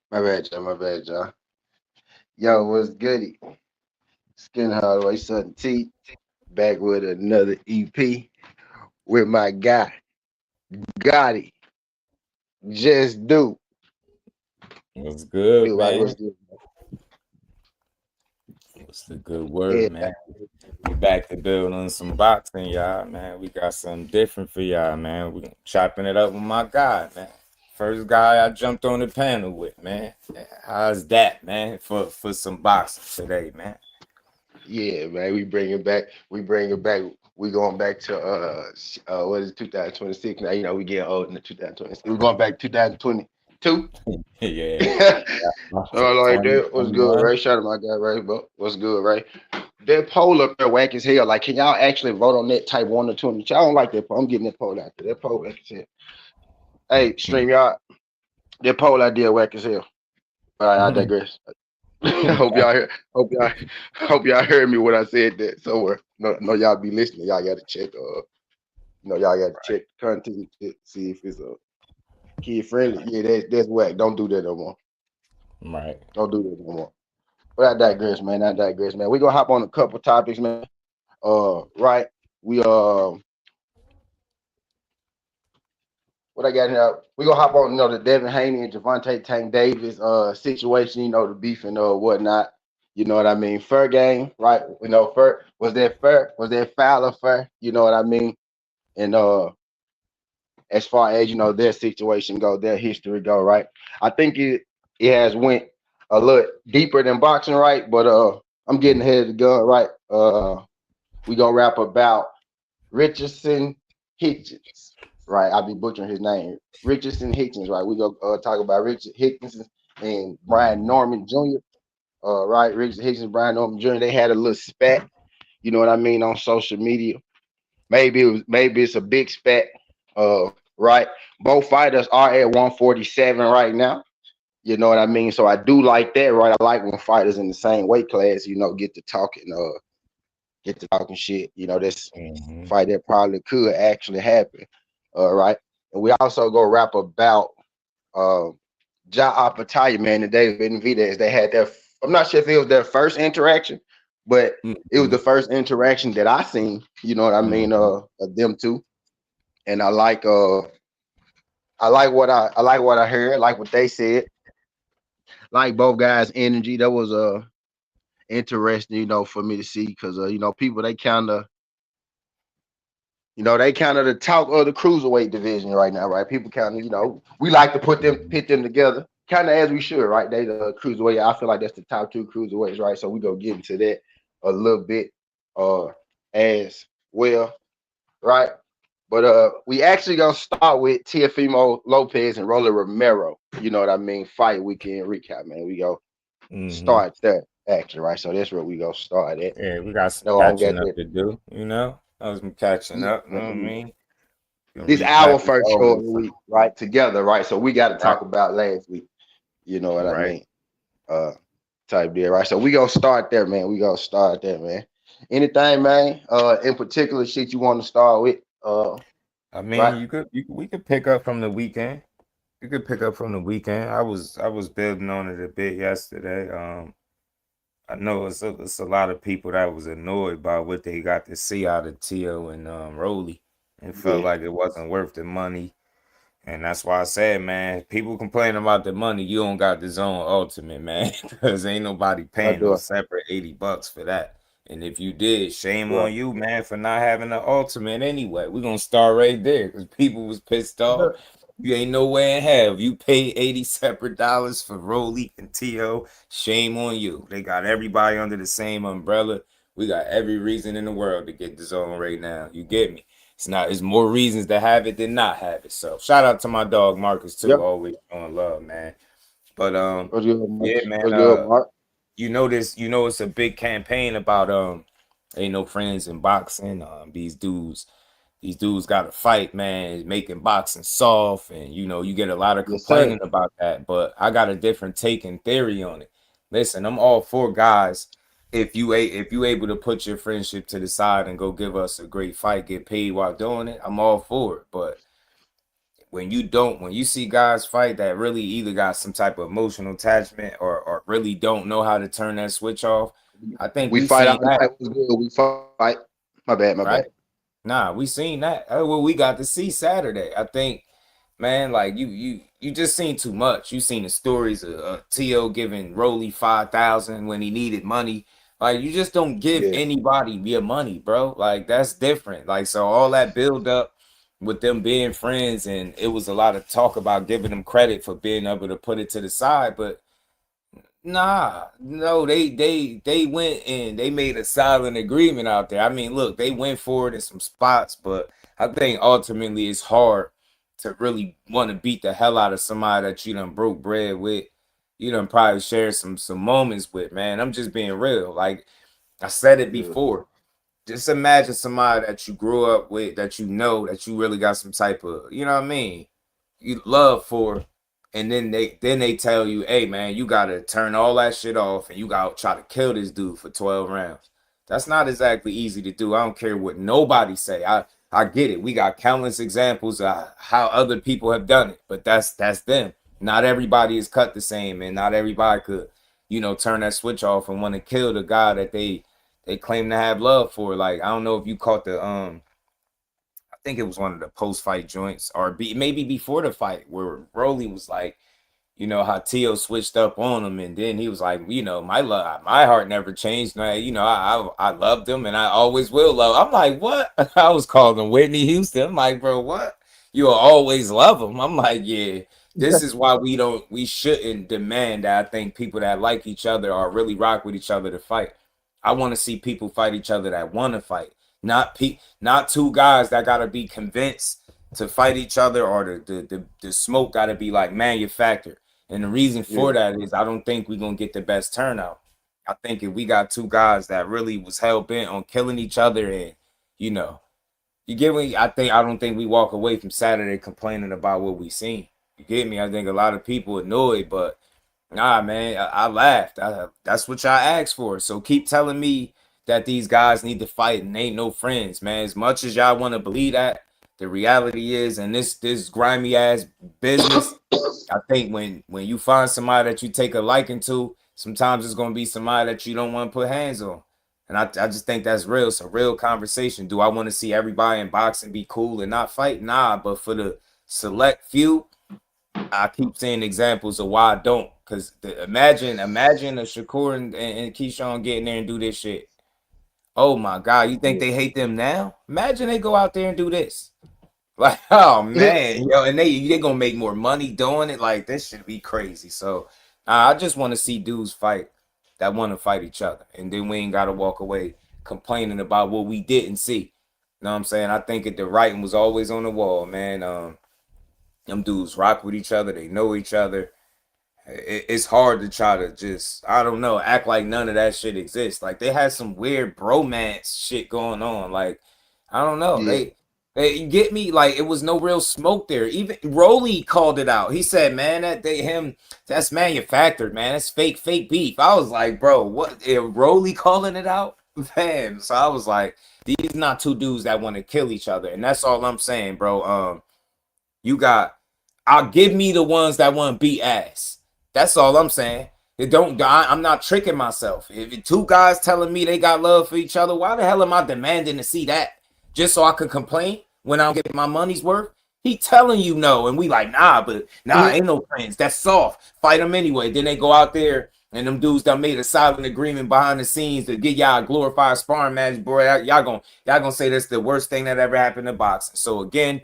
My bad, y'all. My bad, y'all. Yo, what's goody? Skin Hardway Sudden T back with another EP with my guy, Gotti. Just do. What's good, Do right, man? what's good? What's the good word, Yeah, man? We back to build on some boxing, y'all, man. We got something different for y'all, man. We chopping it up with my guy, man. First guy I jumped on the panel with, man. How's that, man? For some boxing today, man. yeah, man. We bring it back. We bring it back. We going back to what is 2026 now? You know, we getting old in the 2026. We're going back to 2022. Yeah. So like that, what's good, 2021. right? Shout out to my guy, right? But what's good, right? That poll up there whack as hell. Like, can y'all actually vote on that type 1 to 20? I don't like that poll. I'm getting that poll out there. That poll whack as hell. Hey, stream y'all. That poll idea whack as hell. All right, I digress. hope y'all hear, hope y'all heard me when I said that somewhere. No, y'all be listening. Y'all got to check. Y'all got to check the content to see if it's kid friendly. Yeah, that's whack. Don't do that no more. Right. Don't do that no more. But I digress, man. We gonna hop on a couple topics, man. Right. We what I got here. We gonna hop on, the Tank-Haney and Gervonta Tank Davis situation, the beef and whatnot. You know what I mean? Fair game, right? Fair was that fair? Was that foul or fair? You know what I mean? And as far as their situation go, their history go, right? I think it has went a little deeper than boxing, right? But I'm getting ahead of the gun, right? We gonna rap about Richardson Hitchens, right? I'll be butchering his name. Richardson Hitchens, right? We go talk about Richard Hitchens and Brian Norman Jr. Right? Richard Hitchens, Brian Norman Jr. They had a little spat, you know what I mean, on social media. Maybe it's a big spat. Right? Both fighters are at 147 right now. You know what I mean? So I do like that, right? I like when fighters in the same weight class, get to talking shit. That's fight that probably could actually happen. Right. And we also go rap about Ja Apataya, man, the David Benavidez. They had their, I'm not sure if it was their first interaction, but it was the first interaction that I seen, you know what I mean, of them two. And I like what I heard, like what they said, like both guys' energy. That was interesting, for me to see, because people they kind of the talk of the cruiserweight division right now, right? People kind of, we like to pit them together, kind of as we should, right? They the cruiserweight. I feel like that's the top 2 cruiserweights, right? So we go get into that a little bit, as well, right? But we actually gonna start with Teofimo Lopez and Rolly Romero. You know what I mean? Fight weekend recap, man. We go start there, actually, right? So that's where we go start at. Yeah, we got some No, I don't catching get up that. to do, I was catching up, you know what I mean? This our first show of the week, right? Together, right? So we got to talk about last week. You know what I mean? Type deal, right? So we gonna start there, man. Anything, man? In particular, shit you want to start with? I mean, right? we could pick up from the weekend. You could pick up from the weekend. I was building on it a bit yesterday. I know it's a lot of people that was annoyed by what they got to see out of Tio and Rolly, and felt like it wasn't worth the money And that's why I said, man, people complain about the money. You don't got the zone ultimate, man, because ain't nobody I paying no do. separate $80 for that. And if you did, shame Right. on you, man, for not having the ultimate anyway. We're gonna start right there because people was pissed off. You ain't no way in hell. You pay 80 separate dollars for Rolly and T.O. Shame on you. They got everybody under the same umbrella. We got every reason in the world to get the zone right now. You get me? It's more reasons to have it than not have it. So shout out to my dog Marcus too, Yep. always showing love, man. But What's good, Mark? yeah, man. What's good, Mark? It's a big campaign about ain't no friends in boxing. These dudes got to fight, man, making boxing soft, and you get a lot of Yes, sir. complaining about that. But I got a different take and theory on it. Listen, I'm all for guys. If you able to put your friendship to the side and go give us a great fight, get paid while doing it, I'm all for it. But when you see guys fight that really either got some type of emotional attachment or really don't know how to turn that switch off, I think We we fight seen out that, night. What's good? We fight. My bad. My right? bad. Nah, we seen that. Well, we got to see Saturday. I think, man, like you just seen too much. You seen the stories of T.O. giving Rolly 5,000 when he needed money. Like you just don't give Yeah. anybody your money, bro. Like that's different. Like so all that build up with them being friends, and it was a lot of talk about giving them credit for being able to put it to the side, but nah, no, they went and they made a silent agreement out there. I mean, look, they went for it in some spots, but I think ultimately it's hard to really want to beat the hell out of somebody that you done broke bread with. You done probably share some moments with, man. I'm just being real. Like I said it Yeah. before. Just imagine somebody that you grew up with, that that you really got some type of, you know what I mean, you love for, and then they tell you, hey man, you gotta turn all that shit off and you gotta try to kill this dude for 12 rounds. That's not exactly easy to do. I don't care what nobody say. I get it. We got countless examples of how other people have done it, but that's them. Not everybody is cut the same, and not everybody could, turn that switch off and want to kill the guy that they claim to have love for. Like I don't know if you caught the I think it was one of the post fight joints or maybe before the fight where Rolly was like, how Tio switched up on him, and then he was like, my heart never changed. I loved him, and I always will love. I'm like, what? I was calling him Whitney Houston. I'm like, bro, what? You'll always love him. I'm like, yeah. This is why we shouldn't demand that. I think people that like each other or really rock with each other to fight. I want to see people fight each other that want to fight, not two guys that gotta be convinced to fight each other, or the smoke gotta be like manufactured. And the reason Yeah. for that is I don't think we're gonna get the best turnout. I think if we got two guys that really was hell bent on killing each other, and you know, you get me. I don't think we walk away from Saturday complaining about what we seen. You get me? I think a lot of people annoyed, but nah, man, I laughed. That's what y'all asked for. So keep telling me that these guys need to fight and ain't no friends, man. As much as y'all want to believe that, the reality is, and this grimy ass business, I think when you find somebody that you take a liking to, sometimes it's gonna be somebody that you don't want to put hands on. And I just think that's real. It's a real conversation. Do I want to see everybody in boxing be cool and not fight? Nah, but for the select few, I keep seeing examples of why I don't. Cause imagine a Shakur and Keyshawn getting there and do this shit. Oh my God, you think Yeah. they hate them now? Imagine they go out there and do this. Like, oh man, and they gonna make more money doing it. Like this should be crazy. So I just want to see dudes fight that want to fight each other, and then we ain't gotta walk away complaining about what we didn't see. You know what I'm saying? I think the writing was always on the wall, man. Them dudes rock with each other. They know each other. It's hard to try to just, I don't know, act like none of that shit exists. Like they had some weird bromance shit going on. Like I don't know. Yeah. You get me? Like it was no real smoke there. Even Rolly called it out. He said, "Man, that's manufactured, man. That's fake beef." I was like, "Bro, what? Rolly calling it out, man?" So I was like, "These not two dudes that want to kill each other," and that's all I'm saying, bro. You got, I'll give me the ones that want to beat ass. That's all I'm saying. It don't. I'm not tricking myself. If two guys telling me they got love for each other, why the hell am I demanding to see that just so I can complain when I don't get my money's worth? He telling you no, and we like, nah, ain't no plans. That's soft. Fight him anyway. Then they go out there, and them dudes that made a silent agreement behind the scenes to get y'all a glorified sparring match, boy. Y'all gonna say that's the worst thing that ever happened in boxing. So again,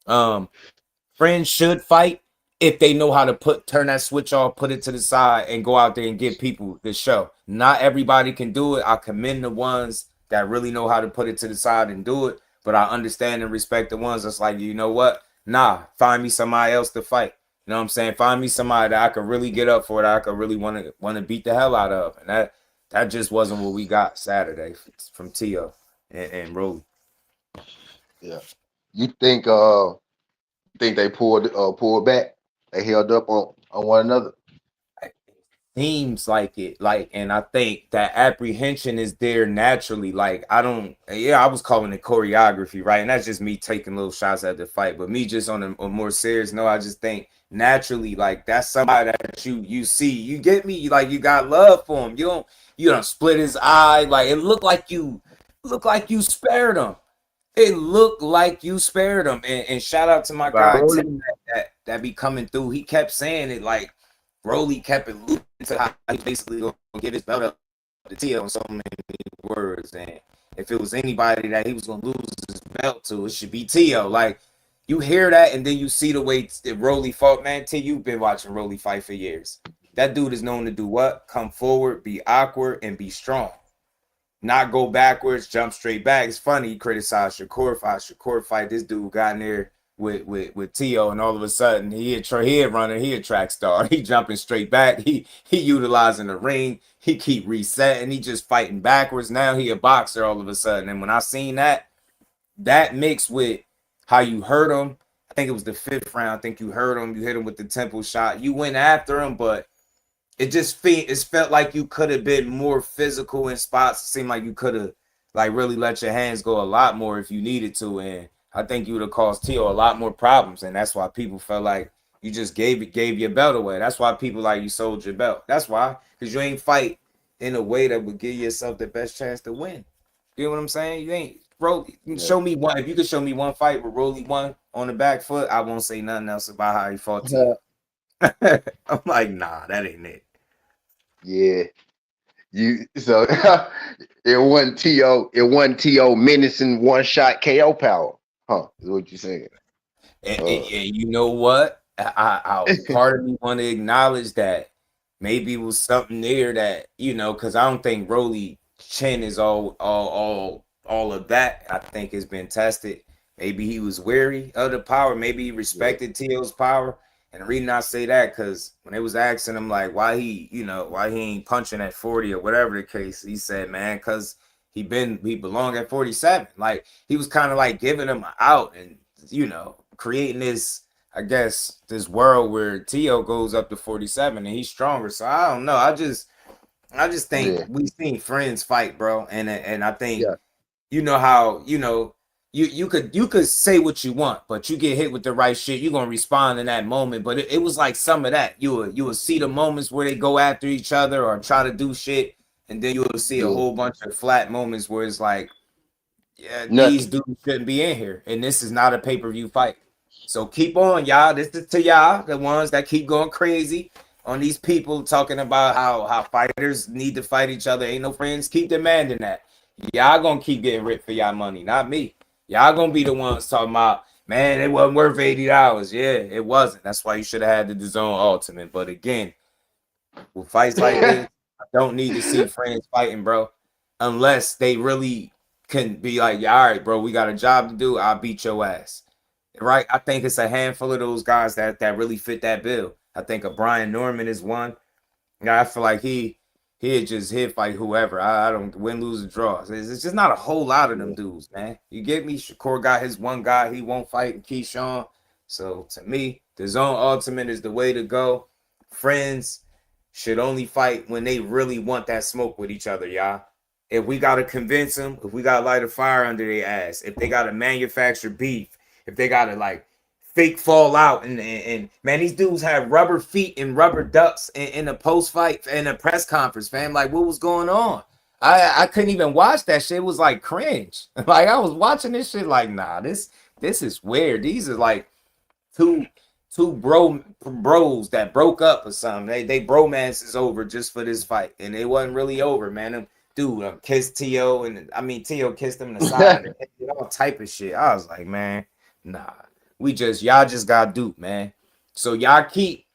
friends should fight if they know how to turn that switch off, put it to the side, and go out there and give people the show. Not everybody can do it. I commend the ones that really know how to put it to the side and do it. But I understand and respect the ones that's like, you know what? Nah, find me somebody else to fight. You know what I'm saying? Find me somebody that I could really get up for, that I could really want to beat the hell out of. And that just wasn't what we got Saturday from Tio and Rolly. Yeah. You think they pulled back? They held up on one another? Seems like it, and I think that apprehension is there naturally. I was calling it choreography, right? And that's just me taking little shots at the fight. But me just on a more serious note, I just think naturally, that's somebody that you see, you get me, you got love for him. You don't split his eye. It looked like you spared him. It looked like you spared him. And shout out to my guy that be coming through. He kept saying it Rolly kept it loose to how he basically gonna give his belt up to Tio in so many words. And if it was anybody that he was gonna lose his belt to, it should be Tio. You hear that, and then you see the way that Rolly fought, man. T, you've been watching Rolly fight for years. That dude is known to do what? Come forward, be awkward, and be strong. Not go backwards, jump straight back. It's funny, he criticized Shakur fight. This dude got in there with Tio, and all of a sudden he a runner, he a track star. He jumping straight back. He utilizing the ring. He keep resetting. He just fighting backwards. Now he a boxer all of a sudden. And when I seen that mixed with how you hurt him, I think it was the 5th round. I think you hurt him. You hit him with the temple shot. You went after him, but it felt like you could have been more physical in spots. It seemed like you could have really let your hands go a lot more if you needed to. And I think you would have caused Tio a lot more problems, and that's why people felt like you just gave your belt away. That's why people you sold your belt. That's why, because you ain't fight in a way that would give yourself the best chance to win. You know what I'm saying? You ain't Rolly. Show me one. If you could show me one fight where Rolly won on the back foot, I won't say nothing else about how he fought Tio. I'm like, nah, that ain't it. Yeah. So it wasn't Tio menacing one shot KO power. Huh, is what you're saying. And you know what? I part of me want to acknowledge that maybe it was something there that, because I don't think Rolly chin is all of that. I think it's been tested. Maybe he was wary of the power. Maybe he respected Tio's power. And the reason I say that, because when they was asking him why he ain't punching at 40 or whatever the case, he said, man, because he belonged at 47. He was kind of giving him out and creating this, I guess, this world where Tio goes up to 47 and he's stronger. So I don't know. I just think we've seen friends fight, bro, and I think how you could say what you want, but you get hit with the right shit, you're gonna respond in that moment. But it was some of that. You will see the moments where they go after each other or try to do shit, and then you will see a whole bunch of flat moments where it's these dudes shouldn't be in here, and this is not a pay-per-view fight. So keep on, y'all. This is to y'all, the ones that keep going crazy on these people talking about how fighters need to fight each other. Ain't no friends. Keep demanding that. Y'all gonna keep getting ripped for y'all money, not me. Y'all gonna be the ones talking about, man, it wasn't worth $80. Yeah, it wasn't. That's why you should have had the DAZN Ultimate. But again, with fights like this, I don't need to see friends fighting, bro, unless they really can be all right, bro, we got a job to do. I'll beat your ass. Right? I think it's a handful of those guys that really fit that bill. I think a Brian Norman is one. Yeah, I feel like he'd fight whoever. I don't win, lose, or draw. It's just not a whole lot of them dudes, man. You get me? Shakur got his one guy he won't fight, Keyshawn. So to me, the DAZN Ultimate is the way to go. Friends should only fight when they really want that smoke with each other, y'all. If we gotta convince them, if we gotta light a fire under their ass, if they gotta manufacture beef, if they gotta fake fall out and man, these dudes have rubber feet and rubber ducks in a post fight and a press conference, fam. What was going on? I couldn't even watch that shit. It was cringe. I was watching this shit nah, this is weird. These are two bros that broke up or something. They bromances over just for this fight, and it wasn't really over, man. Them dude kissed T.O. and I mean T.O. kissed him in the side of the head, all type of shit. I was like, man, nah, y'all just got duped, man. So y'all keep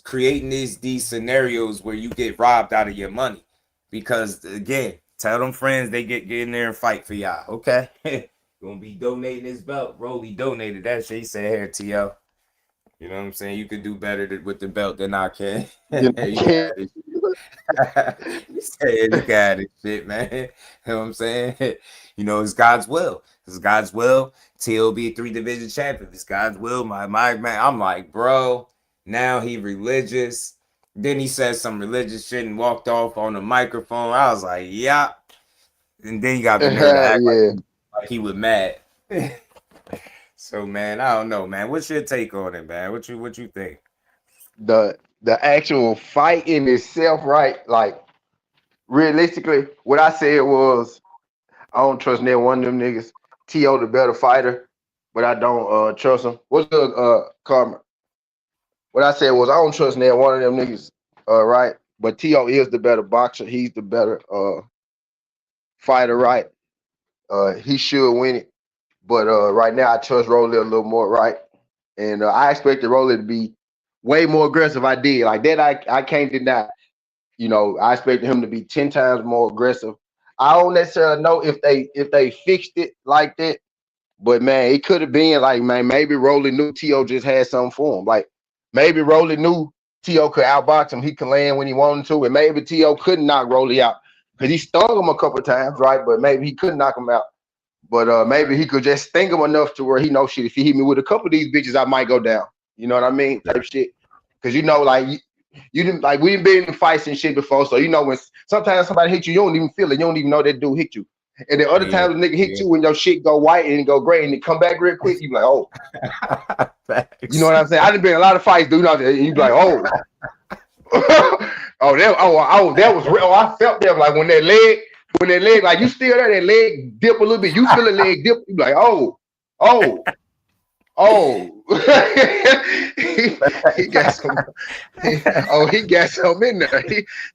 creating these scenarios where you get robbed out of your money, because again, tell them friends they get in there and fight for y'all. Okay, gonna be donating his belt. Rolly donated that shit. He said, "Here, T.O. You know what I'm saying? You could do better with the belt than I can." You got it. You said you got it, shit, man. You know what I'm saying? You know, it's God's will. It's God's will. T.O. be a 3-division champion. It's God's will. My man. I'm like, bro. Now he religious. Then he said some religious shit and walked off on the microphone. I was like, yeah. And then he got the nerve to act like he was mad. So, man, I don't know, man. What's your take on it, man? What you think? The actual fight in itself, right? Like, realistically, what I said was, I don't trust neither one of them niggas. T.O. the better fighter, but I don't trust him. What's good, Karma? What I said was, I don't trust neither one of them niggas, right? But T.O. is the better boxer. He's the better fighter, right? He should win it. But right now, I trust Rolly a little more, right? And I expected Rolly to be way more aggressive. I did. Like that, I can't deny. You know, I expected him to be 10 times more aggressive. I don't necessarily know if they fixed it like that. But, man, it could have been like, man, maybe Rolly knew T.O. just had something for him. Like, maybe Rolly knew T.O. could outbox him. He could land when he wanted to. And maybe T.O. couldn't knock Rolly out. Because he stung him a couple of times, right? But maybe he couldn't knock him out. But maybe he could just sting him enough to where he knows shit. If he hit me with a couple of these bitches, I might go down. You know what I mean? Type shit. Because you know, like you didn't like we didn't been in fights and shit before. So you know when sometimes somebody hit you, you don't even feel it. You don't even know that dude hit you. And then other times a nigga hit you when your shit go white and go gray and it come back real quick, you be like, oh. You know what I'm saying? I done been in a lot of fights, dude. And you be like, oh. That was real. I felt that like when that leg, like you still there, that leg dip a little bit. You feel the leg dip, you be like, oh. he got some. He got something in there.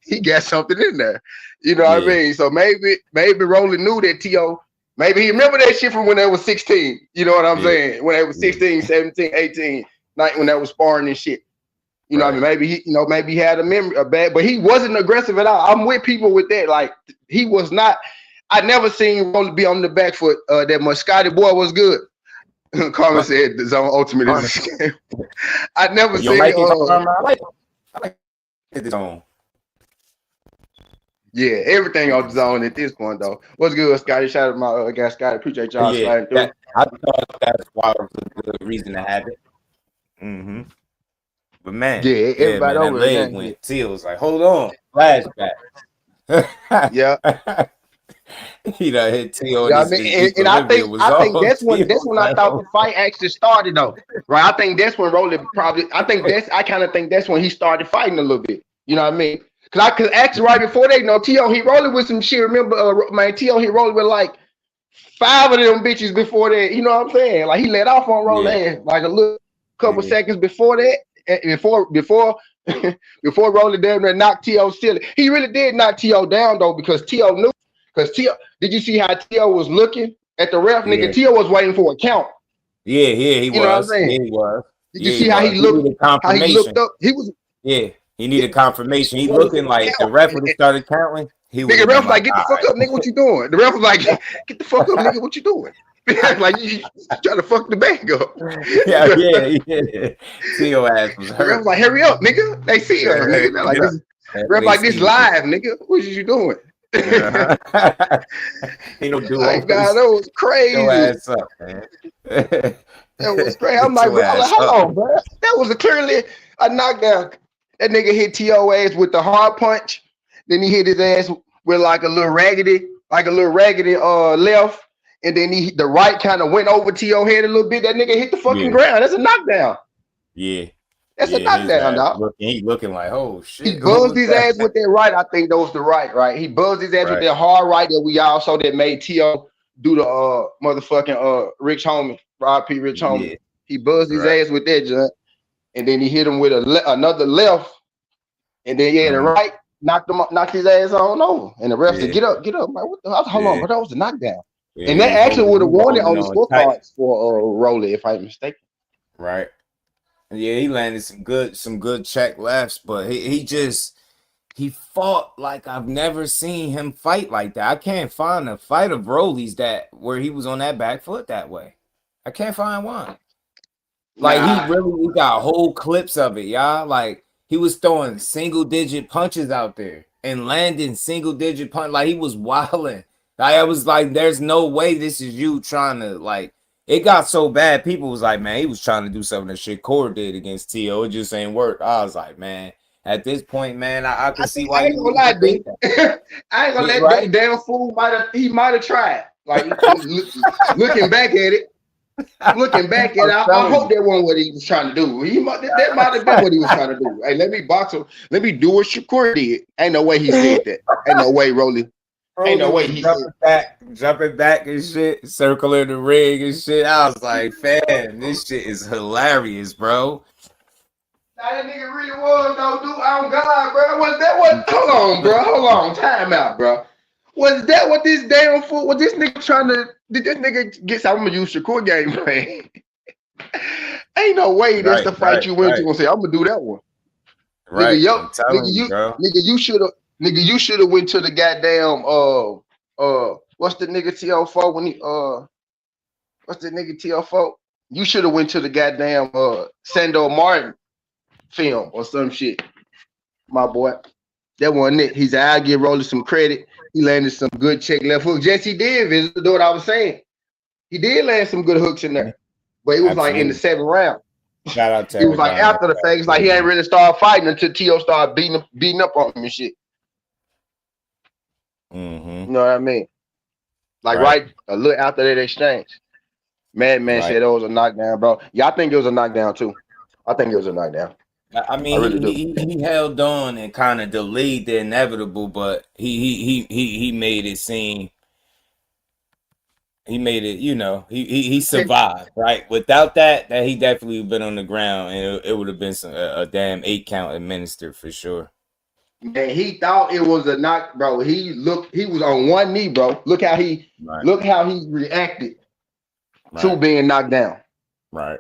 He got something in there. You know what I mean? So maybe Rolly knew that T.O. Maybe he remember that shit from when they was 16. You know what I'm saying? When they was 16, 17, 18, when they was sparring and shit. You know what I mean? Maybe he had a memory a bad, but he wasn't aggressive at all. I'm with people with that. Like he was not. I never seen Rolly be on the back foot. That Moscotti boy was good. Carmen said the zone ultimate is a scam. I never seen I like the zone. Yeah, everything on the zone at this point though. What's good, Scotty? Shout out to my guy Scotty. Appreciate y'all sliding through. I thought that's why it was a good reason to have it. Mm-hmm. But man, everybody over that leg went. Teal was like, hold on, flashback. Yeah. He done hit T.O. I think that's when I thought the fight actually started though. Right. I think that's when Rolly I kind of think that's when he started fighting a little bit. You know what I mean? Cause actually right before that, T.O. he rolling with some shit. Remember, T.O. he rolling with like 5 of them bitches before that. You know what I'm saying? Like he let off on Rolly ass like a little couple seconds before that. Before Rolly damn near knocked T.O. silly. He really did knock T.O. down though, because T.O. knew. Because T.O. did you see how T.O. was looking at the ref? Nigga, T.O. was waiting for a count. Yeah, he was. You know what I'm saying? Yeah, he was. Did you see how he looked? How he looked up? He was. Yeah, he needed confirmation. He looking like the ref would have started counting. Nigga, ref like, get the fuck up, nigga. What you doing? The ref was like, get the fuck up, nigga. What you doing? Like you trying to fuck the bag up. Yeah. T.O. ass was hurt. The ref was like, hurry up, nigga. They see us, nigga. Like ref like this live, nigga. What is you doing? He don't do like, God, that was crazy. Your ass up, man. That was crazy. I'm like, hold on, bro. That was clearly a knockdown. That nigga hit T.O. ass with the hard punch. Then he hit his ass with like a little raggedy left. And then the right kind of went over T.O. head a little bit. That nigga hit the fucking ground. That's a knockdown. Yeah. That's a knockdown, dog. He looking like, oh shit. He buzzed his ass with that right. I think that was the right. He buzzed his ass with that hard right that we all saw that made T.O. do the motherfucking Rich Homie, RIP Rich Homie. He buzzed his Right. ass with that joint, and then he hit him with another left, and then the right knocked his ass on over. And the ref said, Yeah. "Get up, get up." I'm like, what the hell? Hold on, Yeah. but that was a knockdown. Yeah. And that He actually would have won it holding on the on tight. scorecards for Rolly, if I'm mistaken. Right. Yeah, he landed some good check lefts, but he fought like I've never seen him fight like that. I can't find a fight of Rolly's that where he was on that back foot that way. I can't find one. Like he got whole clips of it, y'all. Like he was throwing single digit punches out there and landing single digit punch. Like he was wilding. Like I was like, there's no way this is you trying to like. It got so bad. People was like, man, he was trying to do something that shit Core did against T.O. It just ain't work. I was like, man, at this point, man, I can see why I ain't gonna lie, dude. I ain't gonna let right? that damn fool might have tried. Like looking back at it. Looking back at it, I hope that wasn't what he was trying to do. That might have been what he was trying to do. Hey, let me box him. Let me do what Shakur did. Ain't no way he said that. Ain't no way, Rolly. Ain't no way he jumping back and shit, circling the ring and shit. I was like, fam, this shit is hilarious, bro. Now that nigga really was though, dude. Oh God, bro. Was that what? Hold on, bro. Hold on. Time out, bro. Was that what this damn fool? Was this nigga trying to? Did this nigga get? I'm gonna use Shakur game plan. Ain't no way that's the fight you went to and say I'm gonna do that one. Right, nigga, you should have went to the goddamn what's the nigga TL4 when he what's the nigga TL4? You should have went to the goddamn Sandor Martin film or some shit, my boy. That wasn't it. He's I'll give Rolly some credit. He landed some good check left hook. Yes, he did. Is what I was saying. He did land some good hooks in there, but it was like in the 7th round. Shout out to he was like after the fact. It's like he ain't really started fighting until T.O. started beating up on him and shit. You know what I mean? Like right a little after that exchange. Madman said it was a knockdown, bro. Yeah, I think it was a knockdown too. I think it was a knockdown. I mean, he held on and kind of delayed the inevitable, but he made it seem. He made it, you know, he survived, right? Without that he definitely would have been on the ground, and it would have been a damn 8 count administered for sure. Man, he thought it was a knock, bro. He was on one knee, bro. Look how he reacted to being knocked down. Right.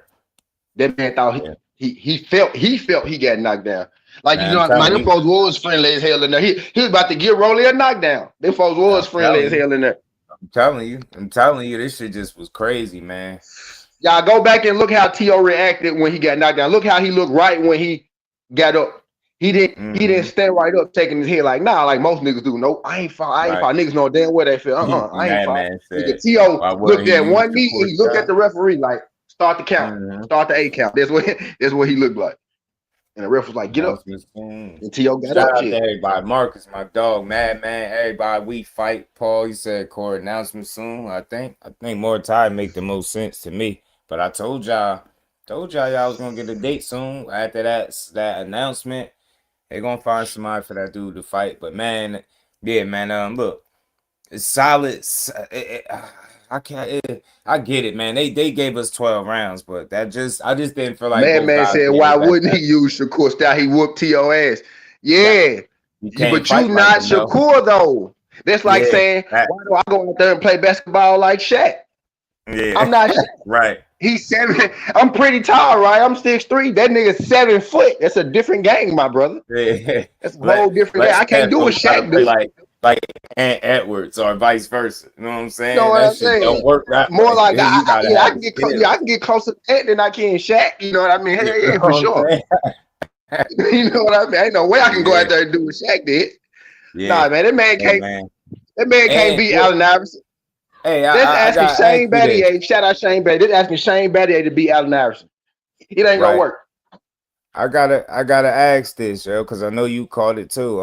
That man thought he felt he got knocked down. Like, man, you know, them folks was friendly as hell in there. He was about to give Rolly a knockdown. Them folks was friendly as hell in there. I'm telling you, this shit just was crazy, man. Y'all go back and look how T.O. reacted when he got knocked down. Look how he looked right when he got up. He didn't stand right up, taking his head like like most niggas do. Nope, I ain't fight. Niggas know damn well they feel. I ain't fight. Nigga, T.O. looked at one knee and he looked at the referee like, start the count, start the 8 count. That's what he looked like. And the ref was like, get up. And T.O. got up. Shout out to everybody. Marcus, my dog, Madman, everybody, we fight. Paul, he said court announcement soon. I think more time make the most sense to me. But I told y'all y'all was gonna get a date soon. After that announcement, they're gonna find somebody for that dude to fight. But man, yeah, man, look, it's solid. I get it, man. They gave us 12 rounds, but I just didn't feel like Madman said, why wouldn't he use Shakur style? He whooped T.O. ass. Yeah. But you not Shakur though. That's like saying, why do I go out there and play basketball like Shaq? Yeah. I'm not Shaq. Right. He's 7. I'm pretty tall, right? I'm 6'3". That nigga's 7 foot. That's a different game, my brother. Yeah. That's a whole different game. I can't do what Shaq do. Like Ant Edwards or vice versa. You know what I'm saying? You know what I'm saying? Don't work that more way. like I can get I can get closer to Ant than I can Shaq. You know what I mean? Hey, for sure. You know what I mean? Ain't no way I can go out there and do what Shaq did. Nah, man, that man can't beat Allen Iverson. Hey, let's ask Shane Battier. Shout out Shane Battier. Let's ask Shane Battier to beat Allen Iverson. It ain't gonna work. I gotta ask this, yo, because I know you called it too.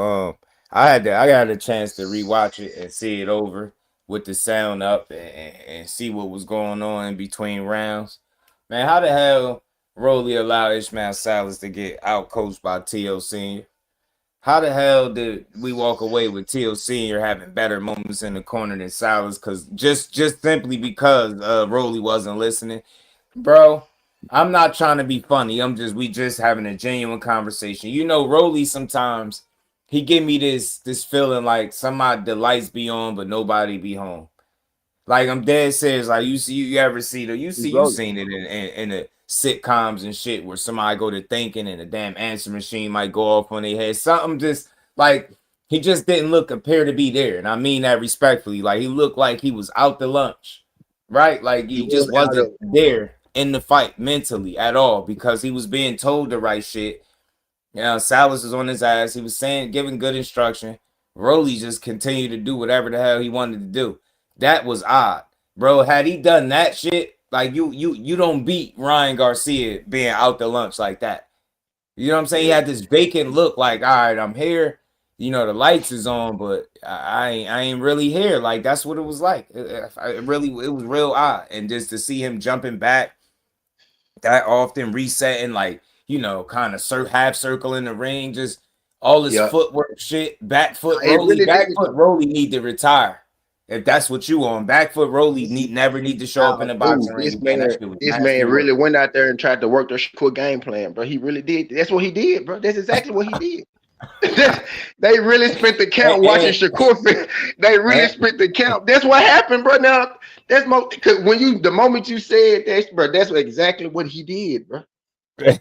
I got a chance to rewatch it and see it over with the sound up and see what was going on in between rounds. Man, how the hell Rolly allowed Ishmael Salas to get outcoached by T.O. Senior? How the hell did we walk away with T.O. Senior having better moments in the corner than Salas? Because just simply because Rolly wasn't listening, bro. I'm not trying to be funny. We just having a genuine conversation. You know, Rolly sometimes he give me this feeling like somebody the lights be on but nobody be home. Like I'm dead serious. Like you ever see you seen it in the sitcoms and shit where somebody go to thinking and the damn answer machine might go off on their head. Something just like he just didn't appear to be there, and I mean that respectfully. Like he looked like he was out to lunch, right? Like He he was just out wasn't of there in the fight mentally at all because he was being told the right shit. Salas was on his ass. He was giving good instruction. Rolly just continued to do whatever the hell he wanted to do. That was odd, bro. Had he done that shit, like you don't beat Ryan Garcia being out to lunch like that. You know what I'm saying? He yeah. had this vacant look, like, all right, I'm here. You know, the lights is on, but I ain't really here. Like that's what it was like. It was real odd, and just to see him jumping back that often, resetting, like, kind of half circle in the ring, just all his Yeah. footwork shit, back foot It really did. Rolly need to retire. If that's what you on, back foot Rolly This is never need to show up in how, the dude, boxing ring again. That shit was this nasty man work. really went out there and tried to work the quick game plan, bro. He really did. That's what he did, bro. That's exactly what he did. They really spent the count watching And, Shakur. They really and, spent the count. That's what happened, bro. Now that's because the moment you said that, bro, that's exactly what he did, bro. That's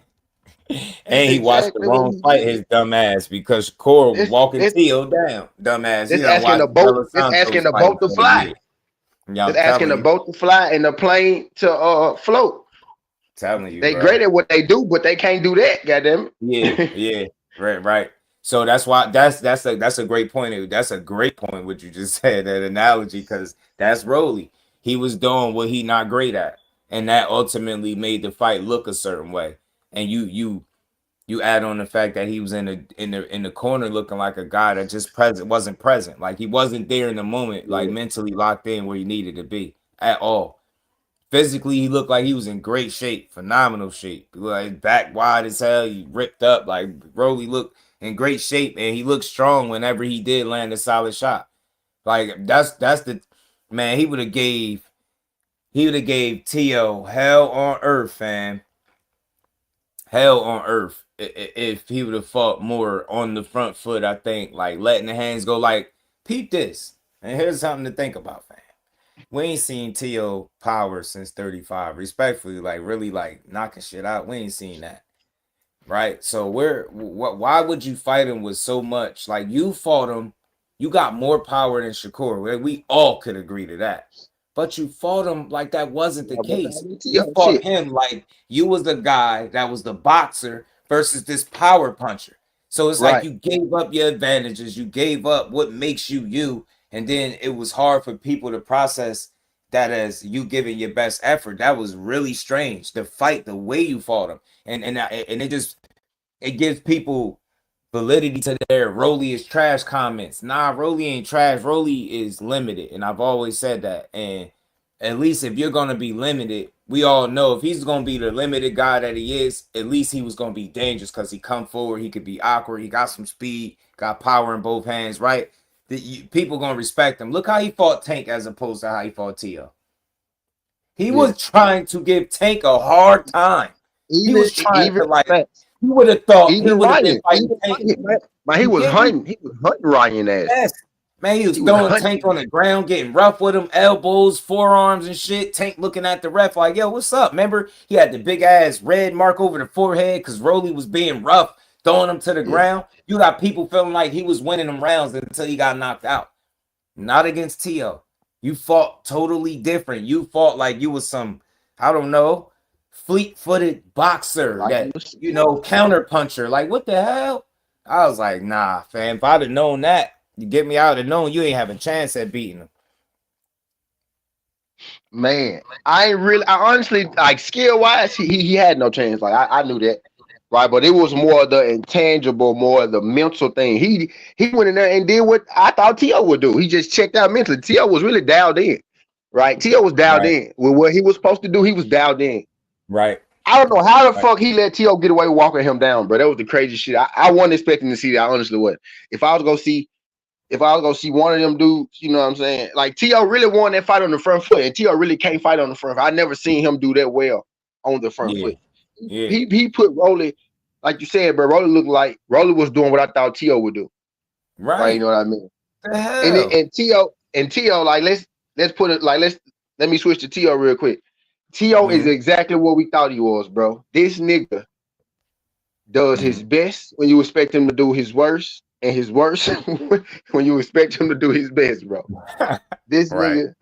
and he watched the exactly what wrong he fight, did. his dumb ass, because Shakur was That's walking that's, Teal down. Dumbass. He that's done asking watched the the boat. Belo That's asking Santos the fight boat to for a fly. year. Yeah, That's I'm asking telling the you. boat to fly and the plane to float. Telling you, They bro. great at what they do, but they can't do that. Goddamn Yeah, it. yeah, right. So that's why that's a great point. That's a great point what you just said, that analogy, because that's Rolly. He was doing what he not great at, and that ultimately made the fight look a certain way. And you add on the fact that he was in the corner looking like a guy that just wasn't present, like he wasn't there in the moment, like Yeah. mentally locked in where he needed to be at all. Physically, he looked like he was in great shape, phenomenal shape. Like back wide as hell, he ripped up. Like Rolly looked in great shape, and he looked strong whenever he did land a solid shot. Like that's the man. He would have gave Tio hell on earth, fam. Hell on earth if he would have fought more on the front foot. I think, like, letting the hands go. Like, peep this, and here's something to think about, fam. We ain't seen T.O. power since 35. Respectfully, like really like knocking shit out. We ain't seen that. Right? So why would you fight him with so much? Like you fought him, you got more power than Shakur. We all could agree to that. But you fought him like that wasn't the Yeah, but case. You yo, fought shit. him like you was the guy that was the boxer versus this power puncher. So it's like Right. you gave up your advantages, you gave up what makes you you, and then it was hard for people to process that as you giving your best effort. That was really strange. The fight, the way you fought him, and it gives people validity to their Rolly is trash comments. Nah, Rolly ain't trash. Rolly is limited, and I've always said that. And at least if you're gonna be limited, we all know if he's gonna be the limited guy that he is, at least he was gonna be dangerous because he come forward, he could be awkward, he got some speed, got power in both hands, right? People gonna respect him. Look how he fought Tank as opposed to how he fought Tio. He Yeah. was trying to give Tank a hard time. He Even was trying even to, like, man, you would have thought he even would have been Ryan, fighting even Tank. Ryan, man, he You was get me? hunting. He was hunting Ryan ass. Yes. Man, he was He was throwing Tank hunting. on the ground, getting rough with him, elbows, forearms, and shit. Tank looking at the ref like, yo, what's up? Remember, he had the big ass red mark over the forehead because Rolly was being rough, throwing him to the Yeah. ground. You got people feeling like he was winning them rounds until he got knocked out. Not against Tio. You fought totally different. You fought like you was some, I don't know, fleet-footed boxer Like that, you said. counter puncher. Like, what the hell? I was like, nah, fam. If I'd have known that, you get me out of known you ain't have a chance at beating him. Man, I honestly like skill wise, he had no chance. Like I knew that. Right. But it was more the intangible, more the mental thing. He went in there and did what I thought Tio would do. He just checked out mentally. Tio was really dialed in. Right. Tio was dialed Right, in. With what he was supposed to do, he was dialed in. right, I don't know how the right. fuck he let T.O. get away with walking him down, bro. That was the craziest shit. I wasn't expecting to see that. I honestly was. If I was gonna see, if I was gonna see one of them dudes, you know what I'm saying? Like T.O. really won that fight on the front foot, and T.O. really can't fight on the front foot. I never seen him do that well on the front Yeah. foot. Yeah. He put Rolly, like you said, bro. Rolly looked like Rolly was doing what I thought T.O. would do. Like, you know Right. what I mean? The And hell? T.O. like let's put it like let me switch to T.O. real quick. T.O. is Mm-hmm. exactly what we thought he was, bro. This nigga does his Mm-hmm. best when you expect him to do his worst, and his worst when you expect him to do his best, bro. This Right. nigga,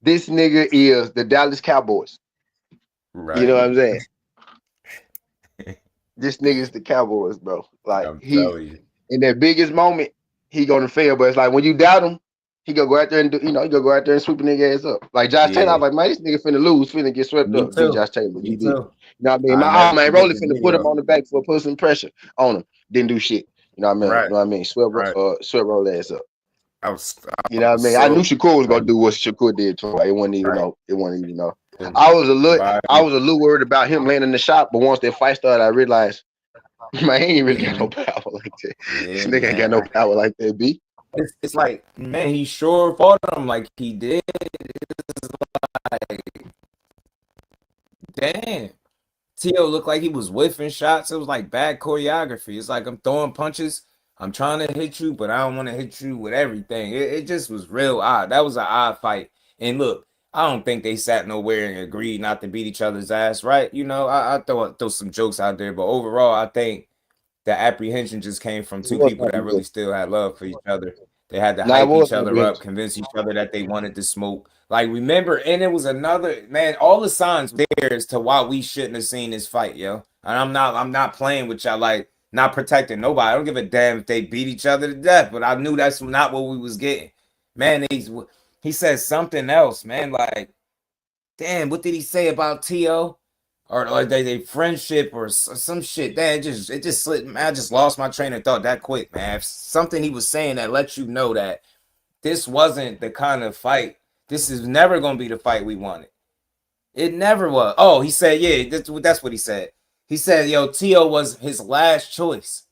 this nigga is the Dallas Cowboys. You know what Right. I'm saying? This nigga is the Cowboys, bro. Like I'm he telling you. in their biggest moment, he gonna fail. But it's like when you doubt him, he gonna go out there and do, he gonna go out there and sweep a nigga ass up. Like Josh Taylor, I Yeah. was like, man, this nigga finna lose, finna get swept Me up. G. too. Josh Taylor, Me GB. You too. know what I mean? I My oh never man, forget Rolly the finna put him video. on the back for put some pressure on him. Didn't do shit. You know what I mean? You Right. know what I mean? Right. Swept roll ass up. I was You I know what I was mean? I knew so Shakur was gonna like do what Shakur did to him. Like, it wasn't even right. no. It wasn't even no. The I was a little, I body. was a little worried about him landing the shot, but once that fight started, I realized, man, he ain't really got no Mhm. power like that. This Yeah, nigga ain't got man. no power like that, B. It's like, man, he sure fought him like he did. It's like, damn. Tio looked like he was whiffing shots. It was like bad choreography. It's like I'm throwing punches. I'm trying to hit you, but I don't want to hit you with everything. It just was real odd. That was an odd fight. And look, I don't think they sat nowhere and agreed not to beat each other's ass, right? You know, I throw some jokes out there, but overall, I think the apprehension just came from It two was people that really comprehension. still had love for each other. They had to Nah, it hype was each other up, comprehension. convince each other that they wanted to smoke. Like, remember, and it was another man, all the signs there as to why we shouldn't have seen this fight, yo. And I'm not playing with y'all, like not protecting nobody. I don't give a damn if they beat each other to death, but I knew that's not what we was getting. Man, he said something else, man. Like, damn, what did he say about T.O.? Or they friendship or some shit. Damn, it just slipped. Man, I just lost my train of thought that quick, man. If something he was saying that lets you know that this wasn't the kind of fight. This is never gonna be the fight we wanted. It never was. Oh, he said, yeah, that's what he said. He said, yo, T.O. was his last choice,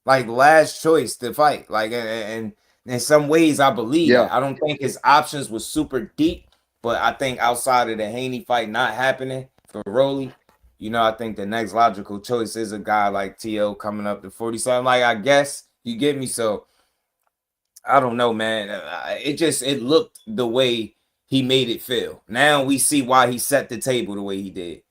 like last choice to fight. Like, and in some ways, I believe Yeah. that. I don't think his options was super deep, but I think outside of the Haney fight not happening for Rolly, I think the next logical choice is a guy like T.O. coming up to 47. Like, I guess you get me. So I don't know, man. It looked the way he made it feel. Now we see why he set the table the way he did.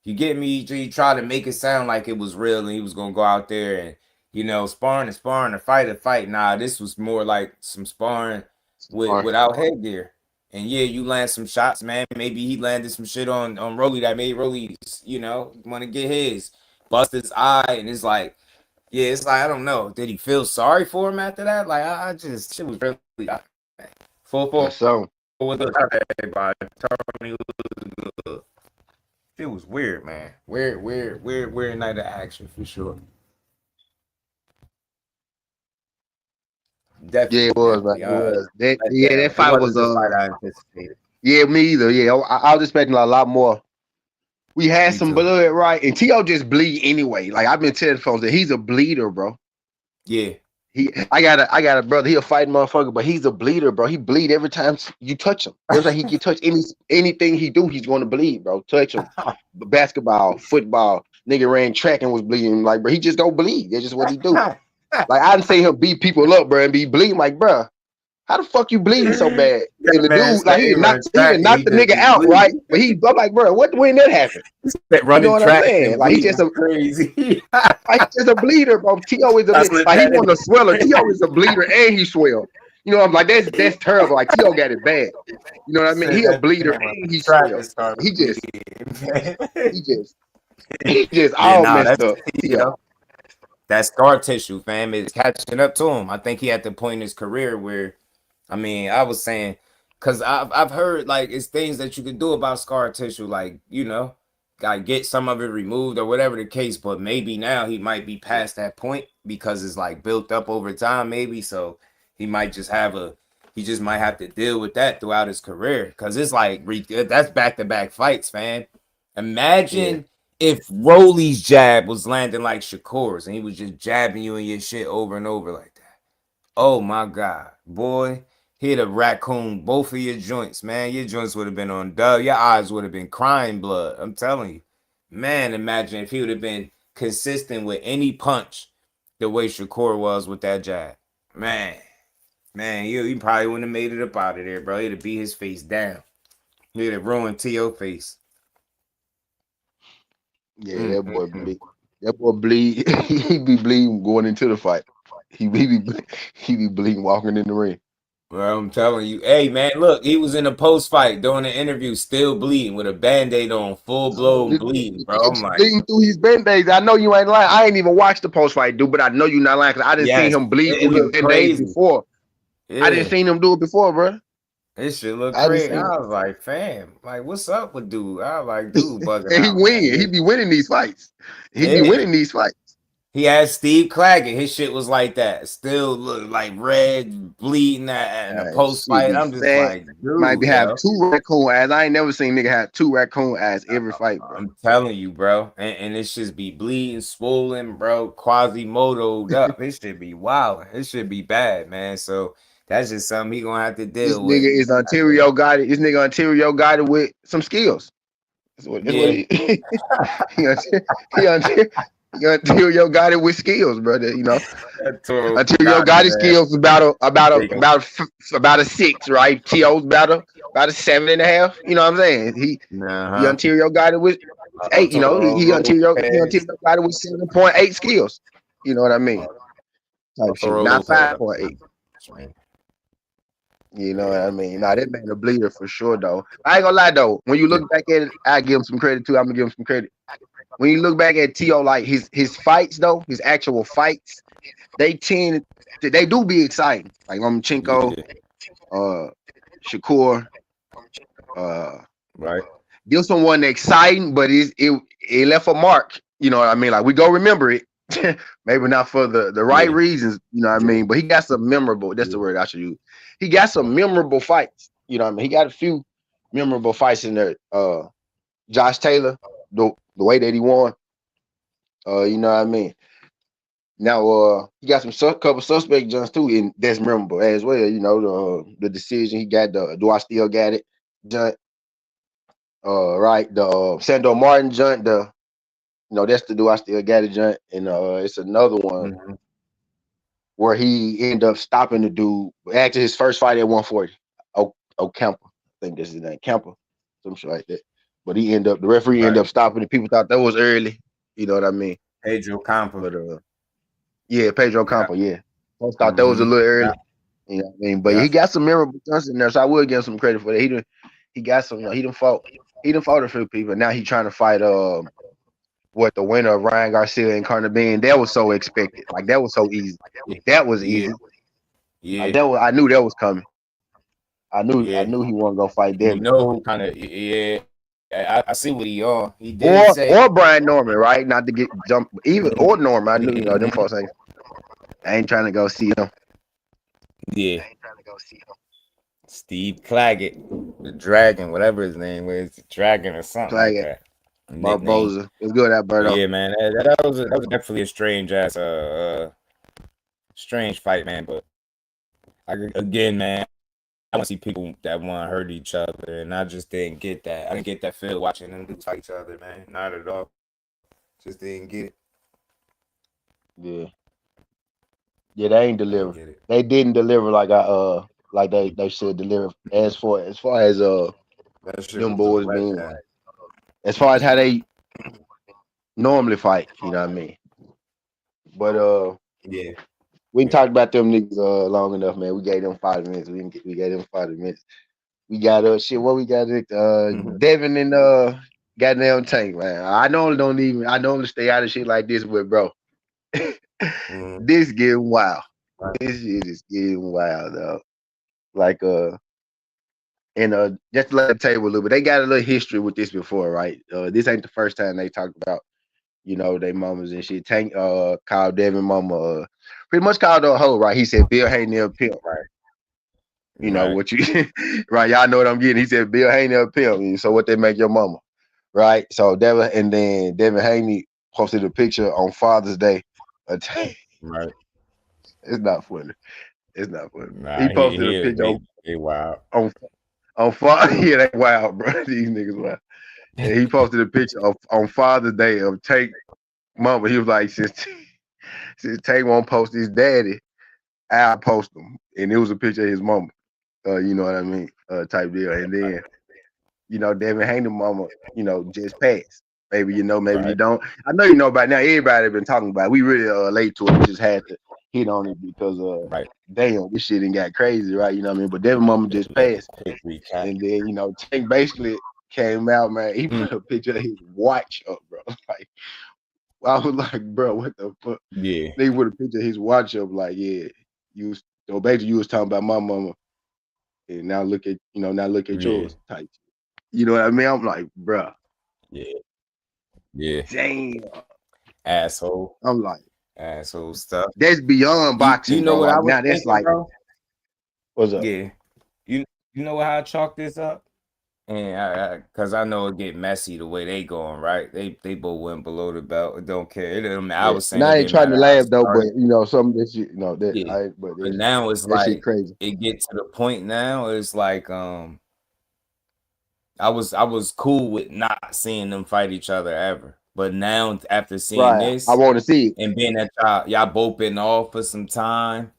You get me? He tried to make it sound like it was real and he was gonna go out there and sparring and sparring, or fight and fight. Nah, this was more like some sparring All right. without headgear. And yeah, you land some shots, man. Maybe he landed some shit on Rolly that made Rolly, want to get his bust his eye, and it's like. Yeah, it's like I don't know. Did he feel sorry for him after that? Like I just shit was really full For sure. with everybody. Tony was good. It was weird, man. Weird night of action for sure. Yeah, it Definitely, was, man. definitely. It was. That It fight was wasn't the fight I anticipated. yeah, me either. Yeah, I was expecting a lot more. We had Me some too. blood, right? And T.O. just bleed anyway. Like I've been telling folks that he's a bleeder, bro. Yeah. I got a brother. He a fighting motherfucker, but he's a bleeder, bro. He bleed every time you touch him. Every time he get touched, anything he do, he's going to bleed, bro. Touch him, basketball, football. Nigga ran track and was bleeding. Like, bro, he just don't bleed. That's just what he do. Like I didn't see him beat people up, bro, and be bleeding. Like, bro, how the fuck you bleeding so bad? And That the man dude, like, said he run he track done and he knocked the just nigga be out, right? bleeding. But I'm like, bro, when that happened? That You know running what I'm track saying? and Like, he bleeding just is crazy. like he's just a bleeder, bro. T.O. is a That's bleeder. what Like he that wasn't a sweller. is. T.O. is a bleeder and he swell. You know, I'm like, that's terrible. Like T.O. got it bad. You know what I mean? Said He a that bleeder man run and he track swell. and start He just, bleeding. he just, he just Yeah, all nah, messed that's up. T.O. that scar tissue, fam, is catching up to him. I think he at the point in his career where, I mean, I was saying, cause I've heard like it's things that you can do about scar tissue, like gotta get some of it removed or whatever the case. But maybe now he might be past that point because it's like built up over time, maybe. So he might just he just might have to deal with that throughout his career, cause it's like that's back to back fights, fam. Yeah. Imagine if Rolly's jab was landing like Shakur's and he was just jabbing you in your shit over and over like that. Oh my God, boy. He'd have raccoon both of your joints, man. Your joints would have been on dub. Your eyes would have been crying blood. I'm telling you. Man, imagine if he would have been consistent with any punch the way Shakur was with that jab. Man, he probably wouldn't have made it up out of there, bro. He'd have beat his face down. He'd have ruined T.O. face. Yeah, that boy bleed. That boy bleed. He be bleeding going into the fight. He be bleeding walking in the ring. Well, I'm telling you, hey man, look, he was in a post fight doing an interview, still bleeding with a band-aid on, full blown bleeding, bro. I'm like, bleeding through his band-aids. I know you ain't lying. I ain't even watched the post fight, dude, but I know you not lying because I didn't see yes, him bleed it through his looked band-aids crazy. before. Yeah. I didn't see him do it before, bro. This shit look crazy. I was like, fam, like, what's up with dude? I was like, dude, bugging and out. He be winning these fights. He be winning these fights. He had Steve Claggett. His shit was like that. Still look like red, bleeding in a post fight. I'm just like, dude, might have 2 raccoon eyes. I ain't never seen nigga have 2 raccoon eyes every fight, bro. I'm telling you, bro. And it should be bleeding, swollen, bro. Quasimodo'd up. It should be wild. It should be bad, man. So that's just something he gonna have to deal with. This nigga is Ontario got it. This nigga Ontario got it with some skills. That's what he Ontario got it with skills, brother. You know, Ontario got his skills about a 6, right? T.O.'s about a 7.5. You know what I'm saying? He Ontario got it with 8. You know, he Ontario got it with 7.8 skills. You know what I mean? Type shit, not 5.8. You know what I mean? Nah, that man a bleeder for sure, though. I ain't gonna lie though. When you look back at it, I give him some credit too. I'm gonna give him some credit. When you look back at T.O., like his fights though, his actual fights, they do be exciting. Like Lomachenko, Shakur, right. Give someone exciting, but it left a mark. You know what I mean? Like we go remember it. Maybe not for the right reasons, you know what I mean? But he got some memorable, that's the word I should use. He got some memorable fights, you know what I mean? He got a few memorable fights in there. Josh Taylor, the way that he won, you know what I mean? Now, he got some couple suspect jumps too, and that's memorable as well. You know, the decision he got, do I still got it jump? Right, the Sandor Martin jump, that's the do I still got it jump, and it's another one where he ended up stopping the dude after his first fight at 140. Kemper, I think that's his name, Kemper, some shit like that. But the referee ended up stopping it. People thought that was early. You know what I mean? Pedro Campa. But Pedro Campa, yeah. Folks thought that was a little early. You know what I mean? But he got some memorable stunts in there, so I will give him some credit for that. He got some, he done fought a few people. Now he trying to fight the winner of Ryan Garcia and Carter Bean. That was so expected. Like that was so easy. That was easy. Yeah. Like, I knew that was coming. I knew he wasn't gonna fight Devin. You know who kind of I see what he on. He did or Brian Norman, right? Not to get jumped, or Norman. I knew them folks ain't. I ain't trying to go see him. Yeah. Steve Claggett, the Dragon, whatever his name was, Dragon or something like that. Barboza. It's good at Berto. Yeah, man. That was definitely a strange fight, man. But again, man, I want to see people that want to hurt each other, and I just didn't get that. I didn't get that feel watching them fight each other, man. Not at all. Just didn't get it. Yeah. Yeah, they ain't deliver. They didn't deliver like they should deliver as far as them boys being. As far as how they normally fight, you know what I mean? But we talked about them niggas long enough, man. We gave them 5 minutes. We gave them 5 minutes. We got what we got Devin and goddamn Tank, man. I normally stay out of shit like this, but bro, this getting wild. This shit is getting wild, though. Like and just to let the table a little bit, they got a little history with this before, right? This ain't the first time they talked about, they mamas and shit. Tank called Devin mama pretty much called her a hoe, right? He said Bill Haney a pimp, right? You know what you right? Y'all know what I'm getting. He said Bill Haney a pimp. So what they make your mama, right? So Devin Haney posted a picture on Father's Day. Right. It's not funny. It's not funny. Nah, He posted a picture he wild. on Father. Yeah, they wild, bro. These niggas wild. And he posted a picture of on Father's Day of Tank mama. He was like, since Tank won't post his daddy, I'll post him. And it was a picture of his mama. You know what I mean? Type deal. And then, Devin Haney mama, just passed. Maybe you know, maybe you Right. don't. I know you know about now. Everybody been talking about it. We really late to it. We just had to hit on it because Right. damn, this shit done got crazy, right? You know what I mean? But Devin mama just passed. Quick recap. And then, Tank basically came out, man. He put a picture of his watch up, bro. Like, I was like, bro, what the fuck? Yeah. They put a picture of his watch up, like, yeah, basically you was talking about my mama, and now look at Yeah. yours type. You know what I mean? I'm like, bro, Yeah. Yeah. damn. Asshole. I'm like, Asshole stuff. that's beyond boxing, You know bro. what I Like was now, that's thinking, like, bro? what's up? Yeah. You know how I chalk this up? And because I know it get messy the way they going, right? They both went below the belt. It don't care. I Yeah. was saying And it I ain't didn't trying to matter how it laugh though, but started. some of this shit, Yeah. but But now it's that shit like crazy. it get to the point now. It's like I was cool with not seeing them fight each other ever. But now after seeing Right. I this want to see it. and being that y'all both been off for some time,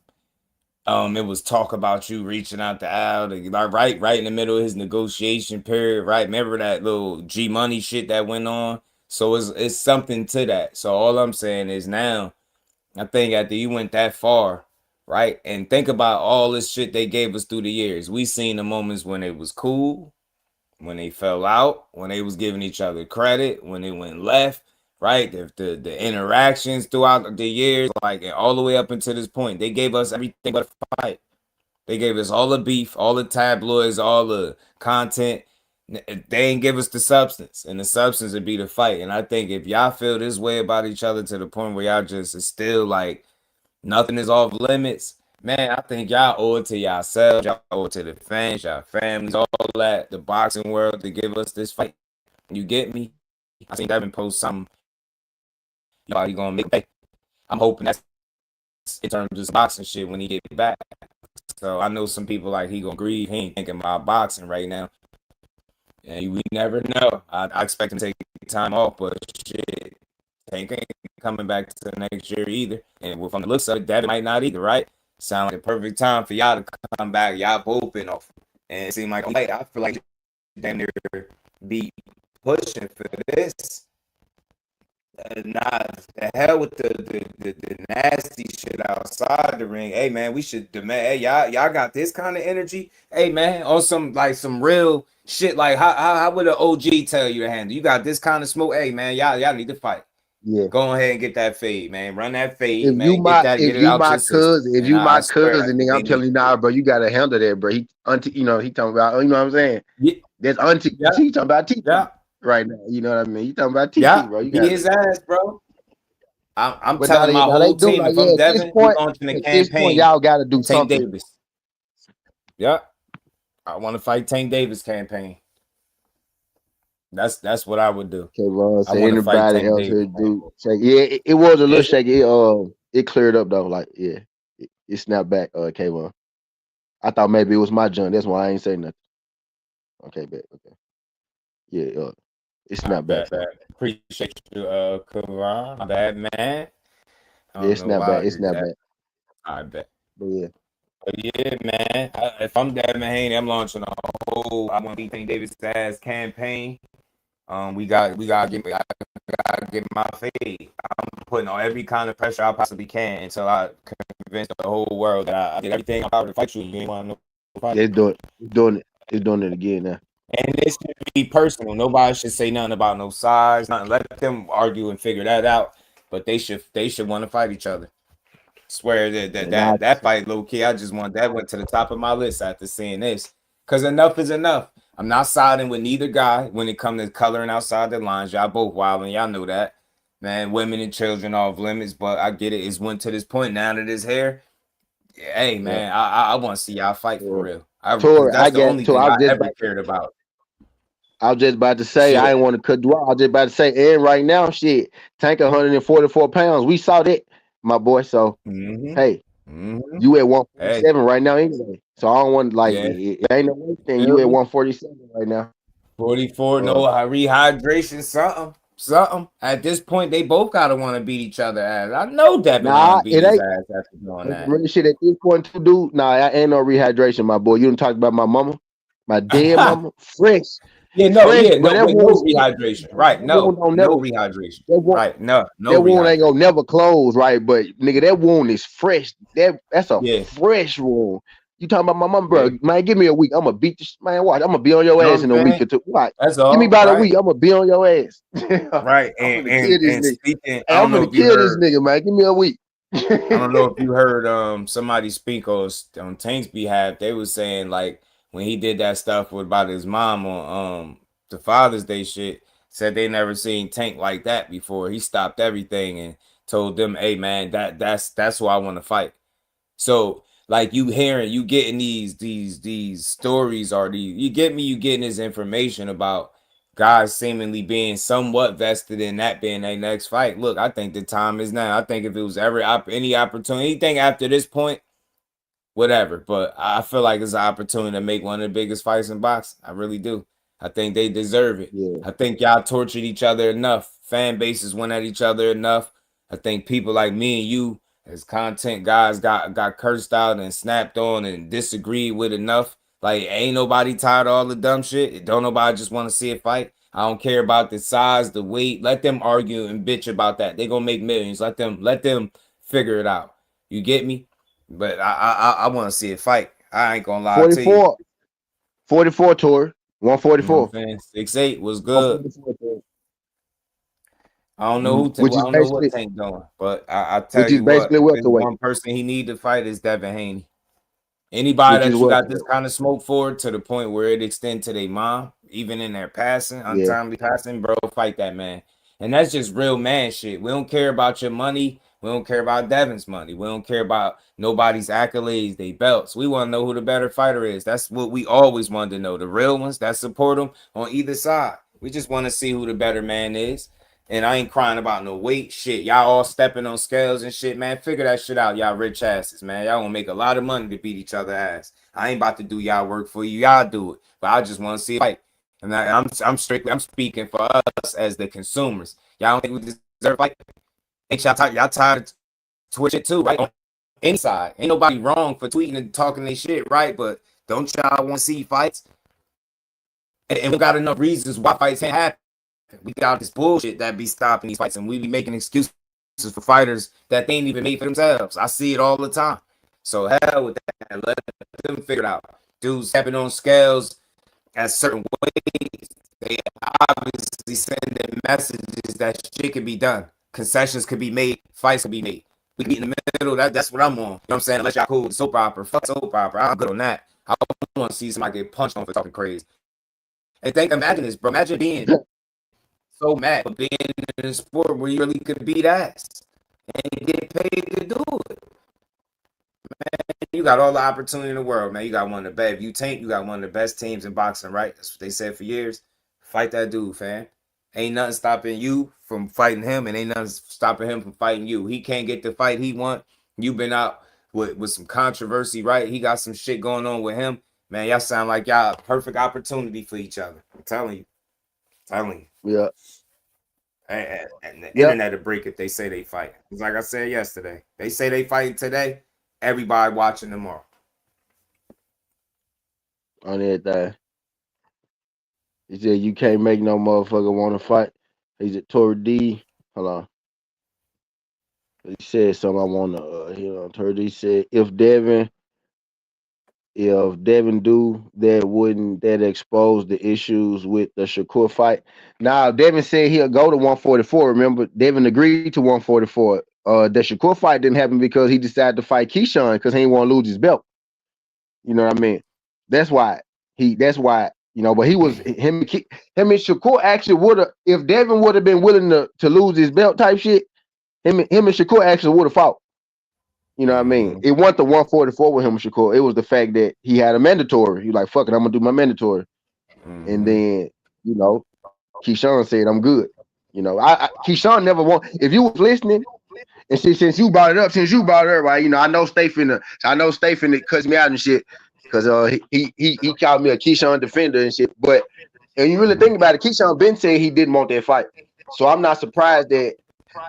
it was talk about you reaching out to Al, like right in the middle of his negotiation period, right? Remember that little G Money shit that went on? So it's something to that. So all I'm saying is now, I think after you went that far, right? And think about all this shit they gave us through the years. We seen the moments when it was cool, when they fell out, when they was giving each other credit, when they went left, right? The interactions throughout the years, like all the way up until this point, they gave us everything but a fight. They gave us all the beef, all the tabloids, all the content. They ain't give us the substance, and the substance would be the fight. And I think if y'all feel this way about each other to the point where y'all just is still like nothing is off limits, man, I think y'all owe it to yourselves, y'all owe it to the fans, y'all families, all that, the boxing world to give us this fight. You get me? I seen Devin post something. He gonna make it. I'm hoping that's in terms of this boxing shit when he get back. So I know some people like he gonna grieve. He ain't thinking about boxing right now. And we never know. I expect him to take time off, but shit, Tank ain't coming back to next year either. And from the looks of it, that might not either, right? Sound like a perfect time for y'all to come back. Y'all both been off. And it seemed like I feel like damn near be pushing for this. Nah, the hell with the nasty shit outside the ring. Hey man, we should demand. Hey y'all got this kind of energy. Hey man, on some real shit. Like how would an OG tell you to handle? You got this kind of smoke. Hey man, y'all need to fight. Yeah. Go ahead and get that fade, man. Run that fade, If you man. Get my it out your system. if And you I my swear, I cousin, think then they I'm telling need you, to do nah, it. bro, you gotta handle that, bro. He he talking about, you know what I'm saying? Yeah, That's auntie, yeah, he talking about TT yeah, right now. You know what I mean? You talking about yeah. TT, bro. You Be got, his ass, bro. I'm but now telling my they whole do team like, if yeah, I'm Devin, we launching a at this point, campaign. y'all gotta do Tank something. Davis. Yeah. I want to fight Tank Davis campaign. That's what I would do. Okay, Ron, I so want to fight anybody Tank else Davis. here do shake. Yeah, it was a little Is it? shaky. It cleared up though. Like, yeah, it snapped back, K1. I thought maybe it was my junk. That's why I ain't say nothing. Okay, bet. Okay. Yeah, it I snapped back, bet. so Appreciate you, Karan. My bad, man. I yeah, don't it know snapped why back. I It did snapped that. back. I bet. But yeah. But yeah, man. If I'm Devin Haney, I'm launching a whole I want to beat Tank Davis ass campaign. We got I gotta get my fade. I'm putting on every kind of pressure I possibly can until I convince the whole world that I did everything I'm power to fight you. You ain't want no fight. Yeah, it's doing it again now. And this should be personal. Nobody should say nothing about no size, nothing. Let them argue and figure that out. But they should want to fight each other. Swear that And I that fight, low key, I just want that went to the top of my list after seeing this. Cause enough is enough. I'm not siding with neither guy when it comes to coloring outside the lines. Y'all both wild and y'all know that. Man, women and children off limits, but I get it. It's went to this point now that it's here. Hey yeah. man, I want to see y'all fight for real. Because Tori, that's the only so thing I ever cared about. I was just about to say, I Shit. didn't want to cut you off. I was just about to say, and right now, shit, Tank 144 pounds. We saw that, my boy. So Mm-hmm. hey, You at Hey, 147 right now anyway. So I don't want like yeah, it ain't no way thing. feel You at me? 147 right now. 44, no Uh, rehydration, something. At this point, they both gotta want to beat each other ass. I know Devin want to nah, beat it his ain't. ass after doing On some that. real shit at this point, too, dude. Nah, I ain't no rehydration, my boy. You done talked about my mama, my dead mama, Yeah, no, fresh, yeah, but no, that wait, wound, no rehydration. Right, that wound don't no never, rehydration. that wound, Right, no that wound ain't rehydration. gonna never close, right? But nigga, that wound is fresh. That's a Yeah, fresh wound. You talking about my mama, yeah. bro? Man, give me a week. I'm gonna beat this man. Watch, I'm gonna be on your You know what ass I'm in a week saying? or two. What? That's Give me all, about a right? week. I'm gonna be on your ass. Right. I'm And gonna kill and this and nigga. speaking, I Hey, I'm don't know gonna if you kill this heard, nigga, man. Give me a week. I don't know if you heard somebody speak on Tank's behalf. They was saying like when he did that stuff with about his mom on the Father's Day shit, said they never seen Tank like that before. He stopped everything and told them, "Hey man, that's who I want to fight." So like you getting these stories or you getting this information about guys seemingly being somewhat vested in that being their next fight. Look, I think the time is now. I think if it was ever any opportunity, anything after this point, whatever. But I feel like it's an opportunity to make one of the biggest fights in boxing. I really do. I think they deserve it. Yeah, I think y'all tortured each other enough. Fan bases went at each other enough. I think people like me and you, as content guys, got cursed out and snapped on and disagreed with enough. Like, ain't nobody tired of all the dumb shit. Don't nobody just want to see a fight. I don't care about the size, the weight. Let them argue and bitch about that. They gonna make millions. Let them figure it out. You get me? But I want to see a fight. I ain't gonna lie to you. 44, 44 tour, You know what I'm 144, saying? 6'8" was good. 144 tour. I don't know I Which is don't know what basically Tank doing, but I tell which is you what, basically if there's welterweight, one person he need to fight is Devin-Haney. Anybody which is that you got this welterweight. kind of smoke for to the point where it extend to their mom, even in their passing, Yeah, untimely passing, bro, fight that man. And that's just real man shit. We don't care about your money. We don't care about Devin's money. We don't care about nobody's accolades, they belts. We want to know who the better fighter is. That's what we always wanted to know. The real ones that support them on either side. We just want to see who the better man is. And I ain't crying about no weight shit. Y'all all stepping on scales and shit, man. Figure that shit out, y'all rich asses, man. Y'all gonna make a lot of money to beat each other ass. I ain't about to do y'all work for you. Y'all do it. But I just want to see a fight. And I'm speaking for us as the consumers. Y'all don't think we deserve a fight? Ain't y'all tired of Twitch it too, right? On any side. Ain't nobody wrong for tweeting and talking their shit, right? But don't y'all want to see fights? And we got enough reasons why fights can't happen. We got this bullshit that be stopping these fights, and we be making excuses for fighters that they ain't even made for themselves. I see it all the time. So hell with that. Let them figure it out. Dudes stepping on scales at certain ways. They obviously sending messages that shit can be done. Concessions could be made. Fights could be made. We can be in the middle. That's what I'm on. You know what I'm saying? Unless y'all cool with soap opera. Fuck soap opera. I'm good on that. I want to see somebody get punched on for talking crazy. And imagine this, bro. Imagine being so mad for being in a sport where you really could beat ass and get paid to do it. You got all the opportunity in the world, man. You got one of the best. If you Tank, you got one of the best teams in boxing, right? That's what they said for years. Fight that dude, fam. Ain't nothing stopping you from fighting him, and ain't nothing stopping him from fighting you. He can't get the fight he want. You been out with some controversy, right? He got some shit going on with him. Man, y'all sound like y'all a perfect opportunity for each other. I'm telling you. I'm telling you. yeah, And the yep. internet will break if they say they fight. It's like I said yesterday. They say they fight today. Everybody watching tomorrow. On everything. He said you can't make no motherfucker want to fight. He's at Tory D. Hold on. He said something I want to hear on Tory D. Said if Devin do that, wouldn't that expose the issues with the Shakur fight? Now Devin said he'll go to 144. Remember, Devin agreed to 144. The Shakur fight didn't happen because he decided to fight Keyshawn because he didn't want to lose his belt. You know what I mean? That's why but he was him and Shakur actually would have, if Devin would have been willing to lose his belt type shit, him and Shakur actually would have fought. You know what I mean? Mm-hmm. It wasn't the 144 with him and Shakur. It was the fact that he had a mandatory. He like, fuck it, I'm gonna do my mandatory. And Mm-hmm. then, Keyshawn said, I'm good. Keyshawn never won. If you was listening, And since you brought it up, right? You know, I know Stay finna cuss me out and shit. Cause he called me a Keyshawn defender and shit. But and you really think about it, Keyshawn Ben said he didn't want that fight. So I'm not surprised that,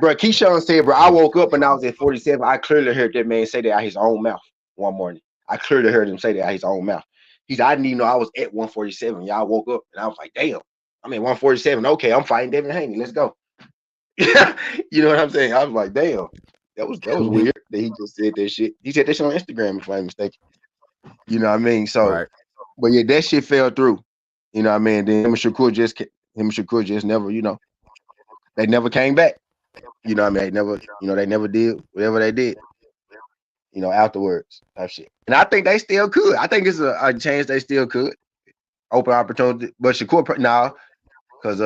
bro. Keyshawn said, bro, I woke up and I was at 47. I clearly heard that man say that out his own mouth one morning. I clearly heard him say that out his own mouth. He said, I didn't even know I was at 147. Y'all woke up and I was like, damn, I'm at 147. Okay, I'm fighting Devin Haney. Let's go. You know what I'm saying? I was like, damn, that was weird that he just said that shit. He said that shit on Instagram, if I'm not mistaken. You know what I mean? So, Right. but yeah, that shit fell through. You know what I mean? Then him and Shakur just never, you know, they never came back. You know what I mean? They never did whatever they did, you know, afterwards type shit. And I think they still could. I think it's a chance they still could. Open opportunity. But Shakur now, because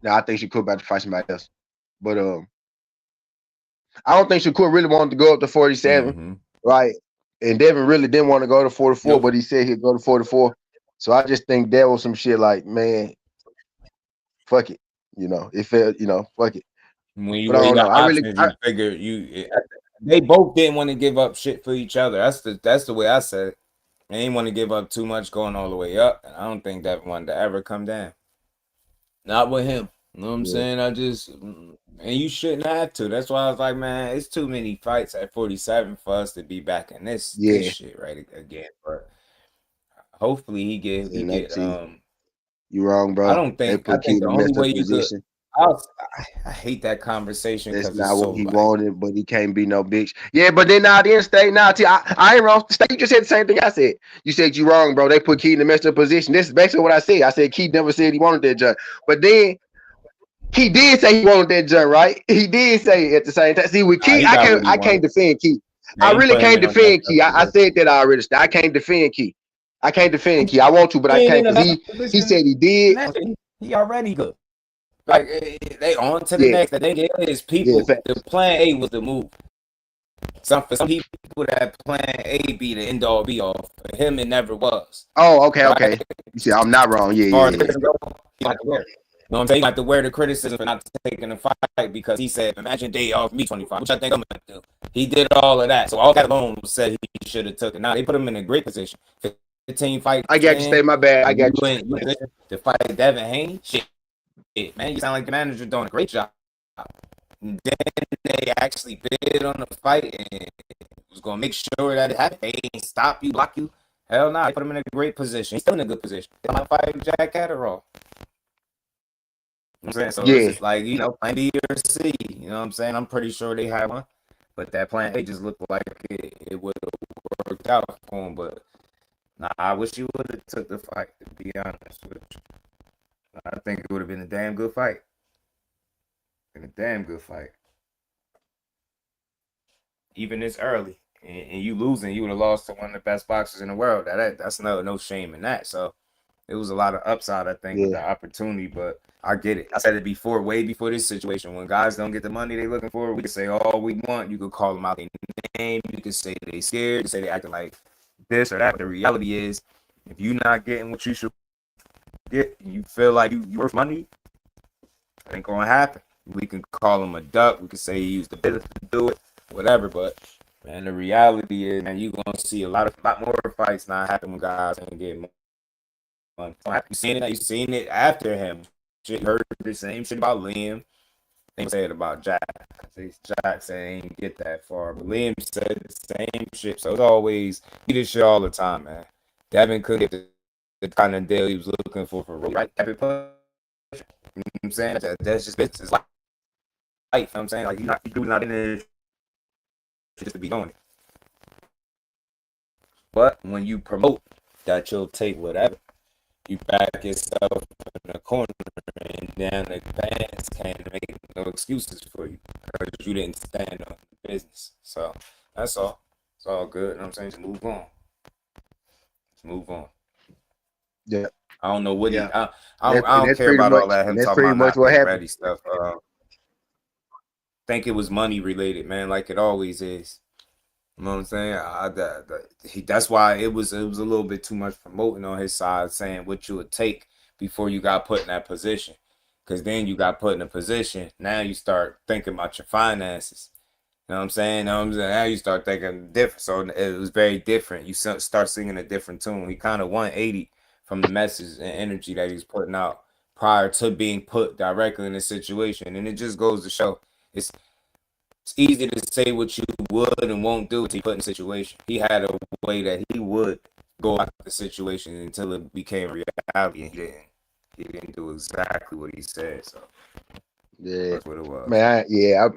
now I think Shakur about to fight somebody else. But I don't think Shakur really wanted to go up to 47, right? And Devin really didn't want to go to 44, but he said he'd go to 44. So I just think that was some shit like, man, fuck it. You know, it felt, you know, fuck it. When you But I don't know. options, you figure they both didn't want to give up shit for each other. That's the way I said it. They didn't want to give up too much going all the way up. And I don't think that wanted to ever come down. Not with him. You know what I'm saying? And you shouldn't have to. That's why I was like, man, it's too many fights at 47 for us to be back in this shit right again. But hopefully he get you wrong, bro. I think the only way you could. I hate that conversation because that's not what he wanted, but he can't be no bitch. Yeah, but then now the end state, I ain't wrong. You just said the same thing I said. You said you wrong, bro. They put Key in the messed up position. This is basically what I said. I said Key never said he wanted that jump, but then he did say he wanted that jump, right? He did say it at the same time. See, with Key, I can't defend Key. I really can't defend Key. I said that already. I can't defend Key. I can't defend Key. I want to, but I can't because he said he did. He already good. Like they on to the next. That they get his people. The plan A was the move. For some people, that plan A be the end all be all. For him, it never was. Oh, okay, right? Okay. You see, I'm not wrong. Yeah. You know what I'm saying? You have to wear the criticism for not taking the fight because he said, imagine they off me 25, which I think I'm gonna do. He did all of that. So all that alone said he should have took it. Now they put him in a great position. 15 fights. I got you. Stay my bad. I got you. To fight Devin Haney. Shit. Man, you sound like the manager doing a great job. And then they actually bid on the fight and was gonna make sure that it happened. They ain't stop you, block you. Hell no, they put him in a great position. He's still in a good position. They might fight Jack Catterall. You know what I'm saying? So it's just like, you know, plan B or C. You know what I'm saying? I'm pretty sure they had one. But that plan A just looked like it would have worked out for him. But nah, I wish you would have took the fight, to be honest with you. I think it would have been a damn good fight. Even this early. And you losing, you would have lost to one of the best boxers in the world. That's no shame in that. So it was a lot of upside, I think, with the opportunity. But I get it. I said it before, way before this situation. When guys don't get the money they looking for, we can say all we want. You could call them out their name. You can say they scared. You can say they acting like this or that. But the reality is, if you're not getting what you should get, you feel like you worth money, it ain't gonna happen. We can call him a duck. We can say he used the business to do it, whatever. But man, the reality is, man, you're gonna see a lot more fights not happen when guys ain't getting money. You seen it after him. You heard the same shit about Liam. They said about Jack. Jack said he didn't get that far, but Liam said the same shit. So it's always he did shit all the time, man. Devin could get the kind of deal he was looking for right. You know what I'm saying? That's just it's life. You know what I'm saying? Like you're not in there just to be doing it. But when you promote that you'll take whatever, you back yourself in the corner and then the fans can't make no excuses for you because you didn't stand on the business. So that's all. It's all good. You know what I'm saying? Just move on. Yeah. I don't know what I don't care about all that. Him talking about not ready stuff. Think it was money related, man, like it always is. You know what I'm saying? That's why it was a little bit too much promoting on his side, saying what you would take before you got put in that position. because then you got put in a position. Now you start thinking about your finances. You know what I'm saying? Now you start thinking different. So it was very different. You start singing a different tune. He kind of 180 from the message and energy that he's putting out prior to being put directly in a situation. And it just goes to show it's easy to say what you would and won't do to put in a situation. He had a way that he would go out the situation until it became reality, and he didn't do exactly what he said. So yeah, that's what it was. Man, yeah.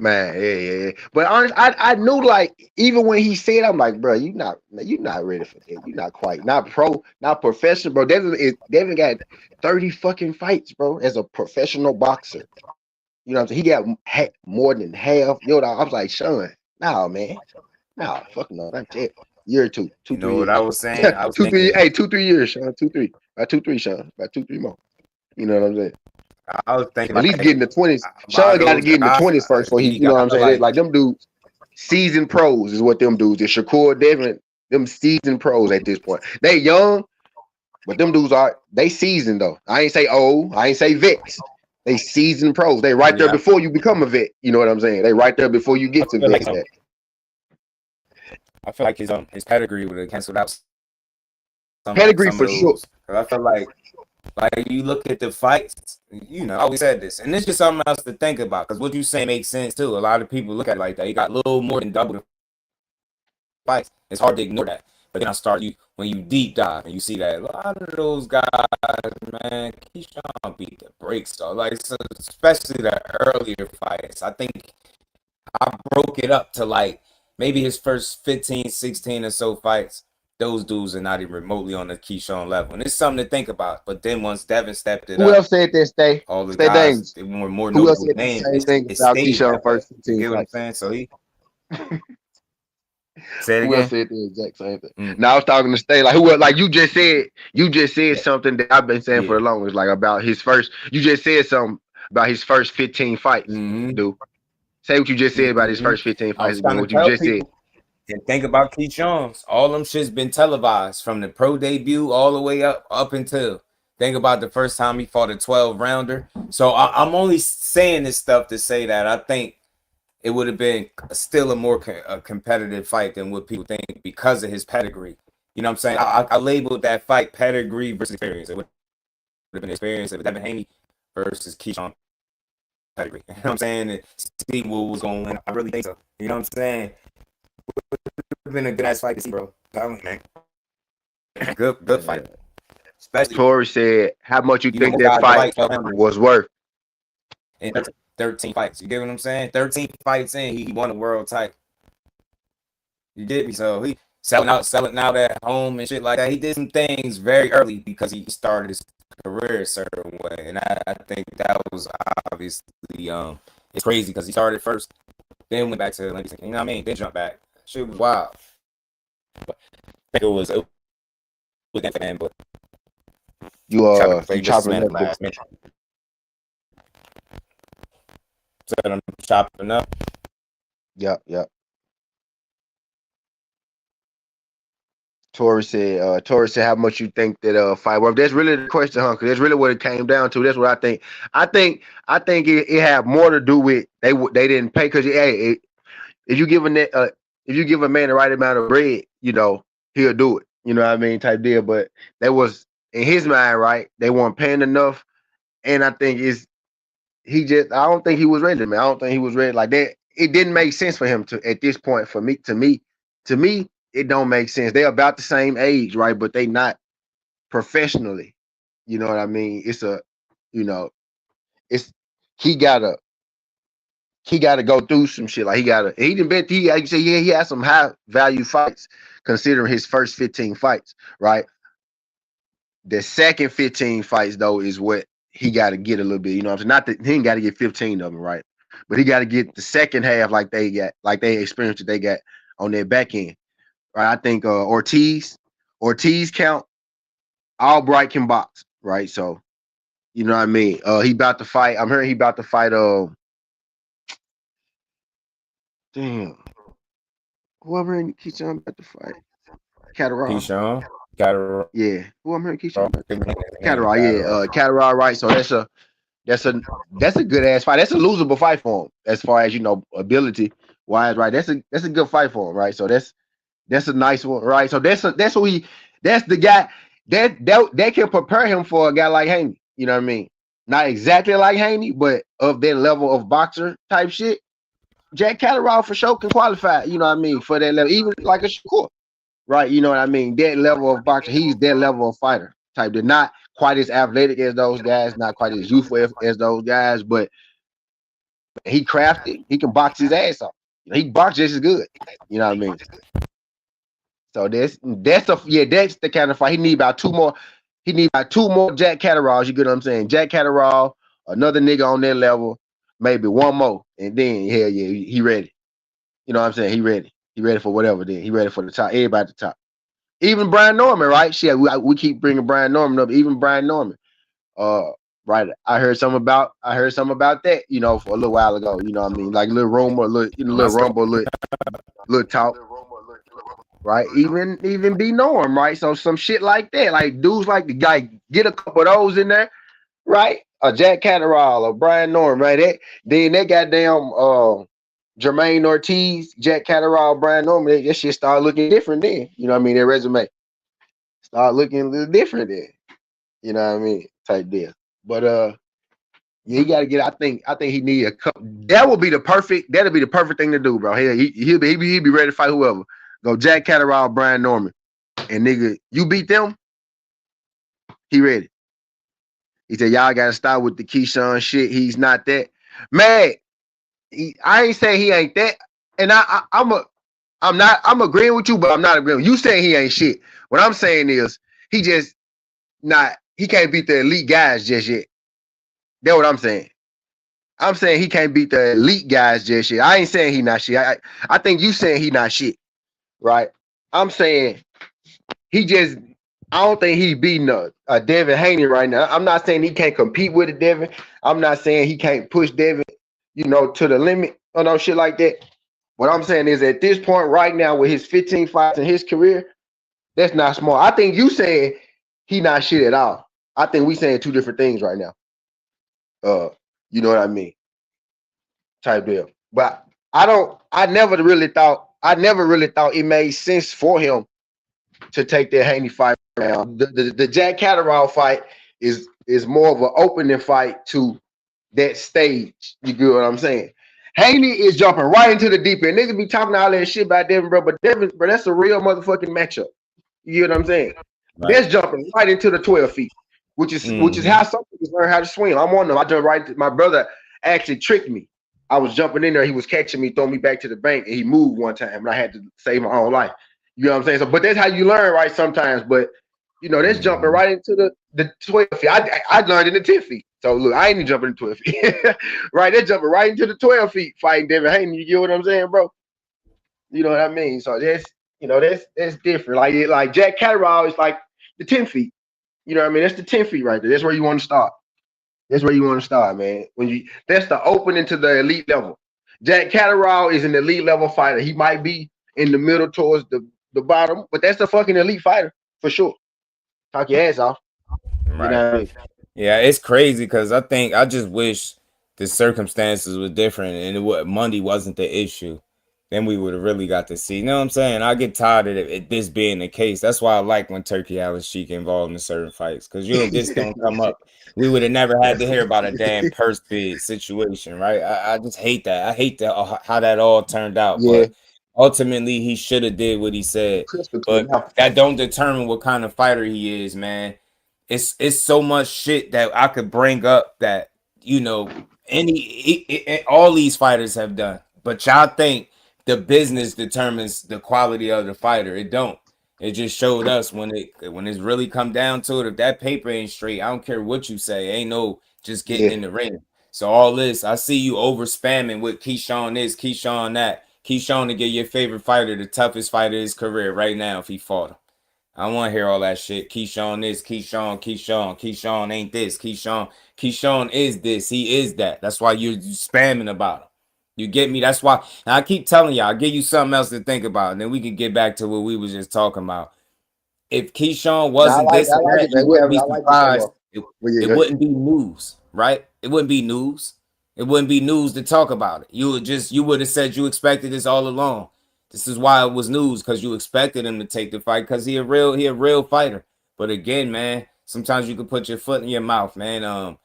But honest, I knew, like, even when he said, I'm like, bro, you not ready for that. You're not quite, not professional, bro. Devin got 30 fucking fights, bro, as a professional boxer. You know what I'm saying? He got more than half. Yo, I was like, Sean, nah, man. Nah, fuck no, not that. Year or two, You 3 know what years. I was saying? I was 2, 3, thinking, hey, 2, 3 years, Sean. 2, 3. About 2, 3, Sean. About 2, 3 more. You know what I'm saying? I was thinking At least get in the 20s. by Sean got to those get in the guys, 20s first before he, you know what I'm saying? Like them dudes, seasoned pros is what them dudes is. Shakur, Devin, them seasoned pros at this point. They young, but them dudes they seasoned though. I ain't say old, I ain't say vets. They seasoned pros. They right there before you become a vet. You know what I'm saying? They right there before you get to vet. I feel like his pedigree would have canceled out pedigree for sure. I feel like you look at the fights, you know, I always said this, and it's just something else to think about, because what you say makes sense too. A lot of people look at it like that. You got a little more than double the fights. It's hard to ignore that. But then when you deep dive and you see that a lot of those guys, man, Keyshawn beat the brakes though. Like, so especially the earlier fights. I think I broke it up to like maybe his first 15, 16 or so fights. Those dudes are not even remotely on the Keyshawn level. And it's something to think about. But then once Devin stepped it up. Who else said that, Stay? All the Stay guys, they were more Who else notable said names. the same thing about Keyshawn first 15 You get what I'm fights? saying? So he... Say it again. Who else said the exact same thing? Now I was talking to Stay, like who, like you just said something that I've been saying for the longest, like about his first. You just said something about his first 15 fights, dude. Say what you just said about his first 15 fights again. What you just said. And think about Keyshawn's. All them shit's been televised from the pro debut all the way up until. Think about the first time he fought a 12-rounder. So I'm only saying this stuff to say that I think it would have been still a more competitive fight than what people think because of his pedigree. You know what I'm saying? I labeled that fight pedigree versus experience. It would have been experience of Tank-Haney versus Keyshawn pedigree. You know what I'm saying? And see what was going to win. I really think so. You know what I'm saying? It would have been a good ass fight to see, bro. Man. Good fight. Especially Tori said, how much you think that fight was worth? In 13 fights. You get what I'm saying? 13 fights in, he won a world title. You get me? So he selling out at home and shit like that. He did some things very early because he started his career a certain way. And I think that was obviously it's crazy because he started first, then went back to the Olympics. You know what I mean? Then jumped back. Shit was wild. But I think it was good for him, but you chopping up last minute. Said I'm chopping up. Yep. Tori said, how much you think that fight worth? That's really the question, huh? Because that's really what it came down to. That's what I think. I think it had more to do with they didn't pay, because if you give a man the right amount of bread, you know, he'll do it. You know what I mean, type deal. But that was in his mind, right? They weren't paying enough, and I think I don't think he was ready, man. I don't think he was ready like that. It didn't make sense for him at this point. To me, it don't make sense. They're about the same age, right? But they not professionally. You know what I mean? He gotta go through some shit. Like he didn't bet he had some high value fights considering his first 15 fights, right? The second 15 fights though is what he got to get a little bit. You know what I'm saying? Not that he ain't got to get 15 of them, right? But he got to get the second half like they experienced that they got on their back end. Right? I think Ortiz count, Albright can box, right? So, you know what I mean? He about to fight. I'm hearing he about to fight damn. Who I'm hearing Keyshawn about to fight? Keyshawn. Yeah. Who I'm hearing Keyshawn about to fight? Catterall, yeah. Catterall, right? So That's a that's a good ass fight. That's a losable fight for him, as far as ability wise, right? That's a good fight for him, right? So that's a nice one, right? So that's the guy that can prepare him for a guy like Haney. You know what I mean? Not exactly like Haney, but of that level of boxer type shit. Jack Catterall for sure can qualify. You know what I mean, for that level, even like a Shakur, right? You know what I mean? That level of boxer, he's that level of fighter type. They're not quite as athletic as those guys, not quite as youthful as those guys, but he crafty. He can box his ass off. He box just as good. You know what I mean? So that's the kind of fight he need about two more. He need about two more Jack Catteralls. You get what I'm saying? Jack Catterall, another nigga on that level, maybe one more, and then hell yeah, he ready. You know what I'm saying? He ready. He ready for whatever. Then he ready for the top. Everybody at the top. Even Brian Norman, right? Shit, we keep bringing Brian Norman up. Even Brian Norman. Uh, right. I heard something about that. For a little while ago. You know what I mean? Like a little rumor, a little little rumble, little talk. Right, even be Norm, right? So some shit like that, like dudes like the guy get a couple of those in there, right? A Jack Catterall or Brian Norm, right? Then that goddamn Jermaine Ortiz, Jack Catterall, Brian Norman, that shit start looking different then. You know what I mean? Their resume start looking a little different then. You know what I mean? Type deal. But yeah, he gotta get. I think he need a couple. That'll be the perfect thing to do, bro. He'll be ready to fight whoever. Go Jack Catterall, Brian Norman. And nigga, you beat them, he ready. He said, y'all gotta stop with the Keyshawn shit. He's not that. Man, I ain't saying he ain't that. And I'm agreeing with you, but I'm not agreeing. You saying he ain't shit. What I'm saying is he just he can't beat the elite guys just yet. That's what I'm saying. I'm saying he can't beat the elite guys just yet. I ain't saying he not shit. I think you saying he not shit. Right? I'm saying I don't think he's beating a Devin Haney right now. I'm not saying he can't compete with a Devin. I'm not saying he can't push Devin, to the limit or no shit like that. What I'm saying is at this point right now with his 15 fights in his career, that's not smart. I think you saying he not shit at all. I think we saying two different things right now. You know what I mean? Type deal. But I never really thought it made sense for him to take that Haney fight around. The Jack Catterall fight is more of an opening fight to that stage. You get what I'm saying? Haney is jumping right into the deep end. Niggas be talking all that shit about Devin, bro, but Devin, bro, that's a real motherfucking matchup. You get what I'm saying? Right. That's jumping right into the 12 feet, which is how some people learn how to swim. I'm on them. I jumped right. My brother actually tricked me. I was jumping in there. He was catching me, throwing me back to the bank, and he moved one time, and I had to save my own life. You know what I'm saying? So, but that's how you learn, right? Sometimes, but that's jumping right into the 12 feet. I learned in the 10 feet. So look, I ain't even jumping in 12 feet. Right? They're jumping right into the 12 feet fighting Devin Haney. You get what I'm saying, bro? You know what I mean? So that's different. Like Jack Catterall is like the 10 feet. You know what I mean? That's the 10 feet right there. That's where you want to start. That's where you want to start, man. That's the opening to the elite level. Jack Catterall is an elite level fighter. He might be in the middle towards the bottom, but that's the fucking elite fighter for sure. Talk your ass off. Right. You know what I mean? Yeah, it's crazy because I just wish the circumstances were different and money wasn't the issue. Then we would have really got to see. You know what I'm saying? I get tired of this being the case. That's why I like when Turkey Alice Sheik involved in certain fights because this don't come up. We would have never had to hear about a damn purse bid situation, right? I just hate that. I hate how that all turned out. Yeah. But ultimately, he should have did what he said. But that don't determine what kind of fighter he is, man. It's so much shit that I could bring up that all these fighters have done. But y'all think the business determines the quality of the fighter. It don't. It just showed us when it's really come down to it. If that paper ain't straight, I don't care what you say. Ain't no just getting in the ring. So all this, I see you over spamming with Keyshawn this, Keyshawn that. Keyshawn to get your favorite fighter, the toughest fighter of his career right now if he fought him. I don't want to hear all that shit. Keyshawn this, Keyshawn ain't this. Keyshawn is this. He is that. That's why you're spamming about him. You get me? That's why. And I keep telling y'all, I'll give you something else to think about. And then we can get back to what we was just talking about. If Keyshawn wasn't you wouldn't be surprised. It wouldn't be news, right? It wouldn't be news. It wouldn't be news to talk about it. You would have said you expected this all along. This is why it was news, because you expected him to take the fight, because he a real fighter. But again, man, sometimes you can put your foot in your mouth, man.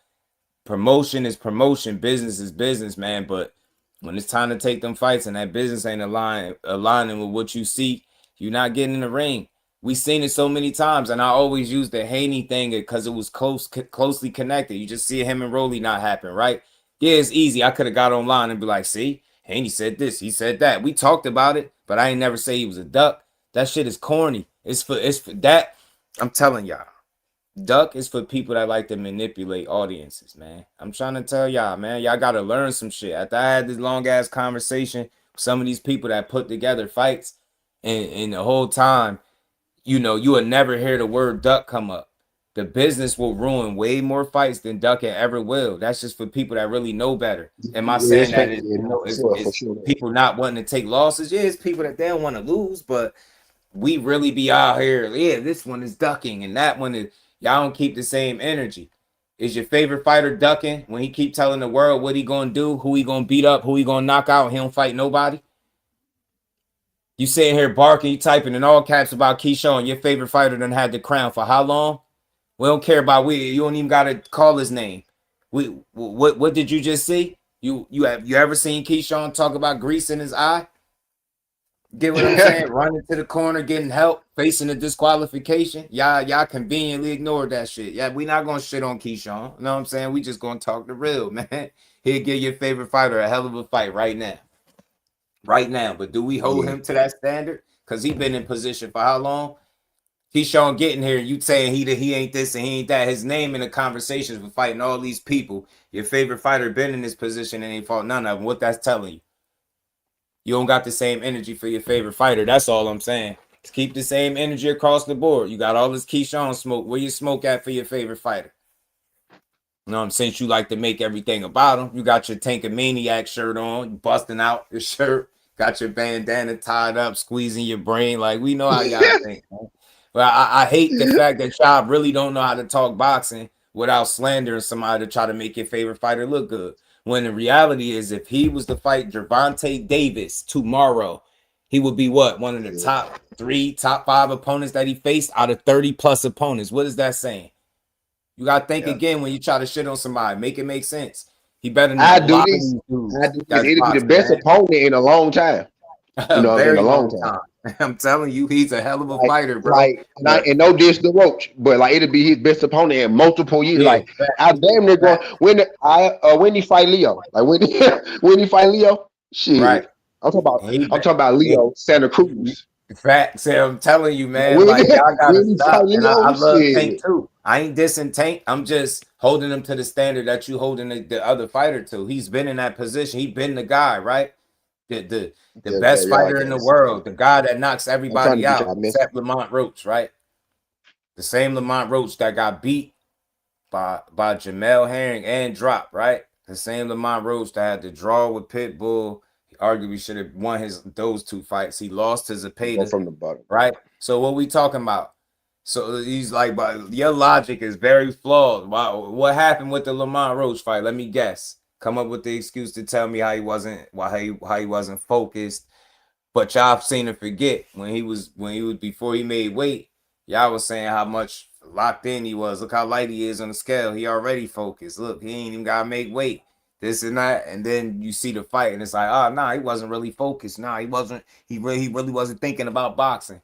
Promotion is promotion, business is business, man. But when it's time to take them fights and that business ain't aligning with what you seek, you're not getting in the ring. We've seen it so many times, and I always use the Haney thing because it was closely connected. You just see him and Rolly not happen, right? Yeah, it's easy. I could have got online and be like, see, Haney said this, he said that. We talked about it, but I ain't never say he was a duck. That shit is corny. It's for that. I'm telling y'all. Duck is for people that like to manipulate audiences, man. I'm trying to tell y'all, man. Y'all got to learn some shit. After I had this long-ass conversation with some of these people that put together fights, and the whole time, you will never hear the word duck come up. The business will ruin way more fights than ducking ever will. That's just for people that really know better. Am I saying that it's people not wanting to take losses? Yeah, it's people that they don't want to lose, but we really be out here. Yeah, this one is ducking and that one is. Y'all don't keep the same energy. Is your favorite fighter ducking when he keep telling the world what he gonna do, who he gonna beat up, who he gonna knock out, and he don't fight nobody? You sitting here barking, you typing in all caps about Keyshawn, your favorite fighter done had the crown for how long? We don't care about you don't even gotta call his name. What did you just see? You ever seen Keyshawn talk about grease in his eye? Get what I'm saying? Running to the corner, getting help, facing a disqualification. Y'all conveniently ignored that shit. Yeah, we not gonna shit on Keyshawn. You know what I'm saying? We just gonna talk the real, man. He'll give your favorite fighter a hell of a fight right now. Right now. But do we hold him to that standard? Because he been in position for how long? Keyshawn getting here, you saying he ain't this and he ain't that. His name in the conversations with fighting all these people. Your favorite fighter been in this position and ain't fought none of them. What that's telling you? You don't got the same energy for your favorite fighter. That's all I'm saying. Just keep the same energy across the board. You got all this Keyshawn smoke. Where you smoke at for your favorite fighter? You know, since you like to make everything about him, you got your Tank-Maniac shirt on, busting out your shirt, got your bandana tied up, squeezing your brain. Like, we know how y'all think, man. But I hate the fact that y'all really don't know how to talk boxing without slandering somebody to try to make your favorite fighter look good. When the reality is, if he was to fight Gervonta Davis tomorrow, he would be what? One of the top 3, top 5 opponents that he faced out of 30 plus opponents. What is that saying? You got to think again when you try to shit on somebody. Make it make sense. He better than a lot of these dudes. It'll be the best opponent in a long time. You know, in a long time. I'm telling you, he's a hell of a fighter, bro. And no diss to Roach, but like it'll be his best opponent in multiple years. Yeah, I damn near going when he fight Leo. Like when he fight Leo, shit. Right. I'm talking about Leo Santa Cruz. Facts. I'm telling you, man. Like y'all gotta stop. And I love Tank too. I ain't dissing Tank. I'm just holding him to the standard that you holding the other fighter to. He's been in that position. He been the guy, right? The best fighter in the world, the guy that knocks everybody out, except Lamont Roach, right? The same Lamont Roach that got beat by Jamel Herring and dropped, right? The same Lamont Roach that had to draw with Pitbull. He arguably should have won those 2 fights. He lost to Zepeda from the bottom, right? So what we talking about? So he's like, but your logic is very flawed. Wow, what happened with the Lamont Roach fight? Let me guess. Come up with the excuse to tell me how he wasn't focused. But y'all seem to forget when he was before he made weight, y'all was saying how much locked in he was. Look how light he is on the scale. He already focused. Look, he ain't even gotta make weight. This and that. And then you see the fight and it's like, oh nah, he wasn't really focused. Nah, he wasn't, he really wasn't thinking about boxing.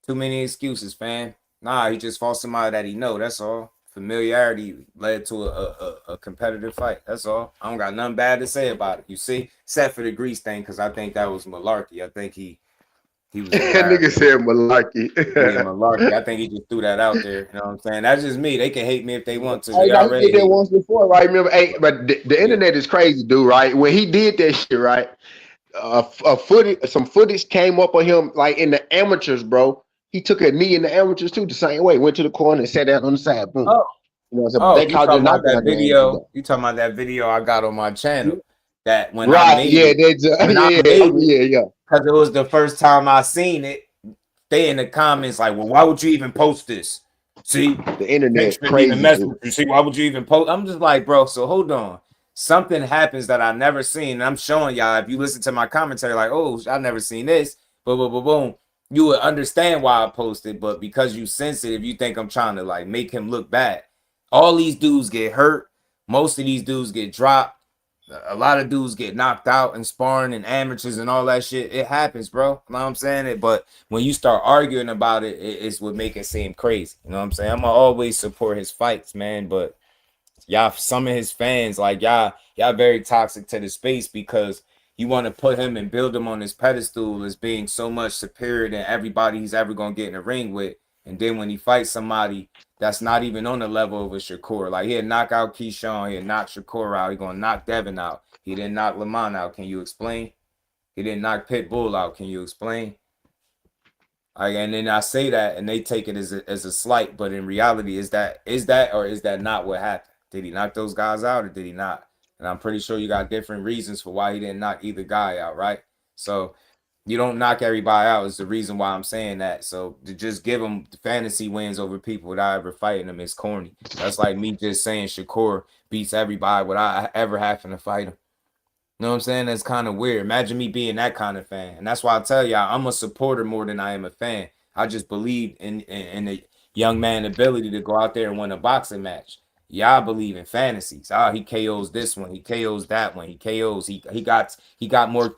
Too many excuses, fam. Nah, he just fought somebody that he know. That's all. Familiarity led to a competitive fight. That's all. I don't got nothing bad to say about it. You see, except for the grease thing, because I think that was malarkey. I think he was. That nigga said malarkey. Yeah, malarkey. I think he just threw that out there. You know what I'm saying? That's just me. They can hate me if they want to. They already did that once before, right? Remember? Hey, but the internet is crazy, dude. Right? When he did that shit, right? Some footage came up on him like in the amateurs, bro. He took a knee in the amateurs too, the same way. Went to the corner and sat down on the side. Boom. Oh, you know, they called talking about that video. You talking about that video I got on my channel? That when I made it, because it was the first time I seen it. They in the comments like, well, why would you even post this? See, The Tank internet shouldn't even crazy, mess dude. with you. See, why would you even post? I'm just like, bro, so hold on. Something happens that I never seen. And I'm showing y'all, if you listen to my commentary, like, oh, I never seen this. Boom, boom, boom, boom. You would understand why I posted, but because you sensitive, you think I'm trying to like make him look bad. All these dudes get hurt. Most of these dudes get dropped. A lot of dudes get knocked out in sparring and amateurs and all that shit. It happens, bro. You know what I'm saying? It, but when you start arguing about it, it's what make it seem crazy. You know what I'm saying? I'm gonna always support his fights, man. But y'all, some of his fans, like y'all very toxic to the space because you want to put him and build him on this pedestal as being so much superior than everybody he's ever gonna get in the ring with. And then when he fights somebody that's not even on the level of a Shakur, like he'll knock out Keyshawn, he'll knock Shakur out, he's gonna knock Devin out. He didn't knock Lamont out. Can you explain? He didn't knock Pitbull out. Can you explain? And then I say that, and they take it as a slight, but in reality, is that or is that not what happened? Did he knock those guys out, or did he not? And I'm pretty sure you got different reasons for why he didn't knock either guy out, right? So you don't knock everybody out is the reason why I'm saying that. So to just give them fantasy wins over people without ever fighting them is corny. That's like me just saying Shakur beats everybody without ever having to fight him. You know what I'm saying? That's kind of weird. Imagine me being that kind of fan. And that's why I tell y'all, I'm a supporter more than I am a fan. I just believe in the young man ability to go out there and win a boxing match. Y'all believe in fantasies. Oh, he KOs this one, he KOs that one, he KOs. He got more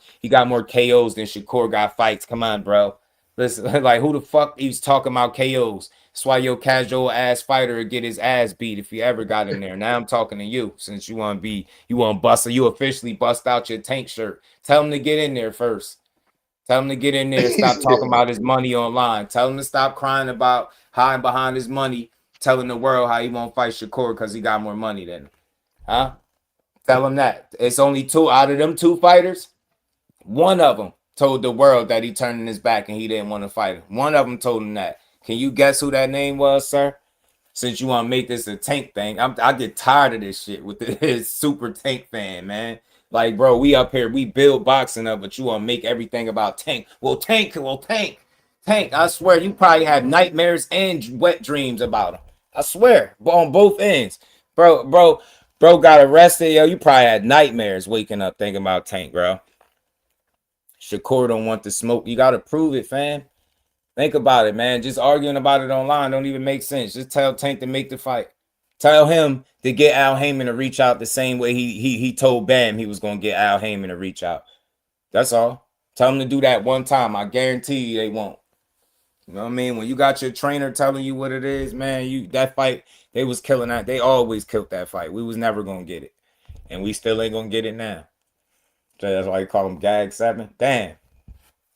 KOs than Shakur got fights. Come on, bro. Listen, like who the fuck he's talking about KOs? That's why your casual ass fighter would get his ass beat if he ever got in there. Now I'm talking to you since you want to bust, you officially bust out your Tank shirt. Tell him to get in there first. Tell him to get in there and stop talking about his money online. Tell him to stop crying about hiding behind his money, telling the world how he won't fight Shakur because he got more money than him. Huh? Tell him that. It's only two out of them two fighters. One of them told the world that he turned his back and he didn't want to fight him. One of them told him that. Can you guess who that name was, sir? Since you want to make this a Tank thing, I get tired of this shit with this super Tank fan, man. Like, bro, we up here, we build boxing up, but you want to make everything about Tank. Well, Tank. Tank. I swear, you probably have nightmares and wet dreams about him. I swear, on both ends, bro got arrested, yo. You probably had nightmares waking up thinking about Tank, bro. Shakur don't want the smoke. You gotta prove it, fam. Think about it, man. Just arguing about it online don't even make sense. Just tell Tank to make the fight. Tell him to get Al Heyman to reach out the same way he told Bam he was gonna get Al Heyman to reach out. That's all. Tell him to do that one time. I guarantee you they won't. You know what I mean? When you got your trainer telling you what it is, man, that fight, they was killing that. They always killed that fight. We was never gonna get it. And we still ain't gonna get it now. So that's why you call them Gag 7. Damn,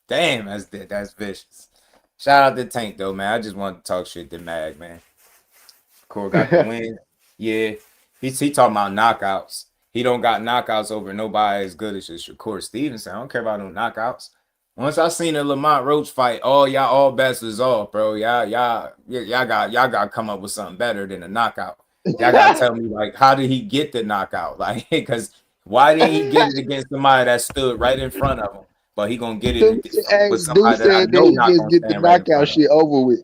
that's vicious. Shout out to Tank though, man. I just wanted to talk shit to Mag, man. Core got the win. Yeah, he talking about knockouts. He don't got knockouts over nobody as good as Shakur Stevenson. I don't care about no knockouts. Once I seen the Lamont Roach fight, all bets was off, bro. Y'all got to come up with something better than a knockout. Y'all got to tell me like how did he get the knockout? Like because why didn't he get it against somebody that stood right in front of him? But he gonna get it with somebody that I Said that know he not just gonna get the stand right in knockout front of him. shit over with.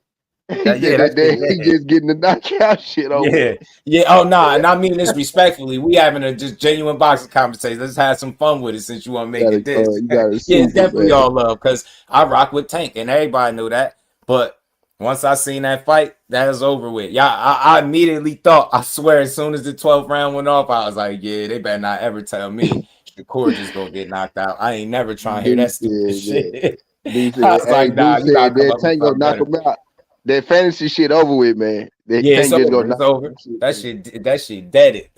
He said That's that he it. just getting the knockout shit over with. Yeah. Oh no, and I mean this respectfully. We having a just genuine boxing conversation. Let's have some fun with it since you want to make it this. You got a Yeah, it's super, definitely man. all love because I rock with Tank and everybody knew that. But once I seen that fight, that is over with. Yeah, I immediately thought. I swear, as soon as the 12th round went off, I was like, yeah, they better not ever tell me Shakur just gonna get knocked out. I ain't never trying to hear Dude that stupid said that. shit. Dude I said, was hey, like, nah, dude you gotta said come that up with Tank gonna something knock better. him out. That fantasy shit over with, man. That Yeah, it's Tank just over. gonna It's knock over. him out. That shit dead it.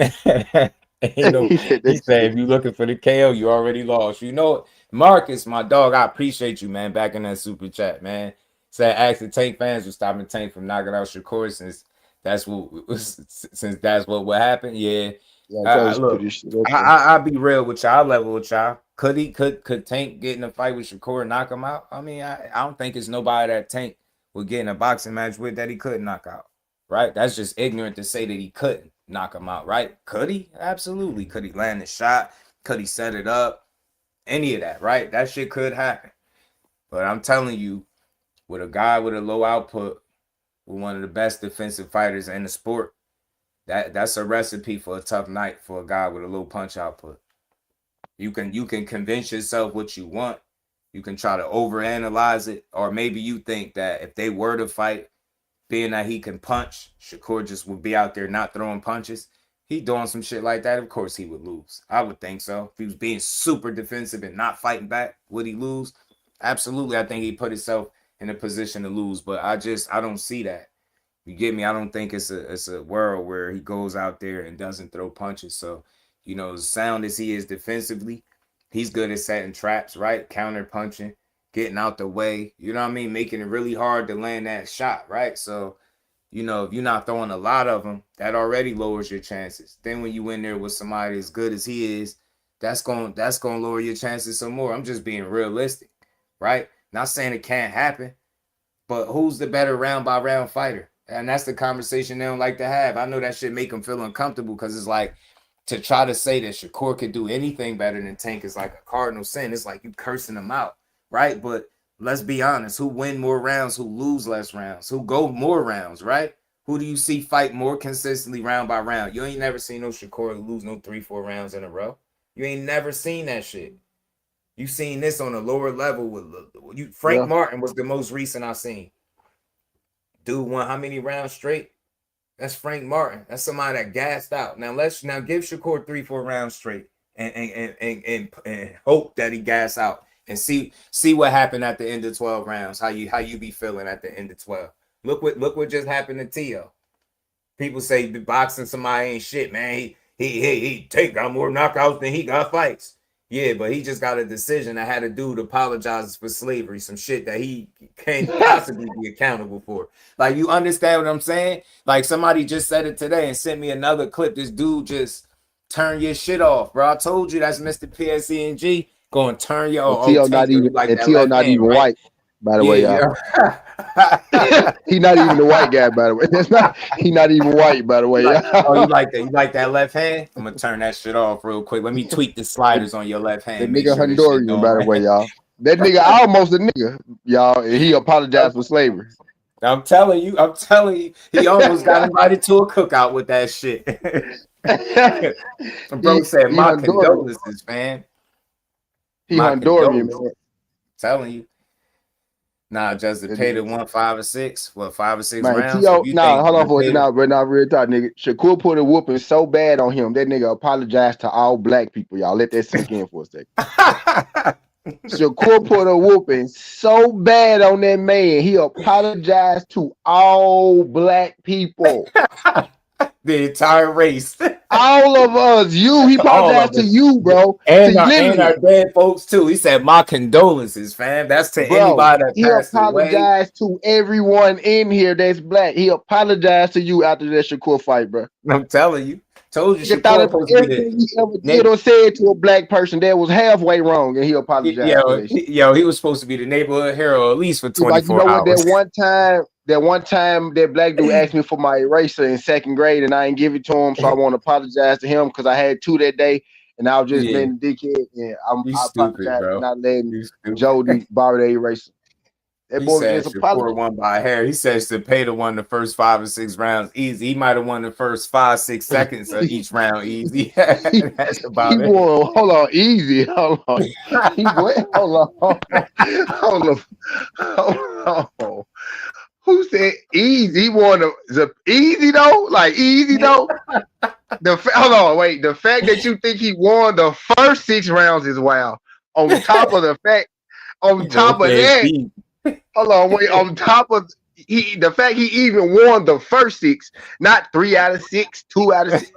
He said He that said shit. if you looking for the KO, you already lost. You know, Marcus, my dog, I appreciate you, man. Back in that super chat, man. Said actually Tank fans were stopping Tank from knocking out Shakur since that's what happened. Yeah. Yeah, that was Look, pretty shit. That's I'll be real with y'all. I'll level with y'all. Could Tank get in a fight with Shakur and knock him out? I mean, I don't think it's nobody that Tank would get in a boxing match with that he couldn't knock out. Right? That's just ignorant to say that he couldn't knock him out, right? Could he? Absolutely. Could he land the shot? Could he set it up? Any of that, right? That shit could happen. But I'm telling you, with a guy with a low output with one of the best defensive fighters in the sport. That's a recipe for a tough night for a guy with a low punch output. You can convince yourself what you want. You can try to overanalyze it, or maybe you think that if they were to fight, being that he can punch, Shakur just would be out there not throwing punches. He doing some shit like that, of course he would lose. I would think so. If he was being super defensive and not fighting back, would he lose? Absolutely. I think he put himself in a position to lose, but I don't see that. You get me? I don't think it's a world where he goes out there and doesn't throw punches. So, as sound as he is defensively, he's good at setting traps, right? Counter punching, getting out the way, you know what I mean? Making it really hard to land that shot, right? So, if you're not throwing a lot of them, that already lowers your chances. Then when you in there with somebody as good as he is, that's going to lower your chances some more. I'm just being realistic, right? Not saying it can't happen, but who's the better round by round fighter? And that's the conversation they don't like to have. I know that shit make them feel uncomfortable because it's like, to try to say that Shakur could do anything better than Tank is like a cardinal sin. It's like you cursing him out, right? But let's be honest. Who win more rounds? Who lose less rounds? Who go more rounds, right? Who do you see fight more consistently round by round? You ain't never seen no Shakur lose no 3-4 rounds in a row. You ain't never seen that shit. You seen this on a lower level with Frank Martin was the most recent I seen. Dude won how many rounds straight? That's Frank Martin. That's somebody that gassed out. Now give Shakur 3-4 rounds straight and hope that he gas out and see what happened at the end of 12 rounds. How you be feeling at the end of 12. Look what just happened to Teo. People say boxing somebody ain't shit, man. He got more knockouts than he got fights. Yeah, but he just got a decision that had a dude apologize for slavery, some shit that he can't possibly be accountable for. Like, you understand what I'm saying? Like, somebody just said it today and sent me another clip. This dude just turned your shit off, bro. I told you that's Mr. PSENG going to turn your Teo not even white, by the way, y'all. He not even the white guy, by the way. He not even white, by the way. You like that? You like that left hand? I'm gonna turn that shit off real quick. Let me tweak the sliders on your left hand. The nigga Honduran, by the way, y'all. That nigga almost a nigga, y'all, and he apologized for slavery. I'm telling you, he almost got invited to a cookout with that shit. Bro said, "My condolences, man." He Honduran, man. Telling you. Nah, just to pay the 1, 5, or 6. What, 5 or 6 rounds? Hold on for it. Now, real talk, nigga. Shakur put a whooping so bad on him. That nigga apologized to all black people. Y'all let that sink in for a second. Shakur put a whooping so bad on that man. He apologized to all black people. The entire race. All of us. He apologized to you, bro. And our dead folks, too. He said, "My condolences, fam." That's to anybody that passed away. He apologized to everyone in here that's black. He apologized to you after that Shakur fight, bro. I'm telling you. Told you, Shakur supposed to be everything he ever did or said to a black person that was halfway wrong, and he apologized. He was supposed to be the neighborhood hero at least for 24 hours. That one time that black dude asked me for my eraser in 2nd grade and I ain't give it to him, so I want to apologize to him because I had 2 that day and I was just being a dickhead, and I apologize for not letting Jody borrow the eraser. That boy just apologized. Won by a hair. He says Zepeda won the first 5 or 6 rounds easy. He might have won the first 5, 6 seconds of each round easy. That's about it. Won, hold on, easy. Hold on. Hold on. Who said easy? He won the easy though? Like easy though? Hold on, wait. The fact that you think he won the first 6 rounds is wild. On top of the fact, hold on, wait. On top of the fact he even won the first 6, not 3 out of 6, 2 out of 6.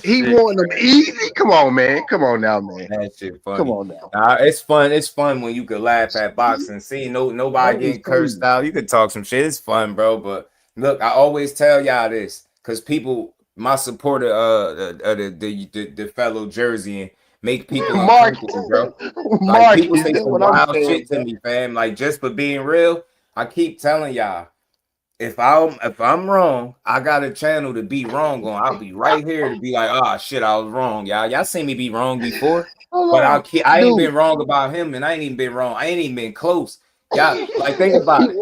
He won them easy. Come on, man. Come on now, man. That shit funny. Come on now. It's fun. It's fun when you can laugh at boxing. See, nobody getting cursed out. You can talk some shit. It's fun, bro. But look, I always tell y'all this because people, my supporter, the fellow Jerseyan, make people uncomfortable, bro. Like, people say some wild shit to me, fam. Like, just for being real, I keep telling y'all. If I'm wrong, I got a channel to be wrong on. I'll be right here to be like, oh shit, I was wrong, y'all. Y'all seen me be wrong before, but I ain't been wrong about him, and I ain't even been wrong. I ain't even been close. Y'all, like, think about it.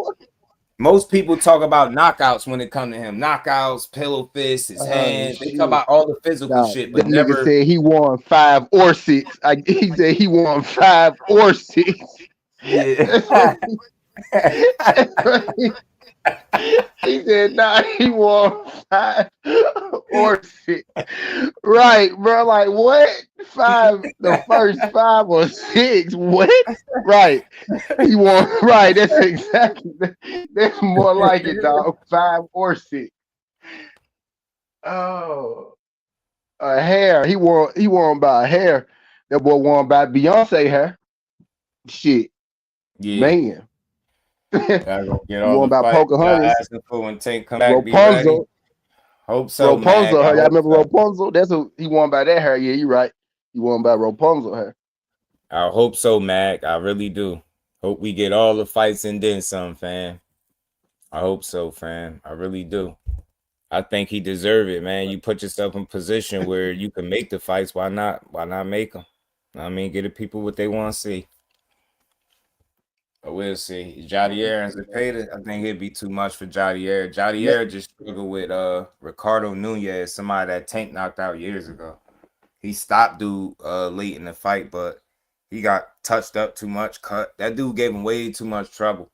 Most people talk about knockouts when it come to him. Knockouts, pillow fists, his Oh hands. They talk shit. about all the physical Nah, shit, but that nigga never. said he won 5 or 6. He said he won 5 or 6. Yeah. He said, nah, he won 5 or 6. Right, bro. Like, what? Five, the first 5 or 6. What? Right. He won. Right. That's exactly. That's more like it, dog. 5 or 6. Oh, a hair. He won by a hair. That boy won by Beyonce hair. Shit. Yeah. Man. He Y'all gonna get all won the by fights y'all Pocahontas. asking for when Tank come back. Be ready. Rapunzel. Hope so, Mac. Rapunzel I hair. Y'all hope remember so. Rapunzel? That's who he won by that hair. Yeah, you right. He won by Rapunzel hair. I hope so, Mac. I really do. Hope we get all the fights and then some, fam. I hope so, fam. I really do. I think he deserve it, man. You put yourself in position where you can make the fights. Why not? Why not make them? I mean, get the people what they want to see. But we'll see. Jadier and Zepeda, I think it'd be too much for Jadier. Ma- Jadier just struggled with Ricardo Nunez, somebody that Tank knocked out years ago. He stopped dude late in the fight, but he got touched up too much, cut. That dude gave him way too much trouble.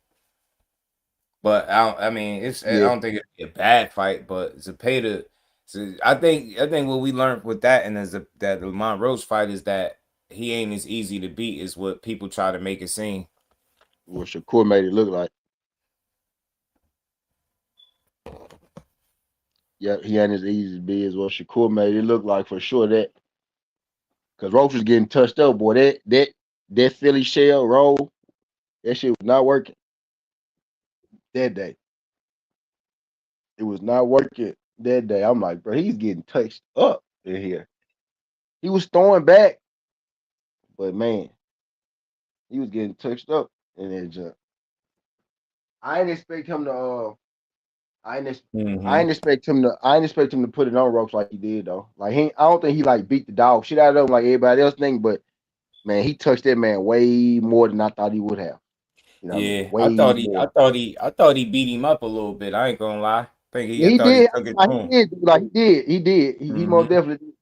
But I mean, I Yeah, don't think it'd be a bad fight, but Zepeda. So I think what we learned with that and that Lamont Roach fight is that he ain't as easy to beat as what people try to make it seem. what Shakur made it look like. Yeah, he ain't as easy to be as what Shakur made it look like for sure. That because Roach was getting touched up, boy. That Philly shell roll, that shit was not working that day. It was not working that day. I'm like, bro, he's getting touched up in here. He was throwing back, but man, he was getting touched up in that jump. I didn't expect him to. I didn't. I Mm-hmm. didn't expect him to. I didn't expect him to put it on ropes like he did though. Like I don't think he like beat the dog shit out of him like everybody else think. But man, he touched that man way more than I thought he would have. You know what I mean? Yeah, Way more. I thought he beat him up a little bit. I ain't gonna lie. Yeah, I he thought he did. took it Like to he him. did. Like he did. He did. He most Mm-hmm. definitely did.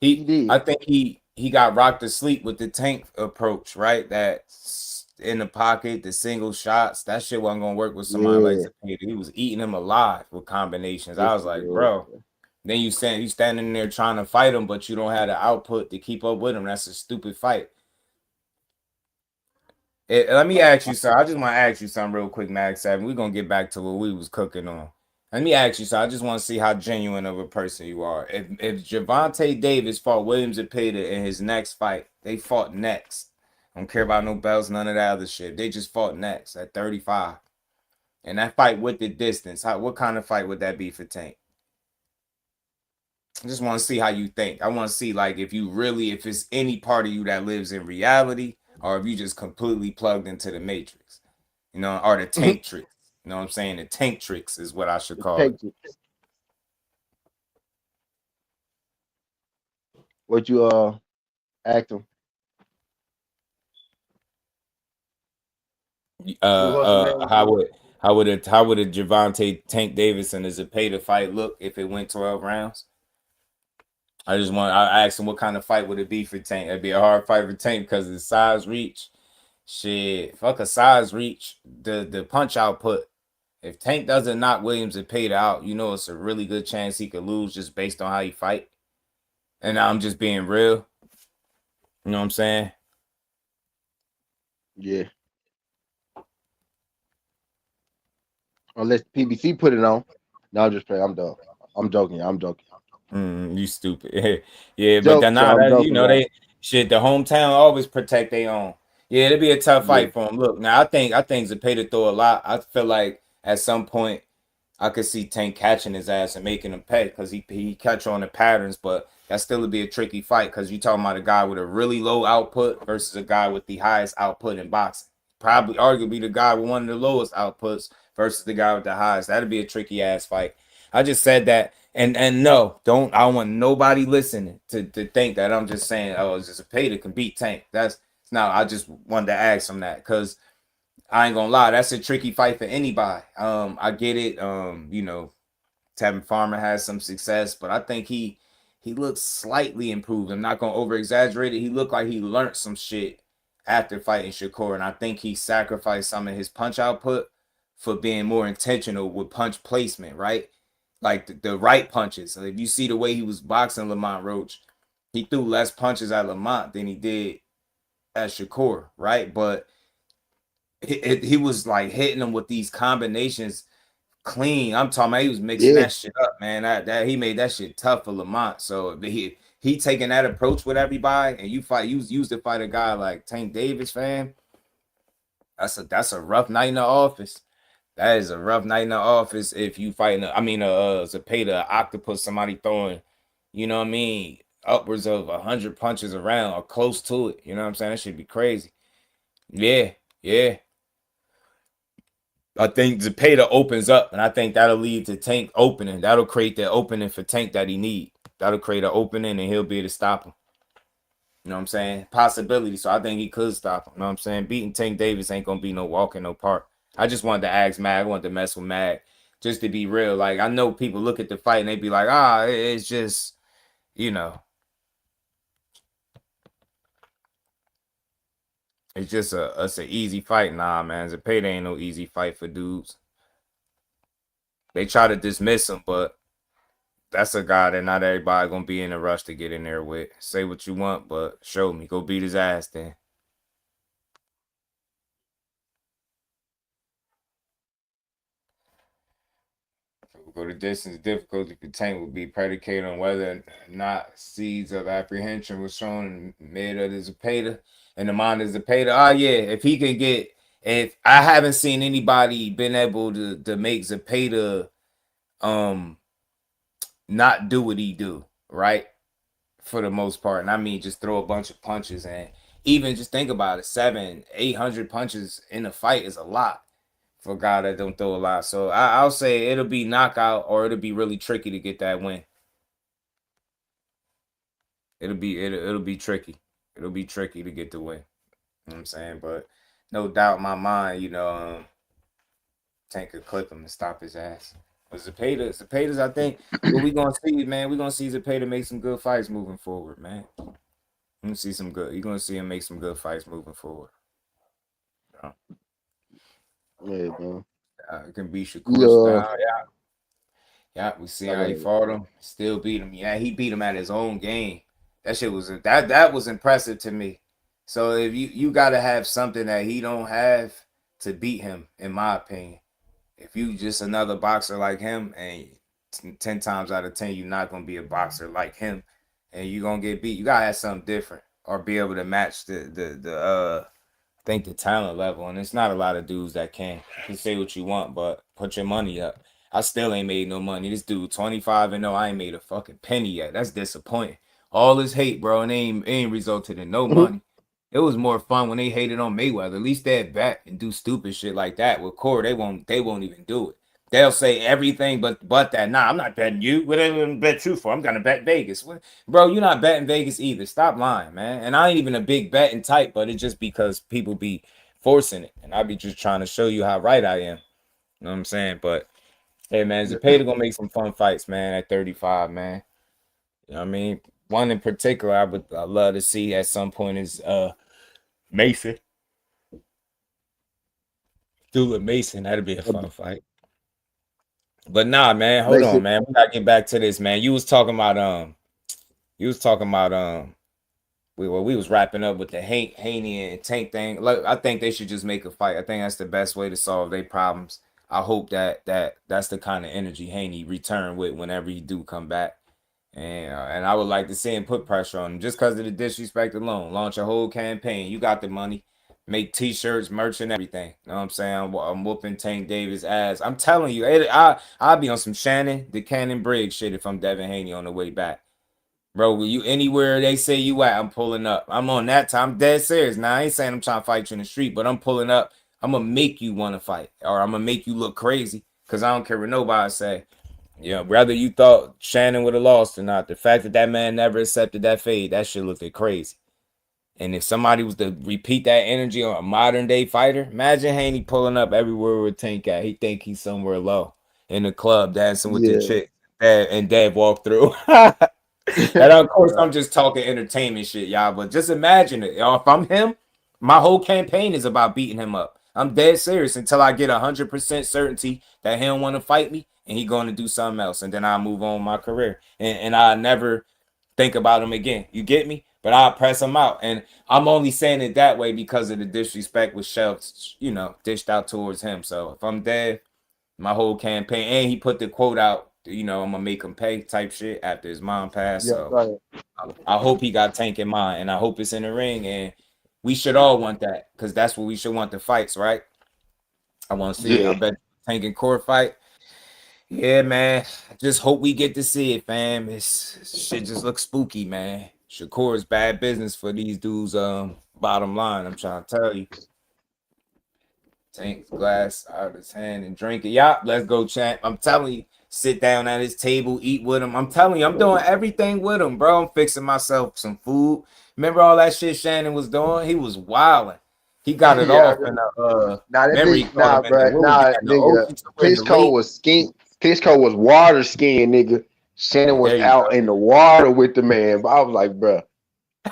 He I did. think he got rocked to sleep with the Tank approach, right? That in the pocket, the single shots, that shit wasn't gonna work with somebody like Yeah. Zepeda. He was eating him alive with combinations. I Yes, was he like, was. bro. Then you standing there trying to fight him, but you don't have the output to keep up with him. That's a stupid fight. Let me ask you something. I just want to ask you something real quick, Max 7. We're gonna get back to what we was cooking on. Let me ask you something. I just want to see how genuine of a person you are. If Gervonta Davis fought Williams Zepeda in his next fight, they fought next. I don't care about no belts, none of that other shit. They just fought next at 35. And that fight with the distance, what kind of fight would that be for Tank? I just want to see how you think. I want to see like if it's any part of you that lives in reality, or if you just completely plugged into the matrix, or the The tank tricks. You know what I'm saying? The tank tricks is what I should call it. Patriots. What you act him? What's the name again? How would a Javante Tank Davis and a Zepeda fight look if it went 12 rounds? I asked him what kind of fight would it be for Tank. It'd be a hard fight for Tank because of the size reach. Shit, fuck a size reach. The punch output. If Tank doesn't knock Williams and Pate out, it's a really good chance he could lose just based on how he fight. And I'm just being real. You know what I'm saying? Yeah. Unless PBC put it on. No, I'm just playing. I'm done. I'm joking. I'm joking. You stupid. Yeah, but Joke. then So now I'm that joking, y'all. the hometown always protect their own. Yeah, it'll be a tough Yeah. fight for him. Look, now I think Zepeda throw a lot. I feel like at some point I could see Tank catching his ass and making him pay because he catch on the patterns, but that still would be a tricky fight because you're talking about a guy with a really low output versus a guy with the highest output in boxing. Probably arguably the guy with one of the lowest outputs versus the guy with the highest. That'd be a tricky ass fight. I just said that. And no, don't I don't want nobody listening to think that I'm just saying, oh, it's just a pay that can beat Tank. That's now I just wanted to ask him that because I ain't gonna lie, that's a tricky fight for anybody. I get it. You know, Tevin Farmer has some success, but I think he looks slightly improved. I'm not gonna over exaggerate it. He looked like he learned some shit after fighting Shakur, and I think he sacrificed some of his punch output for being more intentional with punch placement, right? Like the right punches. So if you see the way he was boxing Lamont Roach, he threw less punches at Lamont than he did at Shakur, right? But he was like hitting him with these combinations clean. I'm talking about he was mixing Yeah, that shit up, man. That he made that shit tough for Lamont. So he taking that approach with everybody, and you used to fight a guy like Tank Davis, fam. That's a rough night in the office. That is a rough night in the office if you fighting. Zepeda, octopus, somebody throwing, you know what I mean, upwards of 100 punches around or close to it. You know what I'm saying? That should be crazy. Yeah, yeah. I think Zepeda opens up, and I think that'll lead to Tank opening. That'll create that opening for Tank that he need. That'll create an opening, and he'll be able to stop him. You know what I'm saying? Possibility. So I think he could stop him. You know what I'm saying? Beating Tank Davis ain't gonna be no walk in no park. I just wanted to ask Mag. I wanted to mess with Mag, just to be real. Like I know people look at the fight and they be like, it's just, you know, it's just it's an easy fight. Nah, man, Zepeda ain't no easy fight for dudes. They try to dismiss him, but that's a guy that not everybody gonna be in a rush to get in there with. Say what you want, but show me. Go beat his ass then. Go the distance. Difficulty for Tank would be predicated on whether or not seeds of apprehension was shown in the mid of the Zepeda and the mind of Zepeda. Oh yeah, if he can get, if I haven't seen anybody been able to make Zepeda not do what he do, right? For the most part. And I mean just throw a bunch of punches, and even just think about it, 700-800 punches in a fight is a lot for a guy that don't throw a lot. So I'll say it'll be knockout or it'll be really tricky to get that win. It'll be tricky. It'll be tricky to get the win. You know what I'm saying? But no doubt in my mind, Tank could clip him and stop his ass. But Zepeda's, I think what we gonna see, man, we gonna see Zepeda make some good fights moving forward, man. You're gonna see him make some good fights moving forward. yeah, man. It can be Shakur Yeah, style. Yeah, we see how he fought him. Still beat him. Yeah, he beat him at his own game. That shit was that was impressive to me. So if you gotta have something that he don't have to beat him, in my opinion. If you just another boxer like him, and 10 times out of 10 you're not gonna be a boxer like him, and you're gonna get beat, you gotta have something different or be able to match the talent level, and it's not a lot of dudes that can. You can say what you want, but put your money up. I still ain't made no money. This dude 25-0, I ain't made a fucking penny yet. That's disappointing. All this hate, bro, and ain't resulted in no money. It was more fun when they hated on Mayweather. At least they'd bet and do stupid shit like that. With Corey, they won't even do it. They'll say everything but that. Nah, I'm not betting you. What am I gonna bet you for? I'm gonna bet Vegas. Bro, you're not betting Vegas either. Stop lying, man. And I ain't even a big betting type, but it's just because people be forcing it. And I be just trying to show you how right I am. You know what I'm saying? But hey man, Zepeda gonna make some fun fights, man, at 35, man. You know what I mean? One in particular I love to see at some point is Mason. Dude, Mason, that'd be a fun fight. But nah, man, hold on, man. We gotta get back to this, man. You was talking about we was wrapping up with the Haney and Tank thing. Look, I think they should just make a fight. I think that's the best way to solve their problems. I hope that's the kind of energy Haney return with whenever he do come back. And I would like to see him put pressure on him just because of the disrespect alone. Launch a whole campaign. You got the money. Make T-shirts, merch, and everything. You know what I'm saying? I'm whooping Tank Davis' ass. I'm telling you, I'll be on some Shannon, the Cannon Briggs shit if I'm Devin Haney on the way back. Bro, will you anywhere they say you at, I'm pulling up. I'm on that time. I'm dead serious. Now, I ain't saying I'm trying to fight you in the street, but I'm pulling up. I'm going to make you want to fight, or I'm going to make you look crazy because I don't care what nobody say. Yeah, whether you thought Shannon would have lost or not, the fact that man never accepted that fade, that shit looked crazy. And if somebody was to repeat that energy on a modern day fighter, imagine Haney pulling up everywhere with Tank at. He think he's somewhere low in the club dancing with the Yeah. chick. And Dad walked through. And of course, Right. I'm just talking entertainment shit, y'all. But just imagine it. Y'all, if I'm him, my whole campaign is about beating him up. I'm dead serious until I get 100% certainty that he don't want to fight me and he going to do something else. And then I'll move on my career. And I never think about him again. You get me? But I'll press him out. And I'm only saying it that way because of the disrespect with Shelf, dished out towards him. So if I'm dead, my whole campaign, and he put the quote out, I'm gonna make him pay type shit after his mom passed. Yeah. So Right. I hope he got Tank in mind, and I hope it's in the ring. And we should all want that because that's what we should want, the fights, right? I want to see it. I Yeah. bet Tank and Core fight. Yeah, man. I just hope we get to see it, fam. This shit just looks spooky, man. Shakur is bad business for these dudes. Bottom line, I'm trying to tell you. Tank's glass out of his hand and drink it. Yup, let's go, champ. I'm telling you, sit down at his table, eat with him. I'm telling you, I'm doing everything with him, bro. I'm fixing myself some food. Remember all that shit Shannon was doing? He was wilding. He got it Yeah. off in the Nah, that memory nigga, caught nah, him in the bro, what was nah, that, in the nigga. ocean somewhere in the Pisco lake. was skin. Pisco was water skiing, nigga. Shannon was There you out go. in the water with the man. But I was like, bro,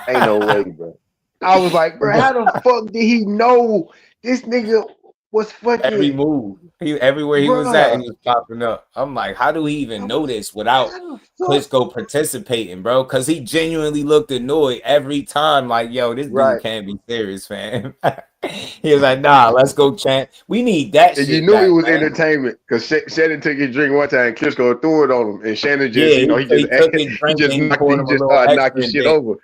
ain't no way, bro. I was like, bro, how the fuck did he know this nigga was Every fucking, move, everywhere he was at, he bro? was popping up. I'm like, how do he even know this without How the fuck? Klitschko participating, bro? Because he genuinely looked annoyed every time. Like, yo, this dude Right. can't be serious, fam. He was like, nah, let's go, champ. We need that And you shit knew it back, was man. entertainment because Shannon took his drink one time and Klitschko threw it on him. And Shannon just, Yeah, he took his he drink just and he knocked, poured he him a just little started knocking extra, and shit over.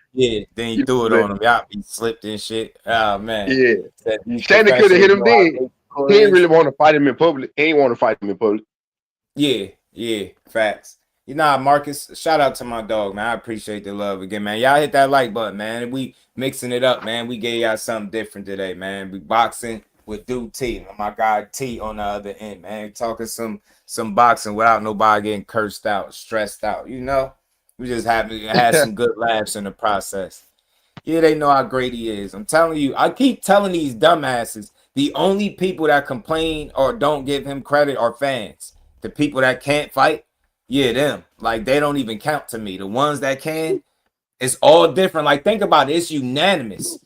then he You threw it know what on him. Yeah, he slipped and shit. Oh I'm man, saying? Yeah. said these Shannon could have hit professionals him know how then. big the He score didn't is. really want to fight him in public. He ain't want to fight him in public. Yeah, facts. Marcus, shout out to my dog, man. I appreciate the love again, man. Y'all hit that like button, man. We mixing it up, man. We gave y'all something different today, man. We boxing with TWTea, my guy T on the other end, man. Talking some boxing without nobody getting cursed out, stressed out. We just had some good laughs in the process. Yeah, they know how great he is. I'm telling you, I keep telling these dumbasses, the only people that complain or don't give him credit are fans. The people that can't fight, yeah, them. Like, they don't even count to me. The ones that can, it's all different. Like, think about it. It's unanimous.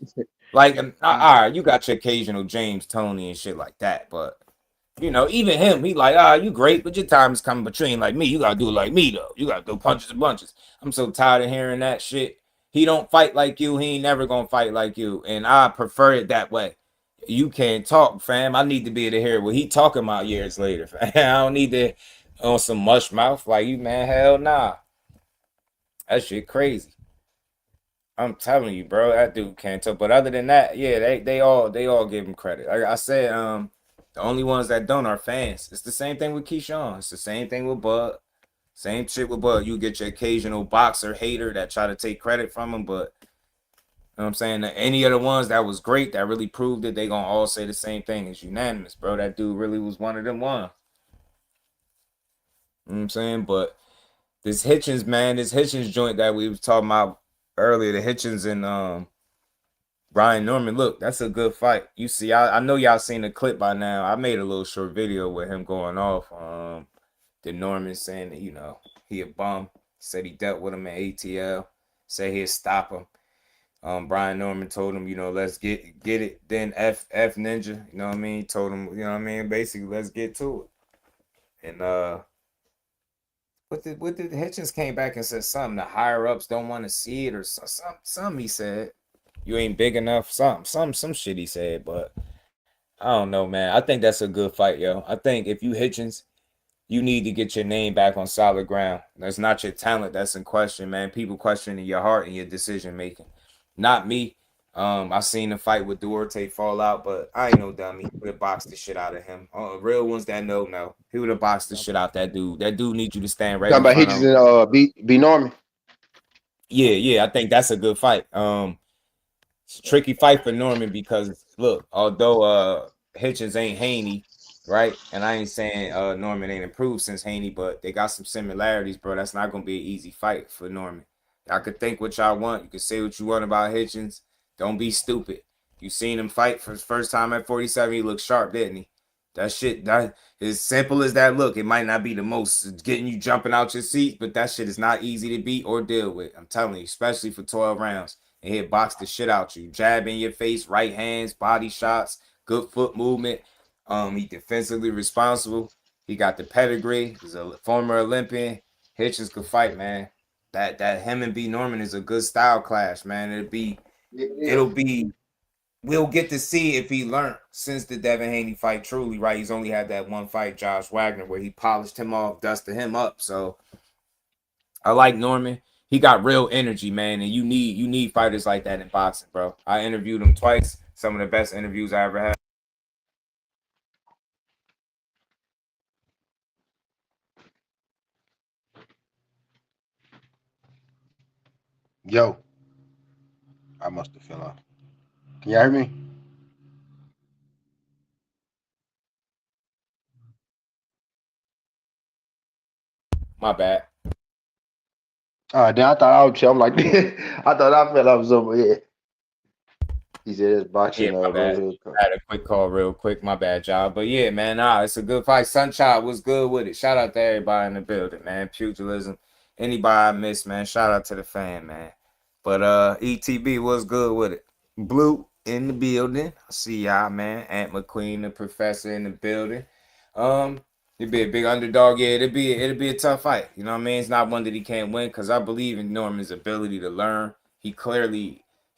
Like, all right, you got your occasional James, Tony, and shit like that. But, even him, he like, you great, but your time is coming between like me. You got to do it like me, though. You got to do punches and bunches. I'm so tired of hearing that shit. He don't fight like you. He ain't never going to fight like you. And I prefer it that way. You can't talk, fam. I need to be able to hear what he talking about years later, fam. I don't need to on some mush mouth like you, man. Hell nah. That shit crazy. I'm telling you, bro, that dude can't talk. But other than that, yeah, they all give him credit. Like I said, the only ones that don't are fans. It's the same thing with Keyshawn. It's the same thing with Bud. Same shit with Bud. You get your occasional boxer hater that try to take credit from him, but you know what I'm saying? Any of the ones that was great, that really proved it, they gonna all say the same thing. It's unanimous, bro. That dude really was one of them ones. You know what I'm saying? But this Hitchens, man, this Hitchens joint that we was talking about earlier, the Hitchens and Brian Norman, look, that's a good fight. You see, I know y'all seen the clip by now. I made a little short video with him going off. The Norman saying that, he a bum. Said he dealt with him in ATL. Said he'd stop him. Brian Norman told him, let's get it. Then F Ninja, you know what I mean? Told him, you know what I mean? Basically, let's get to it. And what did Hitchens came back and said something? The higher ups don't want to see it or something he said. You ain't big enough. Some shit he said, but I don't know, man. I think that's a good fight, yo. I think if you Hitchens, you need to get your name back on solid ground. That's not your talent that's in question, man. People questioning your heart and your decision making. Not me. I seen the fight with Duarte fall out, but I ain't no dummy. Would have boxed the shit out of him. Real ones that know. He would have boxed the shit out that dude. That dude needs you to stand right Talking in about front of Hitchens him. and B Norman. Yeah, I think that's a good fight. It's a tricky fight for Norman because look, although Hitchens ain't Haney, right? And I ain't saying Norman ain't improved since Haney, but they got some similarities, bro. That's not gonna be an easy fight for Norman. I could think what y'all want. You can say what you want about Hitchens. Don't be stupid. You seen him fight for his first time at 47. He looked sharp, didn't he? That shit, that as simple as that look, it might not be the most getting you jumping out your seat, but that shit is not easy to beat or deal with. I'm telling you, especially for 12 rounds. And he'll box the shit out you. Jab in your face, right hands, body shots, good foot movement. He defensively responsible. He got the pedigree. He's a former Olympian. Hitchens could fight, man. That him and B Norman is a good style clash, man. It'll be we'll get to see if he learned since the Devin Haney fight. Truly, right? He's only had that one fight, Josh Wagner, where he polished him off, dusted him up. So I like Norman. He got real energy, man, and you need fighters like that in boxing, bro. I interviewed him twice. Some of the best interviews I ever had. Yo, I must have fell off. Can you hear me? My bad. Then I thought I was. I'm like, I thought I fell off somewhere. He said it's Yeah, boxing. my bad. I had a quick call real quick. My bad, y'all. But yeah, man, it's a good fight. Sunchild was good with it. Shout out to everybody in the building, man. Pugilism. Anybody I missed, man. Shout out to the fan, man. But ETB was good with it. Blue in the building. I see y'all, man. Aunt McQueen, the professor in the building. It'd be a big underdog. Yeah, it'd be a tough fight. You know what I mean? It's not one that he can't win because I believe in Norman's ability to learn. He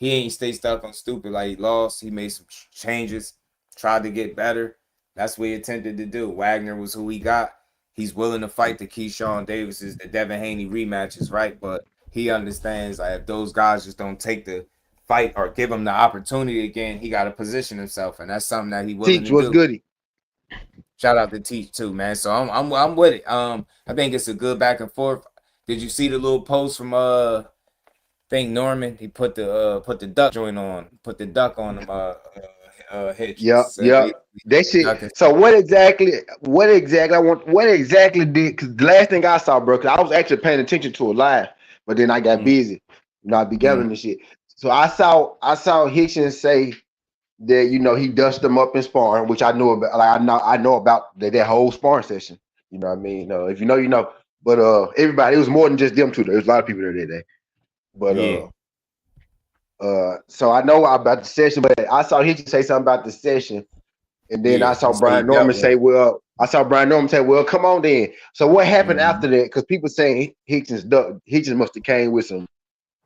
ain't stay stuck on stupid like he lost. He made some changes, tried to get better. That's what he attempted to do. Wagner was who he got. He's willing to fight the Keyshawn Davises, the Devin Haney rematches, right? But he understands like if those guys just don't take the fight or give him the opportunity again, he got to position himself, and that's something that he willing Teach to was do. goody. Shout out to Teach too, man. So I'm with it. I think it's a good back and forth. Did you see the little post from think Norman? He put the duck joint on, put the duck on him. Hitchens. Yep. That shit. So what exactly? What exactly did? Because the last thing I saw, bro, because I was actually paying attention to it live, but then I got busy. I be gathering the shit. So I saw Hitchens say that he dusted him up in sparring, which I know about. Like I know about that whole sparring session. You know what I mean? If you know, you know. But everybody, it was more than just them two. There was a lot of people there that day. But so I know about the session, but I saw Hitchens say something about the session, and then I saw Brian Norman say, "Well, come on then." So what happened after that? Because people saying Hitchens must have came with some.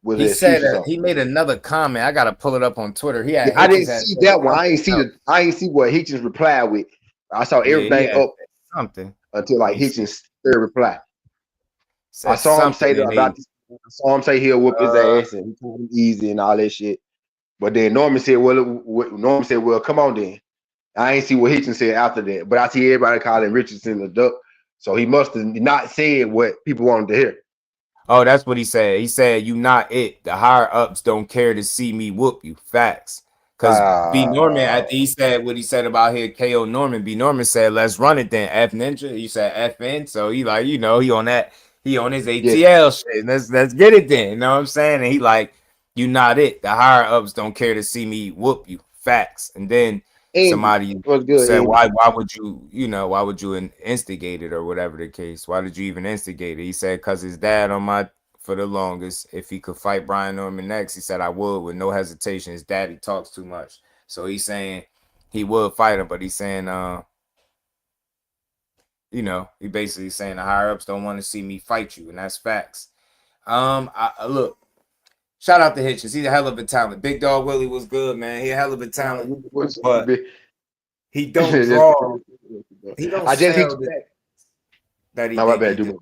He said he made another comment. I gotta pull it up on Twitter. I didn't see that one. I ain't see what Hitchens replied with. I saw everything up something until like Hitchens' third reply. I saw him say about this. I saw him say he'll whoop his ass and he told him easy and all that shit. But then Norman said, "Well, come on then." I ain't see what Hitchens said after that, but I see everybody calling Richardson a duck. So he must have not said what people wanted to hear. Oh, that's what he said. He said, "You not it. The higher ups don't care to see me whoop you." Facts. Because B Norman, after he said what he said about here, KO Norman, B Norman said, "Let's run it then." F Ninja. He said FN. So he like, he on that. He on his ATL shit. Let's get it then. You know what I'm saying? And he like, "You not it. The higher ups don't care to see me whoop you." Facts. And then somebody said, why would you instigate it or whatever the case? Why did you even instigate it? He said, because his dad for the longest, if he could fight Brian Norman next, he said, I would with no hesitation. His daddy talks too much. So he's saying he would fight him, but he's saying, he basically saying the higher ups don't want to see me fight you, and that's facts. Look, shout out to Hitchens. He's a hell of a talent. Big Dog Willie was good, man. He a hell of a talent, but he don't draw. He don't sell that he did.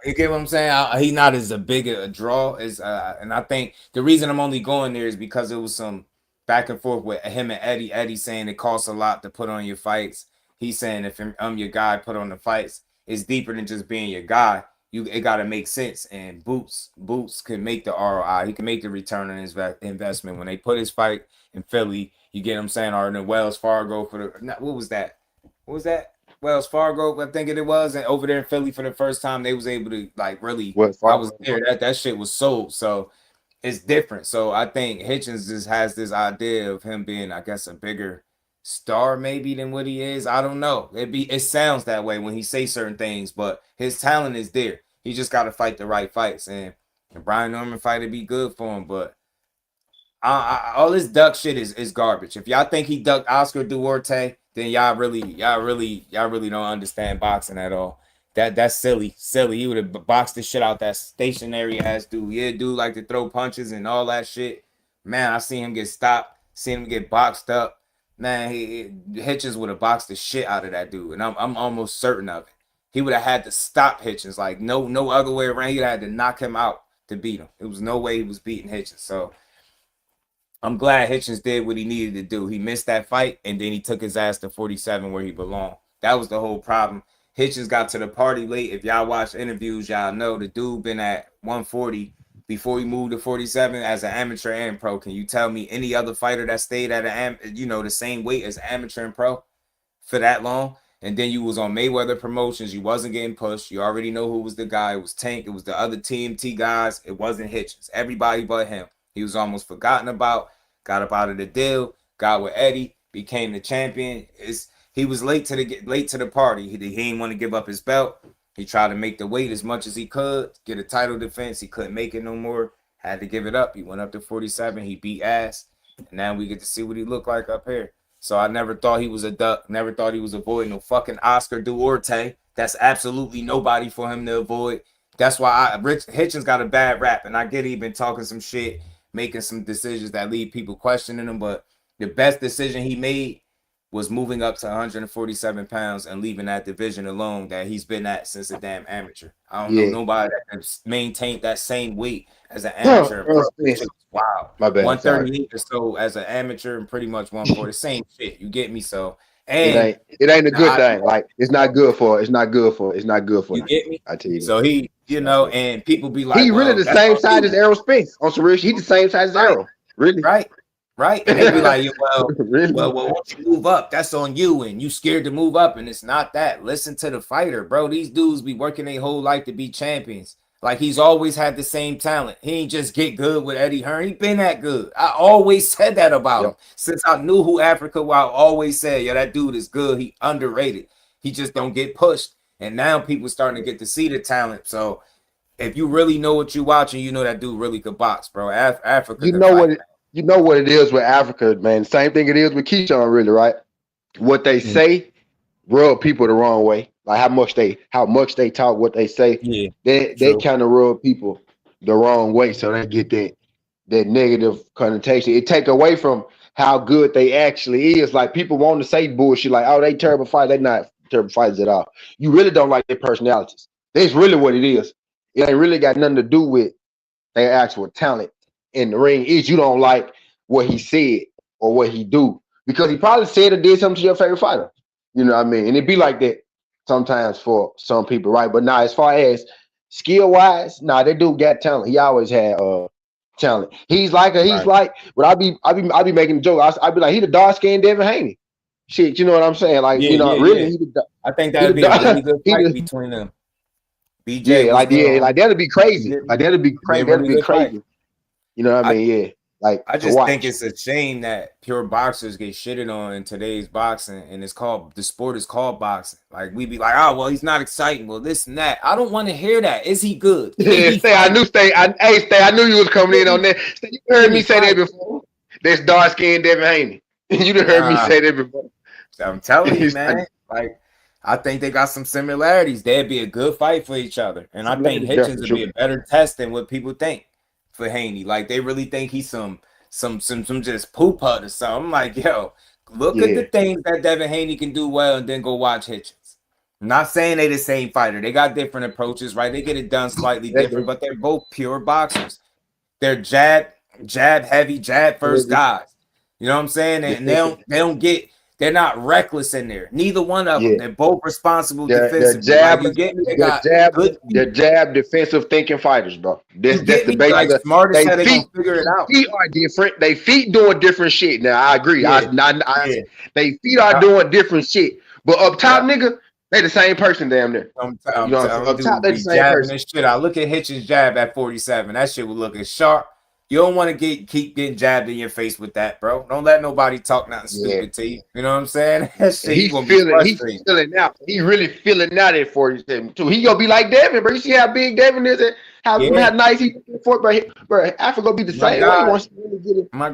You get what I'm saying? He's not as big a draw as, and I think the reason I'm only going there is because it was some back and forth with him and Eddie. Eddie saying it costs a lot to put on your fights. He's saying if I'm your guy, put on the fights. It's deeper than just being your guy. It got to make sense. And Boots can make the ROI. He can make the return on his investment. When they put his fight in Philly, you get what I'm saying, or in the Wells Fargo what was that? What was that? Wells Fargo, I think it was, and over there in Philly for the first time, they was able to like really. I was there. That shit was sold. So it's different. So I think Hitchens just has this idea of him being, I guess, a bigger star maybe than what he is. I don't know. It sounds that way when he say certain things, but his talent is there. He just got to fight the right fights, and the Brian Norman fight would be good for him. But all this duck shit is garbage. If y'all think he ducked Oscar Duarte, then y'all really don't understand boxing at all. That's silly. He would have boxed the shit out that stationary ass dude. Yeah, dude like to throw punches and all that shit. Man, I seen him get stopped, seen him get boxed up. Man, Hitchens would have boxed the shit out of that dude, and I'm almost certain of it. He would have had to stop Hitchens, like no other way around. He had to knock him out to beat him. It was no way he was beating Hitchens. So I'm glad Hitchens did what he needed to do. He missed that fight, and then he took his ass to 47 where he belonged. That was the whole problem. Hitchens got to the party late. If y'all watch interviews, y'all know the dude been at 140 before he moved to 47 as an amateur and pro. Can you tell me any other fighter that stayed at the same weight as amateur and pro for that long? And then you was on Mayweather Promotions. You wasn't getting pushed. You already know who was the guy. It was Tank. It was the other TMT guys. It wasn't Hitchens. Everybody but him. He was almost forgotten about. Got up out of the deal. Got with Eddie. Became the champion. He was late to the party. He didn't want to give up his belt. He tried to make the weight as much as he could, get a title defense. He couldn't make it no more. Had to give it up. He went up to 47. He beat ass. And now we get to see what he looked like up here. So I never thought he was a duck. Never thought he was avoiding no fucking Oscar Duarte. That's absolutely nobody for him to avoid. That's why Hitchens got a bad rap. And I get he been talking some shit, making some decisions that leave people questioning him. But the best decision he made was moving up to 147 pounds and leaving that division alone that he's been at since a damn amateur. I don't know nobody that can maintain that same weight as an amateur. Wow. My bad. 138 or so as an amateur and pretty much 140. Same shit. You get me? So and it ain't a good thing. Like it's not good for. You get me? I tell you. So he, and people be like, he really the same size as Errol Spence on some real shit. He the same size as Errol. Really? Right. And they be like, really? well, once you move up, that's on you, and you scared to move up, and it's not that. Listen to the fighter, bro. These dudes be working their whole life to be champions. Like he's always had the same talent. He ain't just get good with Eddie Hearn. He been that good. I always said that about him. Since I knew who Africa was, I always said, that dude is good. He underrated. He just don't get pushed. And now people starting to get to see the talent. So if you really know what you're watching, you know that dude really could box, bro. Africa. You know what it is with Africa, man. Same thing it is with Keyshawn, really, right? What they say rub people the wrong way. Like how much they talk, what they say. Yeah, they kind of rub people the wrong way, so they get that negative connotation. It take away from how good they actually is. Like people want to say bullshit, like, oh, they terrible fighters. They not terrible fighters at all. You really don't like their personalities. That's really what it is. It ain't really got nothing to do with their actual talent in the ring. Is you don't like what he said or what he do, because he probably said or did something to your favorite fighter. You know what I mean? And it be like that sometimes for some people, right? But now, as far as skill wise, that dude got talent. He always had talent. He's like, but I be making a joke. I be like, he the dark skinned Devin Haney. Shit, you know what I'm saying? Like, really, I think that'd be a really good fight between them. BJ, like that'd be crazy. Like that'd be crazy. That'd be crazy. You know what I mean? Yeah. Like I just think it's a shame that pure boxers get shitted on in today's boxing, and the sport is called boxing. Like we be like, oh well, he's not exciting. Well, this and that. I don't want to hear that. Is he good? I knew you was coming in on that. You heard me say that before. That's dark skinned Devin Haney. You done heard me say that before. I'm telling you, man. Like I think they got some similarities. They'd be a good fight for each other, and I think Hitchens would be a better test than what people think for Haney. Like they really think he's some just poop hut or something. I'm like, yo, look at the things that Devin Haney can do well, and then go watch Hitchens. I'm not saying they the same fighter. They got different approaches, right? They get it done slightly different, but they're both pure boxers. They're jab heavy, jab first guys. You know what I'm saying? And they're not reckless in there. Neither one of them. They're both responsible defensively. They're jab defensive thinking fighters, bro. That's the basic. Like, smart as hell, they gonna figure it out. Feet are different. They feet doing different shit. Now I agree. They feet are doing different shit. But up top, nigga, they the same person damn near. Up top, they the same person. Shit, I look at Hitchens' jab at 47. That shit was looking sharp. You don't want to keep getting jabbed in your face with that, bro. Don't let nobody talk nothing Yeah. stupid to you. You know what I'm saying? That And shit, you gonna be he's frustrated. feeling out. He really feeling out at 47 too. He gonna be like Devin, bro. You see how big Devin is and how Yeah, nice he for, bro. Africa gonna be the my same way. He guy, wants to really my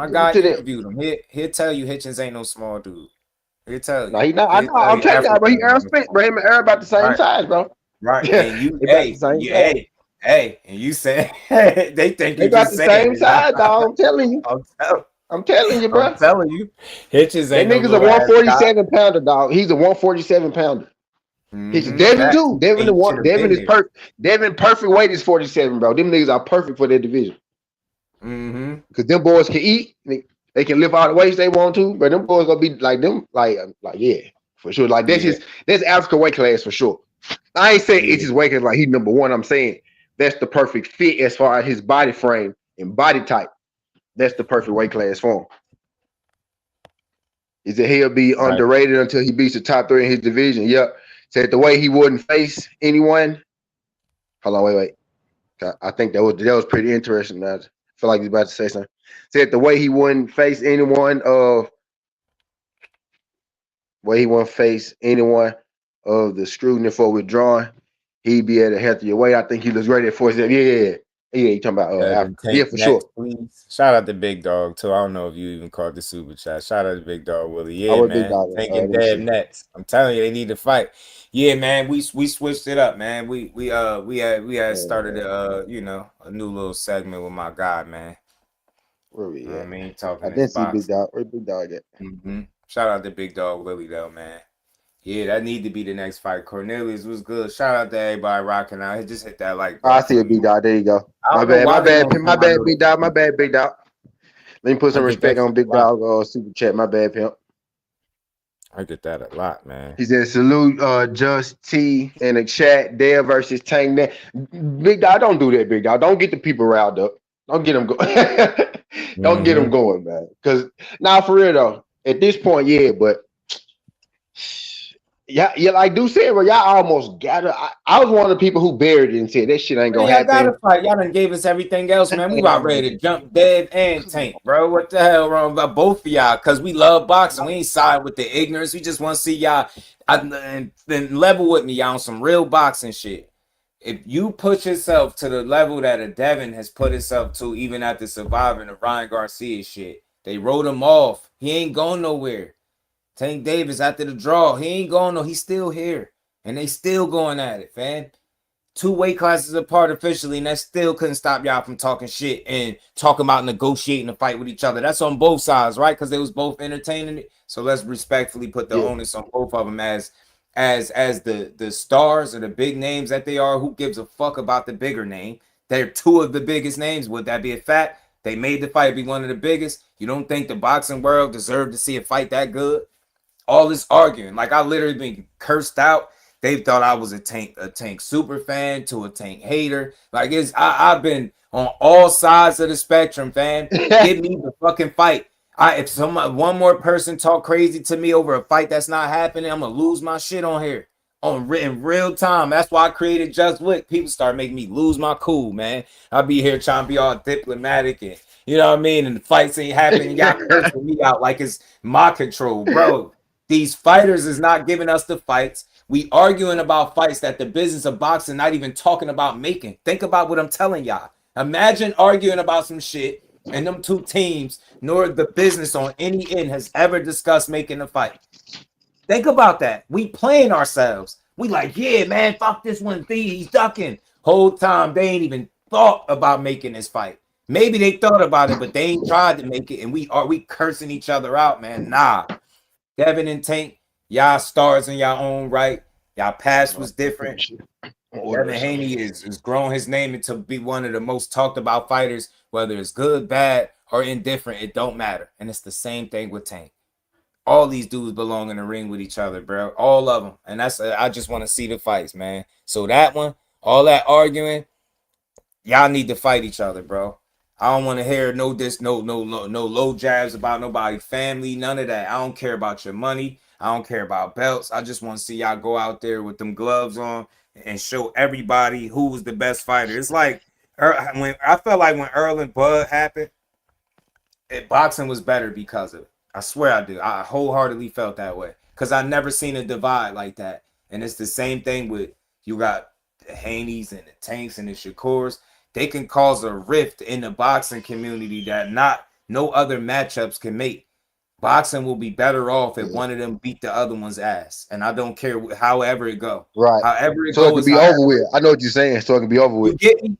get guy into that. interviewed him. He'll tell you Hitchens ain't no small dude. He'll tell No, you. he not. I He'll know. tell I'm you telling y'all, bro. Africa He ain't Aaron no Spence, bro. small. Him and Aaron about the same Right, size, bro. right. Yeah, And you, they about the same size. and you say they think They you about just the saying same it. Nah, size, dog. I'm telling you. I'm telling, I'm telling you, I'm bro. telling you, Hitchens That ain't no nigga's a little ass guy. 147 pounder, dog. He's a 147 pounder. He's Devin Facts. too. Devin the He should one. have Devin been is there. perfect. Devin perfect weight is 47, bro. Them niggas are perfect for their division. Mm-hmm. Because them boys can eat. They can lift all the weights they want to, but them boys gonna be like them, like yeah, for sure. Like Yeah, that's Africa weight class for sure. I ain't saying it's yeah. his weight class like he's number one. I'm saying that's the perfect fit as far as his body frame and body type. That's the perfect weight class for him. Is that he'll be Right. underrated until he beats the top three in his division. Yep. Said the way he wouldn't face anyone. Hold on, wait. I think that was pretty interesting. I feel like he's about to say something. Said the way he wouldn't face anyone of the scrutiny for withdrawing, he'd be at a healthier weight. I think he looks great at 47. Yeah. You talking about Devin Africa? Yeah, Tank for sure. next, please. Shout out to Big Dog too. I don't know if you even caught the super chat. Shout out to Big Dog Willie. I Yeah, was big man. dog. Tank Let and me Dev see. next. I'm telling you, they need to fight. Yeah, man. We switched it up, man. We had started a new little segment with my guy, man. Where we You know what I at? mean? I Talking this didn't see big box. dog. Where big dog at? Shout out to Big Dog Willie though, man. Yeah, that need to be the next fight. Cornelius was good. Shout out to everybody rocking out. He just hit that like Oh, I button see for a me. big dog. There you go. I My don't know bad. My why they bad. won't come My my bad. Big dog. My notification. bad. Big dog. Let me put I some get that respect shit on big a lot. dog. Super chat. My bad, pimp. I get that a lot, man. He said, salute Just T in the chat. Dale versus Tank. Big dog, don't do that, big dog. Don't get the people riled up. Don't get them going. Don't get them Mm-hmm. going, man. Because now, for real though, at this point, yeah, but yeah, like Dude said, bro, y'all almost got it. I was one of the people who buried it and said that shit ain't Man, gonna y'all gotta happen. fight. Y'all done gave us everything else, man. We about ready to jump dead and tank, bro. What the hell wrong about both of y'all? Cause we love boxing. We ain't side with the ignorance. We just want to see y'all and then level with me, y'all, on some real boxing shit. If you put yourself to the level that a Devin has put himself to, even after surviving the Ryan Garcia shit, they wrote him off. He ain't going nowhere. Tank Davis after the draw, he ain't going no. He's still here, and they still going at it, fam. Two weight classes apart officially, and that still couldn't stop y'all from talking shit and talking about negotiating a fight with each other. That's on both sides, right? Because they was both entertaining it. So let's respectfully put the Yeah. onus on both of them as the stars or the big names that they are. Who gives a fuck about the bigger name? They're two of the biggest names. Would that be a fact? They made the fight be one of the biggest. You don't think the boxing world deserved to see a fight that good? All this arguing. Like I literally been cursed out. They thought I was a tank super fan to a tank hater. Like I've been on all sides of the spectrum, fam. Give me the fucking fight. If one more person talk crazy to me over a fight that's not happening, I'm gonna lose my shit on here in real time. That's why I created Just Wick. People start making me lose my cool, man. I'll be here trying to be all diplomatic and you know what I mean, and the fights ain't happening. Y'all cursing me out like it's my control, bro. These fighters is not giving us the fights. We arguing about fights that the business of boxing not even talking about making. Think about what I'm telling y'all. Imagine arguing about some shit and them two teams, nor the business on any end has ever discussed making a fight. Think about that. We playing ourselves. We like, yeah, man, fuck this one. He's ducking. Whole time they ain't even thought about making this fight. Maybe they thought about it, but they ain't tried to make it. And we cursing each other out, man. Nah. Devin and Tank, y'all stars in y'all own right. Y'all past was different. Devin Haney is grown his name into be one of the most talked about fighters, whether it's good, bad, or indifferent. It don't matter. And it's the same thing with Tank. All these dudes belong in the ring with each other, bro. All of them. And I just want to see the fights, man. So that one, all that arguing, y'all need to fight each other, bro. I don't want to hear no low jabs about nobody family, none of that. I don't care about your money. I don't care about belts. I just want to see y'all go out there with them gloves on and show everybody who's the best fighter. It's like When I felt like when Earl and Bud happened, boxing was better because of it. I swear I do. I wholeheartedly felt that way because I never seen a divide like that. And it's the same thing with you got the Haneys and the Tanks and the Shakurs. They can cause a rift in the boxing community that no other matchups can make. Boxing will be better off if one of them beat the other one's ass, and I don't care however it go. Right. However it So it can goes, be over with. I know what you're saying. So it can be over with. you get me?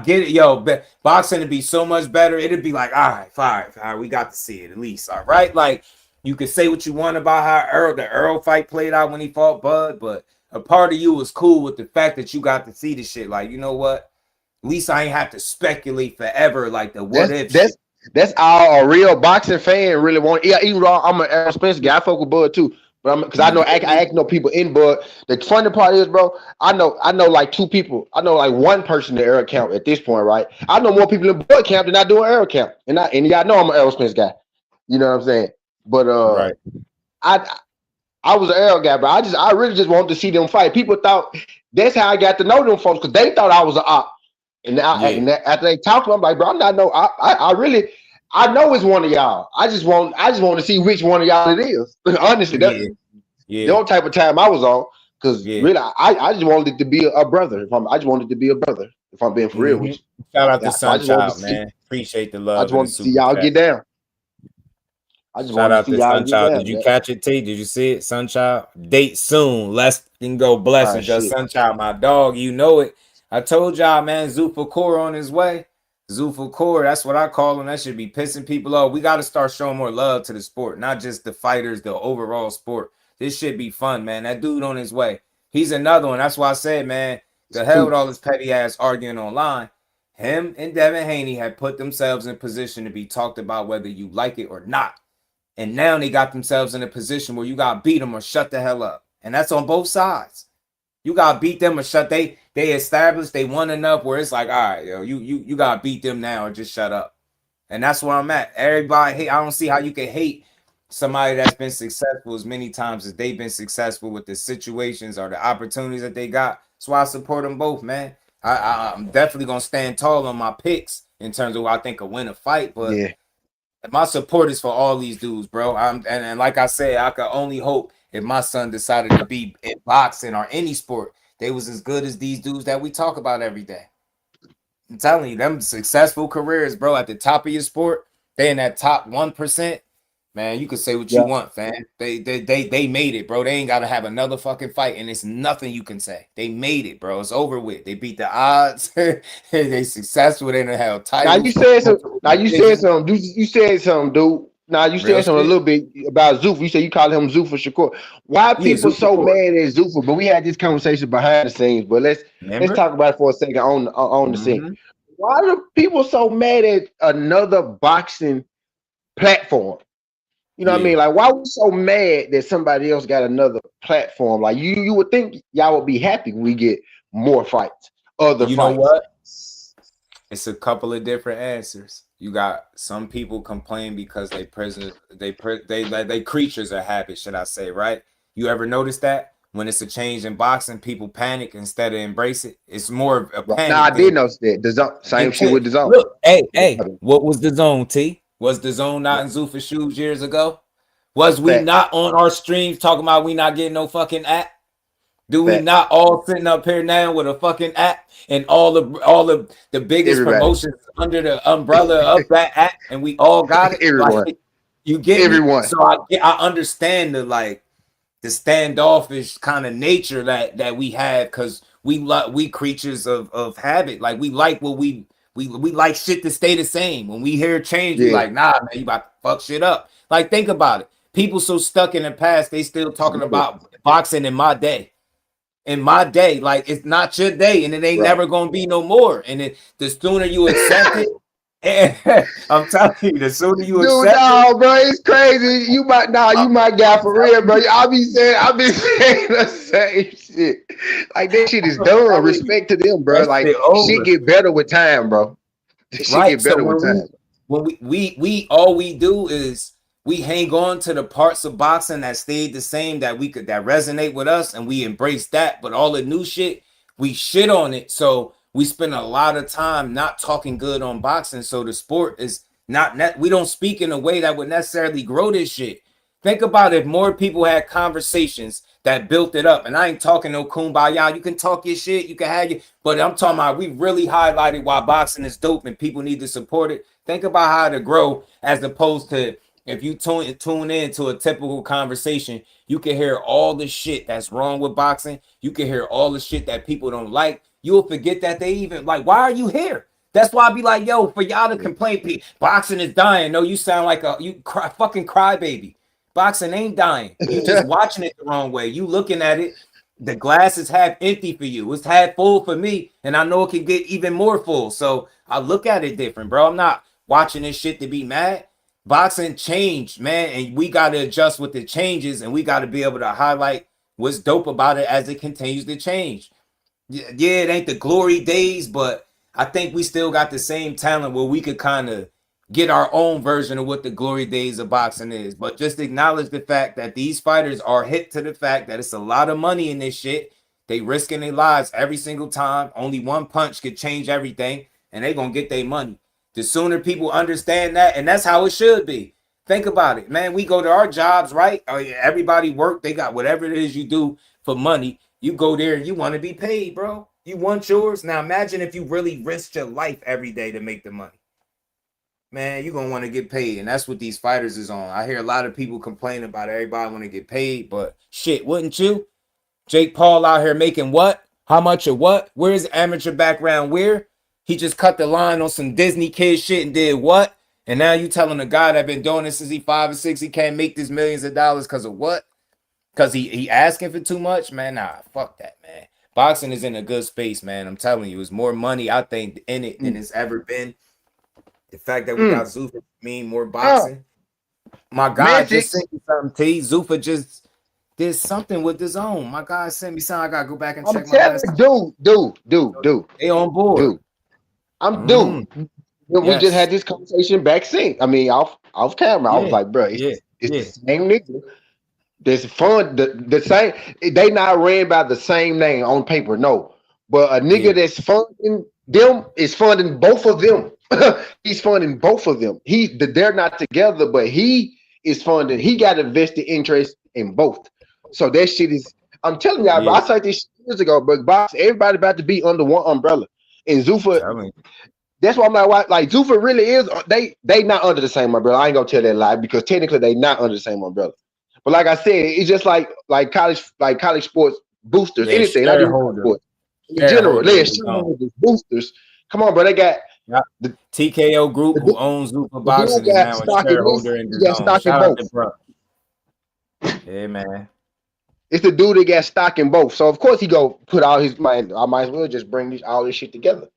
Get it, yo. Boxing would be so much better. It'd be like, all right, fine, all right, we got to see it at least, all right. Like you can say what you want about how the Earl fight played out when he fought Bud, but a part of you was cool with the fact that you got to see the shit. Like, you know what? At least I ain't have to speculate forever. Like the what if. That's all a real boxing fan really want. Yeah, even though I'm an Errol Spence guy, I fuck with Bud too. But because I actually know people in Bud. The funny part is, bro, I know like two people. I know like one person in Errol camp at this point, right? I know more people in Bud camp than I do in Errol camp, and y'all know I'm an Errol Spence guy. You know what I'm saying? But right. I was an Errol guy, but I really just wanted to see them fight. People thought that's how I got to know them folks because they thought I was an op. And after they talk to me, I'm like, bro, I'm not I know it's one of y'all. I just want to see which one of y'all it is. Honestly, that's the only type of time I was on. Because really, I just wanted it to be a brother. I just wanted it to be a brother. If I'm being for real with you. Shout out to Sunchild, man. Appreciate the love. I just want to see y'all get down. Shout out to Sunchild. Did you catch it, T? Did you see it, Sunchild? Date soon. Let's go blessings. Just Sunchild, my dog. You know it. I told y'all, man, Zulfikar on his way. Zulfikar, that's what I call him. That should be pissing people off. We got to start showing more love to the sport, not just the fighters, the overall sport. This should be fun, man. That dude on his way. He's another one. That's why I said, man, the hell with all this petty ass arguing online. Him and Devin Haney had put themselves in position to be talked about whether you like it or not. And now they got themselves in a position where you got to beat them or shut the hell up. And that's on both sides. You got to beat them or shut. They established they won enough where it's like, all right, yo, you got to beat them now or just shut up. And that's where I'm at. Everybody, I don't see how you can hate somebody that's been successful as many times as they've been successful with the situations or the opportunities that they got. That's why I support them both, man. I'm definitely going to stand tall on my picks in terms of what I think will win a fight. But my support is for all these dudes, bro. And like I said, I could only hope if my son decided to be in boxing or any sport, they was as good as these dudes that we talk about every day. I'm telling you, them successful careers, bro, at the top of your sport, they in that top 1%. Man, you can say what you want, fam. They made it, bro. They ain't got to have another fucking fight, and it's nothing you can say. They made it, bro. It's over with. They beat the odds. They successful. They didn't have titles. Now you said something. You said something, dude. Now you said something a little bit about Zuf. You said you call him Zulfa Shakur. Why people so mad at Zulfa? But we had this conversation behind the scenes. But let's talk about it for a second on the scene. Why are people so mad at another boxing platform? You know what I mean? Like, why are we so mad that somebody else got another platform? Like, you would think y'all would be happy when we get more fights, other fights. You know what? It's a couple of different answers. You got some people complain because they creatures of habit, should I say, right? You ever notice that? When it's a change in boxing, people panic instead of embrace it. It's more of a panic. Nah, I did notice that. The zone, same shit with the zone. Look, hey, what was the zone, T? Was the zone not in Zufa's shoes years ago? Was we not on our streams talking about we not getting no fucking app? Do we not all sitting up here now with a fucking app and all the biggest promotions under the umbrella of that app, and we all got it? Everyone. Like, you get everyone. Me? So I understand the standoffish kind of nature that we have because we creatures of habit. Like we like what we like shit to stay the same. When we hear change, we like, nah, man, you about to fuck shit up. Like, think about it. People so stuck in the past, they still talking about boxing in my day. In my day, like, it's not your day, and it ain't never gonna be no more. And the sooner you accept it, I'm telling you, the sooner you accept it, bro, it's crazy. You might get for real, bro. I'll be saying the same shit. Like, that shit is done. Respect to them, bro. Like, shit get better with time, bro. Shit get better with time. When we all we do is we hang on to the parts of boxing that stayed the same that resonate with us, and we embrace that. But all the new shit, we shit on it. So we spend a lot of time not talking good on boxing. So the sport is not we don't speak in a way that would necessarily grow this shit. Think about if more people had conversations that built it up. And I ain't talking no kumbaya. You can talk your shit, you can have your, but I'm talking about we really highlighted why boxing is dope and people need to support it. Think about how to grow as opposed to if you tune in to a typical conversation, you can hear all the shit that's wrong with boxing. You can hear all the shit that people don't like. You'll forget that they even like, why are you here? That's why I be like, yo, for y'all to complain, boxing is dying. No, you sound like a fucking crybaby. Boxing ain't dying. You just watching it the wrong way. You looking at it, the glass is half empty for you. It's half full for me, and I know it can get even more full. So I look at it different, bro. I'm not watching this shit to be mad. Boxing changed, man, and we got to adjust with the changes, and we got to be able to highlight what's dope about it as it continues to change. Yeah, it ain't the glory days, but I think we still got the same talent where we could kind of get our own version of what the glory days of boxing is. But just acknowledge the fact that these fighters are hit to the fact that it's a lot of money in this shit. They risking their lives every single time. Only one punch could change everything, and they gonna get their money. The sooner people understand that, and that's how it should be. Think about it, man. We go to our jobs, right? Everybody work. They got whatever it is you do for money. You go there and you want to be paid, bro. You want yours. Now imagine if you really risked your life every day to make the money. Man, you're going to want to get paid. And that's what these fighters is on. I hear a lot of people complaining about everybody want to get paid. But shit, wouldn't you? Jake Paul out here making what? How much of what? Where's the amateur background? Where? He just cut the line on some Disney kid shit and did what? And now you telling a guy that been doing this since he 5 or 6, he can't make this millions of dollars because of what? Because he asking for too much? Man, nah, fuck that, man. Boxing is in a good space, man. I'm telling you, it's more money, I think, in it than it's ever been. The fact that we got Zuffa mean more boxing. My guy just sent me something, T. Zuffa just did something with his own. My guy sent me something. I gotta go back and check my last. Dude. They on board. Dude. We just had this conversation back sync. I mean, off camera. I was like, bro, it's the same nigga. There's fun. The same. They not ran by the same name on paper. No, but a nigga that's funding them is funding both of them. He's funding both of them. They're not together, but he is funding. He got a vested interest in both. So that shit is. I'm telling y'all, bro, I said this years ago, but box everybody about to be under one umbrella. And Zuffa, that's why I'm like Zuffa really is. They not under the same umbrella. I ain't gonna tell that lie because technically they not under the same umbrella. But like I said, it's just like college sports boosters, anything. Not even sports. In general, they're boosters. Come on, bro. They got the TKO Group who owns Zuffa Boxing is now a shareholder in the zone. Shout out to bro. Yeah, man. It's the dude that got stock in both. So of course he go put all his mind. I might as well just bring all this shit together.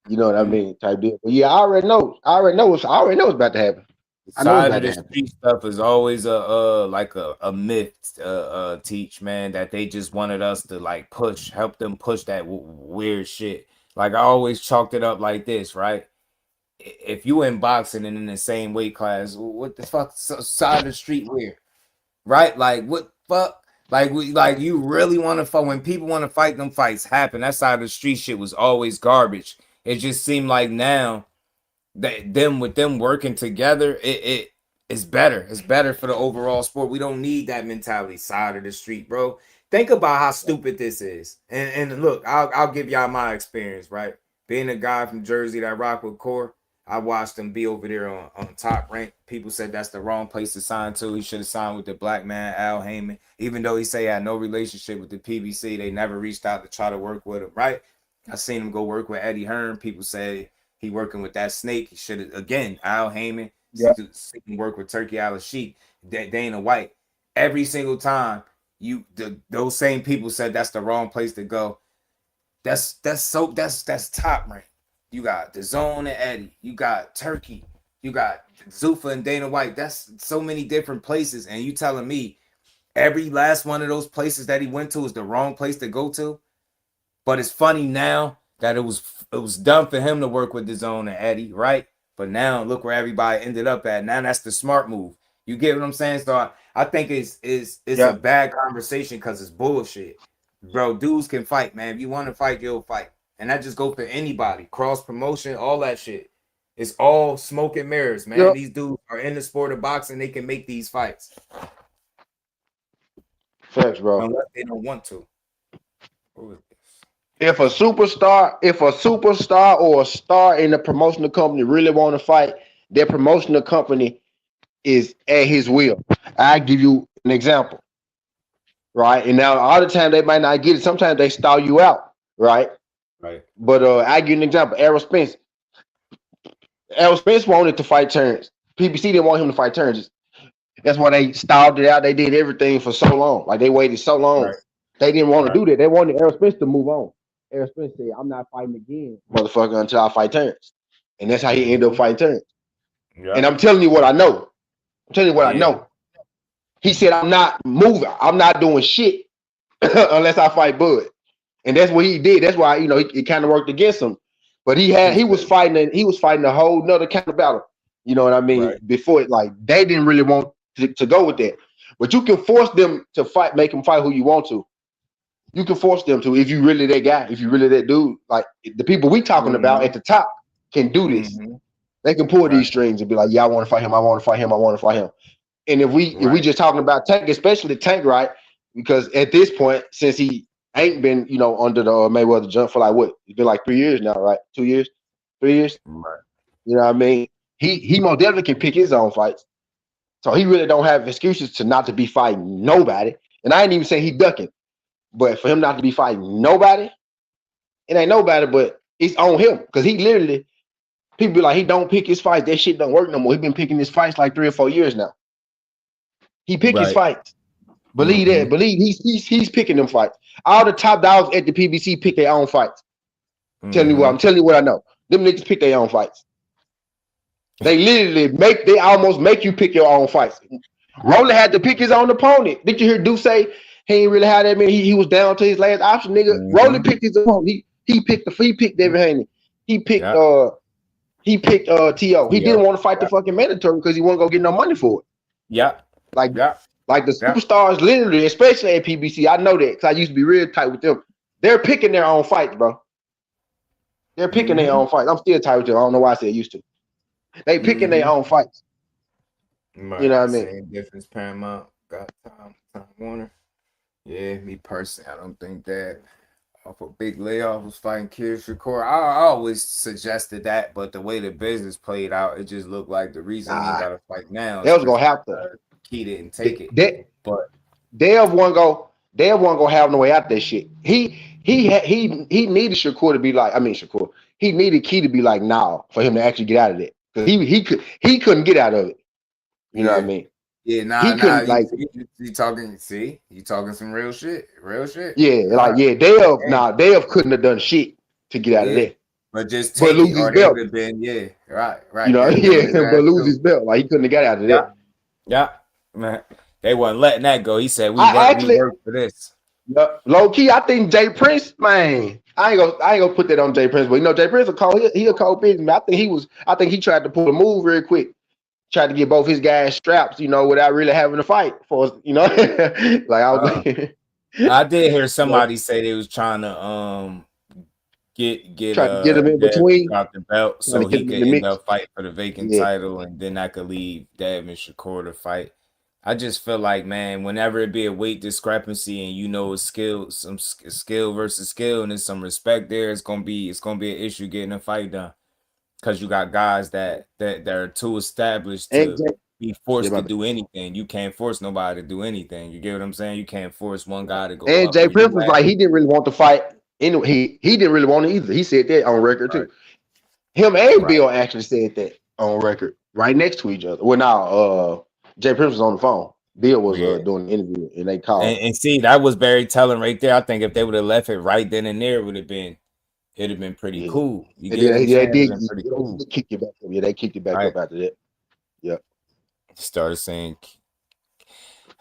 You know what I mean? Type deal. But yeah, I already know what's about to happen. Side of the street stuff is always a myth, teach, man, that they just wanted us to like help them push that weird shit. Like I always chalked it up like this, right? If you in boxing and in the same weight class, what the fuck side of the street weird, right? Like what fuck? Like you really want to fight when people want to fight, them fights happen. That side of the street shit was always garbage. It just seemed like now that them working together, it's better. It's better for the overall sport. We don't need that mentality side of the street, bro. Think about how stupid this is. And look, I'll give y'all my experience, right? Being a guy from Jersey that rock with Core, I watched him be over there on Top Rank. People said that's the wrong place to sign to. He should have signed with the black man, Al Heyman. Even though he say he had no relationship with the PBC, they never reached out to try to work with him, right? I seen him go work with Eddie Hearn. People say he working with that snake. He should have, again, Al Heyman. Seen work with Turkey Al-Sheikh, Dana White. Every single time, those same people said that's the wrong place to go. That's Top Rank. You got the Zone and Eddie. You got Turkey. You got Zuffa and Dana White. That's so many different places. And you telling me every last one of those places that he went to is the wrong place to go to? But it's funny now that it was done for him to work with the Zone and Eddie, right? But now look where everybody ended up at. Now that's the smart move. You get what I'm saying? So I think it's a bad conversation because it's bullshit. Bro, dudes can fight, man. If you want to fight, you'll fight. And that just goes for anybody, cross promotion, all that shit. It's all smoke and mirrors, man. Yep. These dudes are in the sport of boxing. They can make these fights. Facts, bro. Unless they don't want to. If a superstar or a star in the promotional company really want to fight, their promotional company is at his will. I give you an example, right? And now all the time they might not get it. Sometimes they stall you out, right? Right. But I give you an example. Errol Spence. Errol Spence wanted to fight Terrence. PBC didn't want him to fight Terrence. That's why they stalled it out. They did everything for so long. Like they waited so long. Right. They didn't want to do that. They wanted Errol Spence to move on. Errol Spence said, "I'm not fighting again, motherfucker, until I fight Terrence." And that's how he ended up fighting Terrence. Yeah. And I'm telling you what I know. I know. He said, "I'm not moving. I'm not doing shit unless I fight Bud." And that's what he did. That's why, you know, it kind of worked against him. But he was fighting a whole nother kind of battle. You know what I mean? Right. Before it, like they didn't really want to go with that. But you can force them to fight, make them fight who you want to. You can force them to if you really that guy, if you really that dude. Like the people we talking about at the top can do this. They can pull these strings and be like, "Yeah, I want to fight him. I want to fight him. I want to fight him." And if we just talking about Tank, especially Tank, right? Because at this point, since he ain't been, you know, under the Mayweather jump for like what? It's been like 3 years now, right? 2 years, 3 years. Right. You know what I mean? He most definitely can pick his own fights. So he really don't have excuses to not to be fighting nobody. And I ain't even saying he ducking, but for him not to be fighting nobody, it ain't nobody, but it's on him. Because he literally, people be like, he don't pick his fights. That shit don't work no more. He been picking his fights like 3 or 4 years now. He pick his fights. Believe that. Believe he's picking them fights. All the top dogs at the PBC pick their own fights. I'm telling you what I know. Them niggas pick their own fights. They literally they almost make you pick your own fights. Rolly had to pick his own opponent. Did you hear Duke say he ain't really had that many? He was down to his last option, nigga. Rolly picked his opponent. He picked David Haney. He picked T.O. He didn't want to fight the fucking mandatory because he wasn't gonna get no money for it. Like the superstars, literally, especially at PBC. I know that because I used to be real tight with them. They're picking their own fights, bro. They're picking their own fights. I'm still tight with them. I don't know why I said used to. They picking their own fights. Right. You know what I mean? Same difference, Paramount. Got Time Warner. Yeah, me personally, I don't think that off a big layoff was fighting Kid Shakur. I always suggested that, but the way the business played out, it just looked like the reason he got to fight now. They was gonna have to. He didn't take it. But Dev wasn't gonna have no way out that shit. He needed Shakur to be like, Shakur. He needed Key to be like, nah, for him to actually get out of it. Because he couldn't get out of it. You know what I mean? Yeah, you talking some real shit. Dev couldn't have done shit to get out of that. But just take lose his belt. Right. You know, but lose his belt. Like he couldn't have got out of that. Yeah, man. They wasn't letting that go. He said, we work for this. Low key, I think Jay Prince, man. I ain't gonna put that on Jay Prince, but you know, Jay Prince he a cold business, man. I think he tried to pull a move real quick. Tried to get both his guys straps, you know, without really having to fight for us, you know. I did hear somebody say they was trying to get him in between, got the belt so he could end up fighting for the vacant title, and then I could leave Dev and Shakur to fight. I just feel like, man, whenever it be a weight discrepancy and you know some skill versus skill, and there's some respect there, it's gonna be an issue getting a fight done. Because you got guys that are too established to be forced to do anything. You can't force nobody to do anything. You get what I'm saying? You can't force one guy to go. And Jay Prince was like, he didn't really want to fight. Anyway, he didn't really want it either. He said that on record too. Him and Bill actually said that on record, right next to each other. Well, now Jay Prince was on the phone. Bill was doing the interview, and they called. And see, that was very telling right there. I think if they would have left it right then and there, it'd have been pretty cool. They kicked it back up. Yeah, they kicked it back up after that. Yeah. Started saying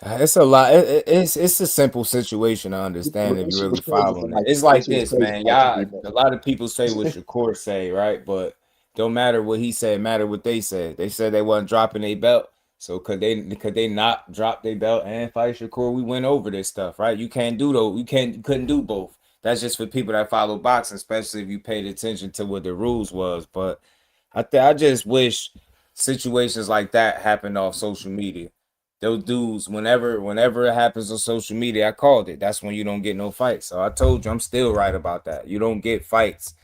it's a lot. It's a simple situation. I understand if you're really following it. It's like this, man. Y'all, a lot of people say what Shakur say, right? But don't matter what he said, matter what they said. They said they wasn't dropping their belt. So could they not drop their belt and fight Shakur? We went over this stuff, right? You can't do those. You couldn't do both. that's just for people that follow boxing, especially if you paid attention to what the rules was. But I just wish situations like that happened off social media. Those dudes, whenever it happens on social media, I called it. That's when you don't get no fights. So I told you, I'm still right about that. You don't get fights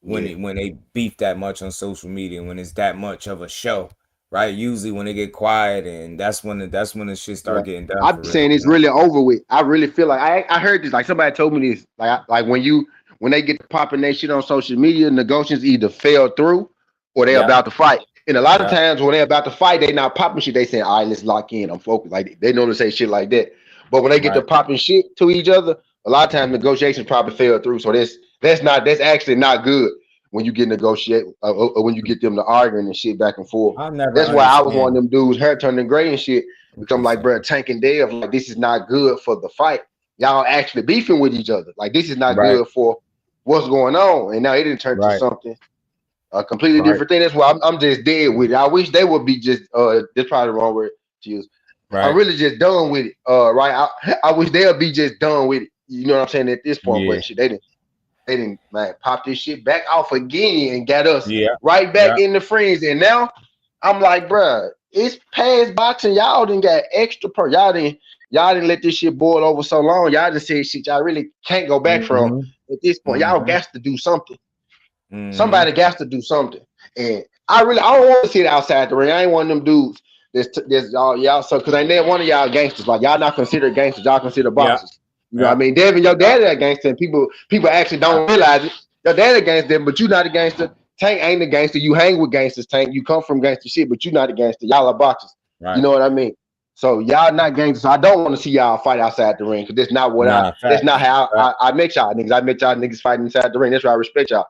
when they beef that much on social media, when it's that much of a show, right? Usually when they get quiet, and that's when the shit start getting done I've for been real. saying it's really over with. I really feel like I heard this. Like somebody told me this. Like when they get to popping that shit on social media, negotiations either fell through or they're Yeah, about to fight. And a lot of yeah, times when they're about to fight, they not popping shit. They saying, "All right, let's lock in. I'm focused." Like they know to say shit like that. But when they get to right. popping shit to each other, a lot of times negotiations probably fell through. So that's actually not good when you get negotiate or when you get them to arguing and shit back and forth. I never That's why I was one of understand. them dudes, hair turning gray and shit. Because I'm What's like, up? bro, Tank and Dave, like this is not good for the fight. Y'all actually beefing with each other. Like this is not Right, good for what's going on. And now it didn't turn to right, something a completely right, different thing. That's why I'm just dead with it. I wish they would be just that's probably the wrong word to use. I'm right. really just done with it. Right. I wish they'll be just done with it. You know what I'm saying at this point, Yeah, but shit, they didn't man pop this shit back off again and got us yeah, right back yeah. in the frenzy. And now I'm like, bruh, it's past boxing. Y'all didn't got extra y'all didn't let this shit boil over so long. Y'all just said shit y'all really can't go back from Mm-hmm. at this point. Y'all Mm-hmm. got to do something. Mm-hmm. Somebody got to do something. And I don't want to sit outside the ring. I ain't one of them dudes that's y'all so because ain't there one of y'all gangsters. Like y'all not considered gangsters, y'all consider Yeah, boxers. You know what I yeah, mean? Devin, your yeah, daddy a gangster, and people actually yeah. don't realize it. Your daddy a gangster, but you not a gangster. Tank ain't a gangster. You hang with gangsters, Tank. You come from gangster shit, but you not a gangster. Y'all are boxers. You Right. know what I mean? So y'all not gangsters. So I don't want to see y'all fight outside the ring because Nah, that's not facts. how Fact. I met y'all niggas. I met y'all niggas fighting inside the ring. That's why I respect y'all.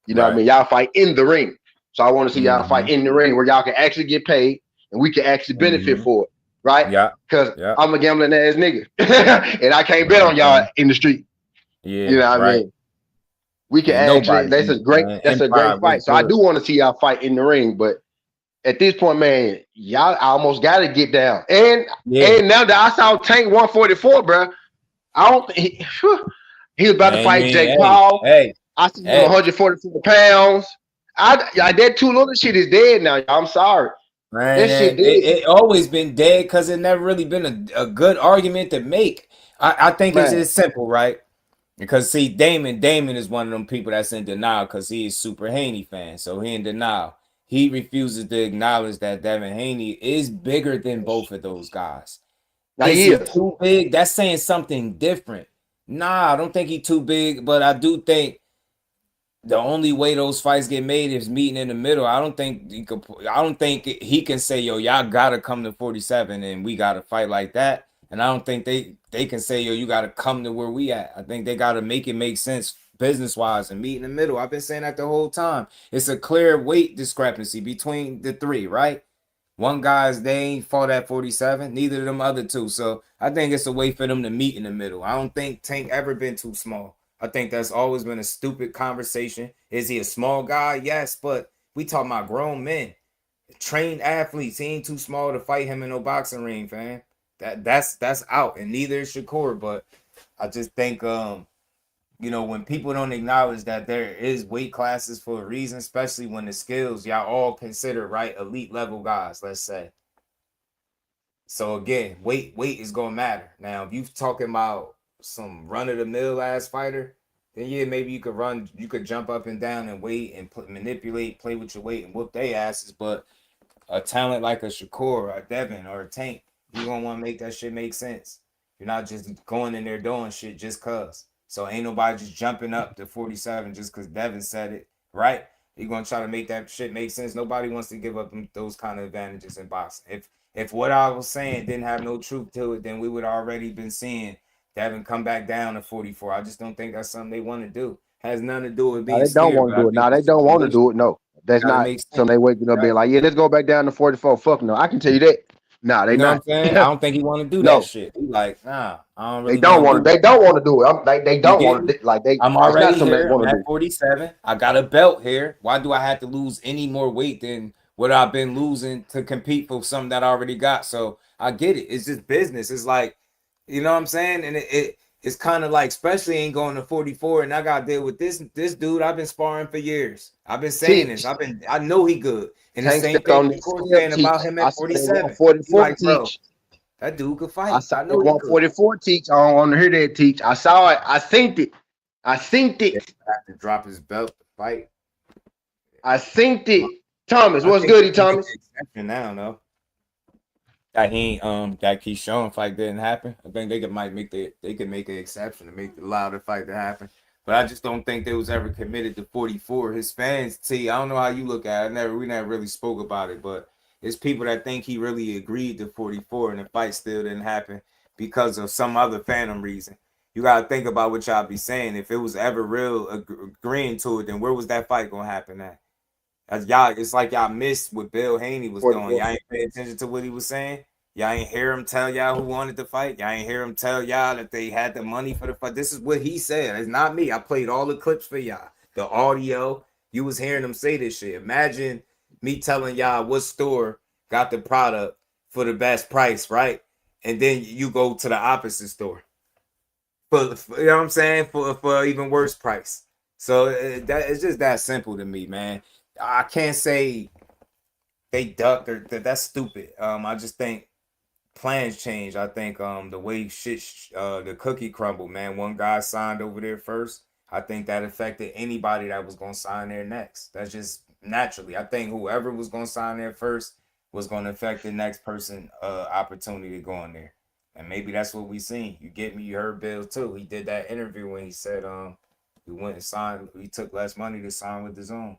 You know what I Right. mean? Y'all fight in the ring. So I want to see y'all Mm-hmm. fight in the ring where y'all can actually get paid and we can actually benefit Mm-hmm. for it. Right? Yeah, Because yeah. I'm a gambling ass nigga. And I can't You know bet what on I'm y'all saying? in the street. You Yeah, know what I right. mean? We can And actually nobody can, man. that's a Empire great was fight. So I good. do want to see y'all fight in the ring, but at this point, man, y'all almost gotta get down. Yeah, And now that I saw Tank 144, bro, I don't think he was about to man. You fight ain't. Jake Hey, Paul. hey, I see him hey. 144 pounds. That too little shit is dead now. I'm sorry. Man, That shit dead, it always been dead because it never really been a good argument to make. I think man. it's simple, right? Because see, Damon is one of them people that's in denial because he is super Haney fan. So he in denial. He refuses to acknowledge that Devin Haney is bigger than both of those guys. Now Is he he is. too big? That's saying something different. Nah, I don't think he too big, but I do think the only way those fights get made is meeting in the middle. I don't think he could. I don't think he can say, "Yo, y'all gotta come to 47 and we gotta fight like that." And I don't think they can say, "Yo, you gotta come to where we at." I think they gotta make it make sense business wise and meet in the middle. I've been saying that the whole time. It's a clear weight discrepancy between the three, right? One guy's they ain't fought at 47, neither of them other two. So I think it's a way for them to meet in the middle. I don't think Tank ever been too small. I think that's always been a stupid conversation. Is he a small guy? Yes, but we talking about grown men, trained athletes. He ain't too small to fight him in no boxing ring, fam. That's out, and neither is Shakur. But I just think when people don't acknowledge that there is weight classes for a reason, especially when the skills y'all all consider right elite level guys, let's say. So again, weight is gonna matter. Now, if you talking about some run of the mill ass fighter, then yeah, maybe you could jump up and down and weight and manipulate, play with your weight and whoop their asses. But a talent like a Shakur or a Devin or a Tank, you're gonna want to make that shit make sense. You're not just going in there doing shit just cause. So ain't nobody just jumping up to 47 just cause Devin said it, right? You're gonna try to make that shit make sense. Nobody wants to give up those kind of advantages in boxing. If what I was saying didn't have no truth to it, then we would already been seeing Devin come back down to 44. I just don't think that's something they want to do. Has nothing to do with Now being they don't scared, want but to I do it. think Now the they don't want to situation do it. No, that's gotta not make sense. something they waking up being Right. like, yeah, let's go back down to 44. Fuck no. I can tell you that. Nah, You they know what I'm not. saying? I don't think he want to do that No, shit. He like, nah, I don't they really don't want to want do to. They that. don't want to do it. They You don't get want me? to. Like I'm it's not already something they here. I'm want to at do. 47. I got a belt here. Why do I have to lose any more weight than what I've been losing to compete for something that I already got? So I get it. It's just business. It's like, you know what I'm saying? And it's kind of like, especially ain't going to 44, and I got to deal with this dude I've been sparring for years. I've been saying this. I know he good. And the Tank same stepped thing on the Shakur scale saying about teach. him I at saw that 47. He 144 like, bro, teach. that dude could I fight. saw I that know he could. 144 teach. I don't want to hear that teach. I saw it. I synced it. I synced Yeah, it. have to drop his belt to fight. I synced it. Thomas, I what's think good, they can make Thomas? an exception now, though. That Keyshawn fight didn't happen. I think they could make an exception to allow the fight to happen. But I just don't think they was ever committed to 44. His fans, I don't know how you look at it. We never really spoke about it, but it's people that think he really agreed to 44 and the fight still didn't happen because of some other phantom reason. You gotta think about what y'all be saying. If it was ever real agreeing to it, then where was that fight gonna happen at? As y'all, it's like y'all missed what Haney was doing. 44. Y'all ain't pay attention to what he was saying. Y'all ain't hear him tell y'all who wanted to fight. Y'all ain't hear him tell y'all that they had the money for the fight. This is what he said. It's not me. I played all the clips for y'all. The audio. You was hearing him say this shit. Imagine me telling y'all what store got the product for the best price, right? And then you go to the opposite store. For you know what I'm saying? For even worse price. So that it's just that simple to me, man. I can't say they ducked or that's stupid. I just think plans change. I think the way the cookie crumbled, man. One guy signed over there first. I think that affected anybody that was gonna sign there next. That's just naturally. I think whoever was gonna sign there first was gonna affect the next person opportunity to go in there. And maybe that's what we seen. You get me? You heard Bill too. He did that interview when he said we went and signed. We took less money to sign with the Zone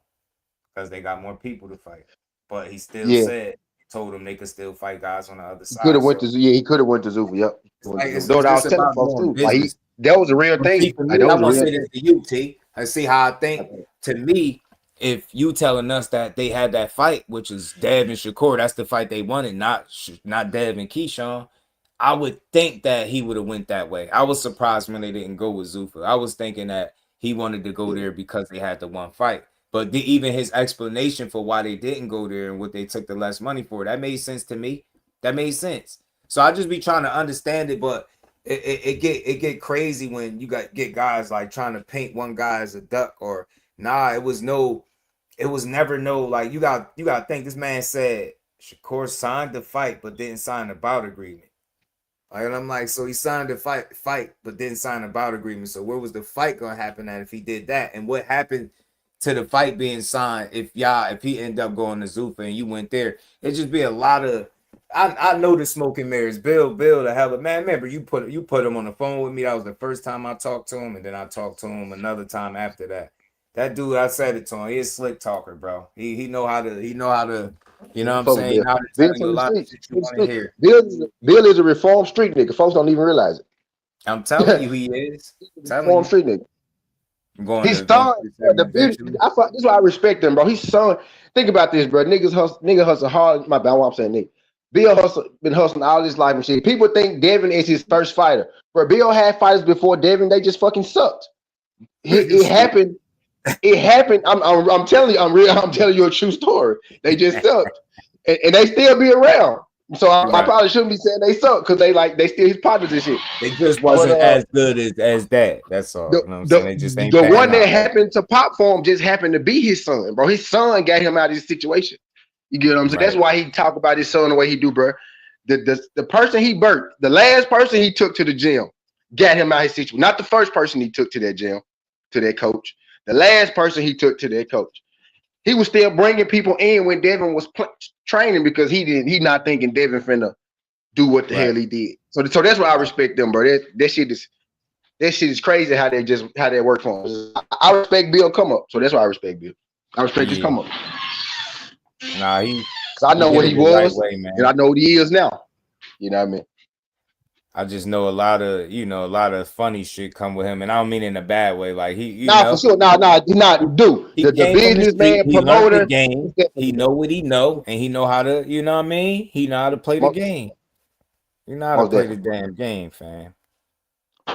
because they got more people to fight. But he still Yeah, told them they could still fight guys on the other he could side. have went So to yeah, he could have went to Zufa. Yep, it's went like to Zufa. it's, Though it's I just was telling about folks doing too, like business. that was a real But see, thing. for Like me, that I was a want to real say this thing. to you, T. I see how I think. To me, if you telling us that they had that fight, which is Dev and Shakur, that's the fight they wanted, not Dev and Keyshawn. I would think that he would have went that way. I was surprised when they didn't go with Zufa. I was thinking that he wanted to go there because they had the one fight. But even his explanation for why they didn't go there and what they took the less money for, that made sense to me. That made sense. So I just be trying to understand it, but it get crazy when you get guys like trying to paint one guy as a duck or it was never no like you got to think this man said Shakur signed the fight but didn't sign the bout agreement. Like, and I'm like, so he signed the fight, but didn't sign a bout agreement. So where was the fight gonna happen at if he did that? And what happened to the fight being signed if he ended up going to Zuffa and you went there? It'd just be a lot of I know the smoking mirrors. Bill, the hell of man. Remember you put him on the phone with me. That was the first time I talked to him, and then I talked to him another time after that. That dude, I said it to him. He's a slick talker, bro. He know how to you know what I'm Fuck with saying? He Bill. know how to tell Bill you a from the lot of streets. shit you want to hear. Bill is a reformed street nigga. Folks don't even realize it. I'm telling you, he is. Telling Reformed you, street nigga. I'm going His to son, bro, 147 the beauty. eventually. This is why I respect him, bro. His son. Think about this, bro. Nigga hustle hard. My bad. What I'm saying, nigga. Bill been hustling all his life and shit. People think Devin is his first fighter, but Bill had fighters before Devin. They just fucking sucked. It happened. It happened. I'm telling you. I'm telling you a true story. They just sucked, and they still be around. So I Right. probably shouldn't be saying they suck because they still his partners and shit. They just But wasn't as good as that. That's all. You know what I'm saying? They just ain't the pan one that out. happened to pop for him just happened to be his son, bro. His son got him out of this situation. You get what I'm saying? Right. That's why he talk about his son the way he do, bro. The person he birthed, the last person he took to the gym, got him out of his situation. Not the first person he took to that gym, to that coach. The last person he took to that coach. He was still bringing people in when Devin was training because he not thinking Devin finna do what the hell he did. So that's why I respect them, bro. That shit is crazy how they work for him. I respect Bill come up, so that's why I respect Bill. I respect his Yeah. come up. Nah, Cause I know did what it he the right was, way, man. and I know what he is now. You know what I mean? I just know a lot of funny shit come with him, and I don't mean in a bad way. Like For sure. He not do he the came from the street. businessman He learned the promoter. game. He know what he know, and he know how to. You know what I mean? He know how to play the game. You know how to Most play the definitely. damn game, fam.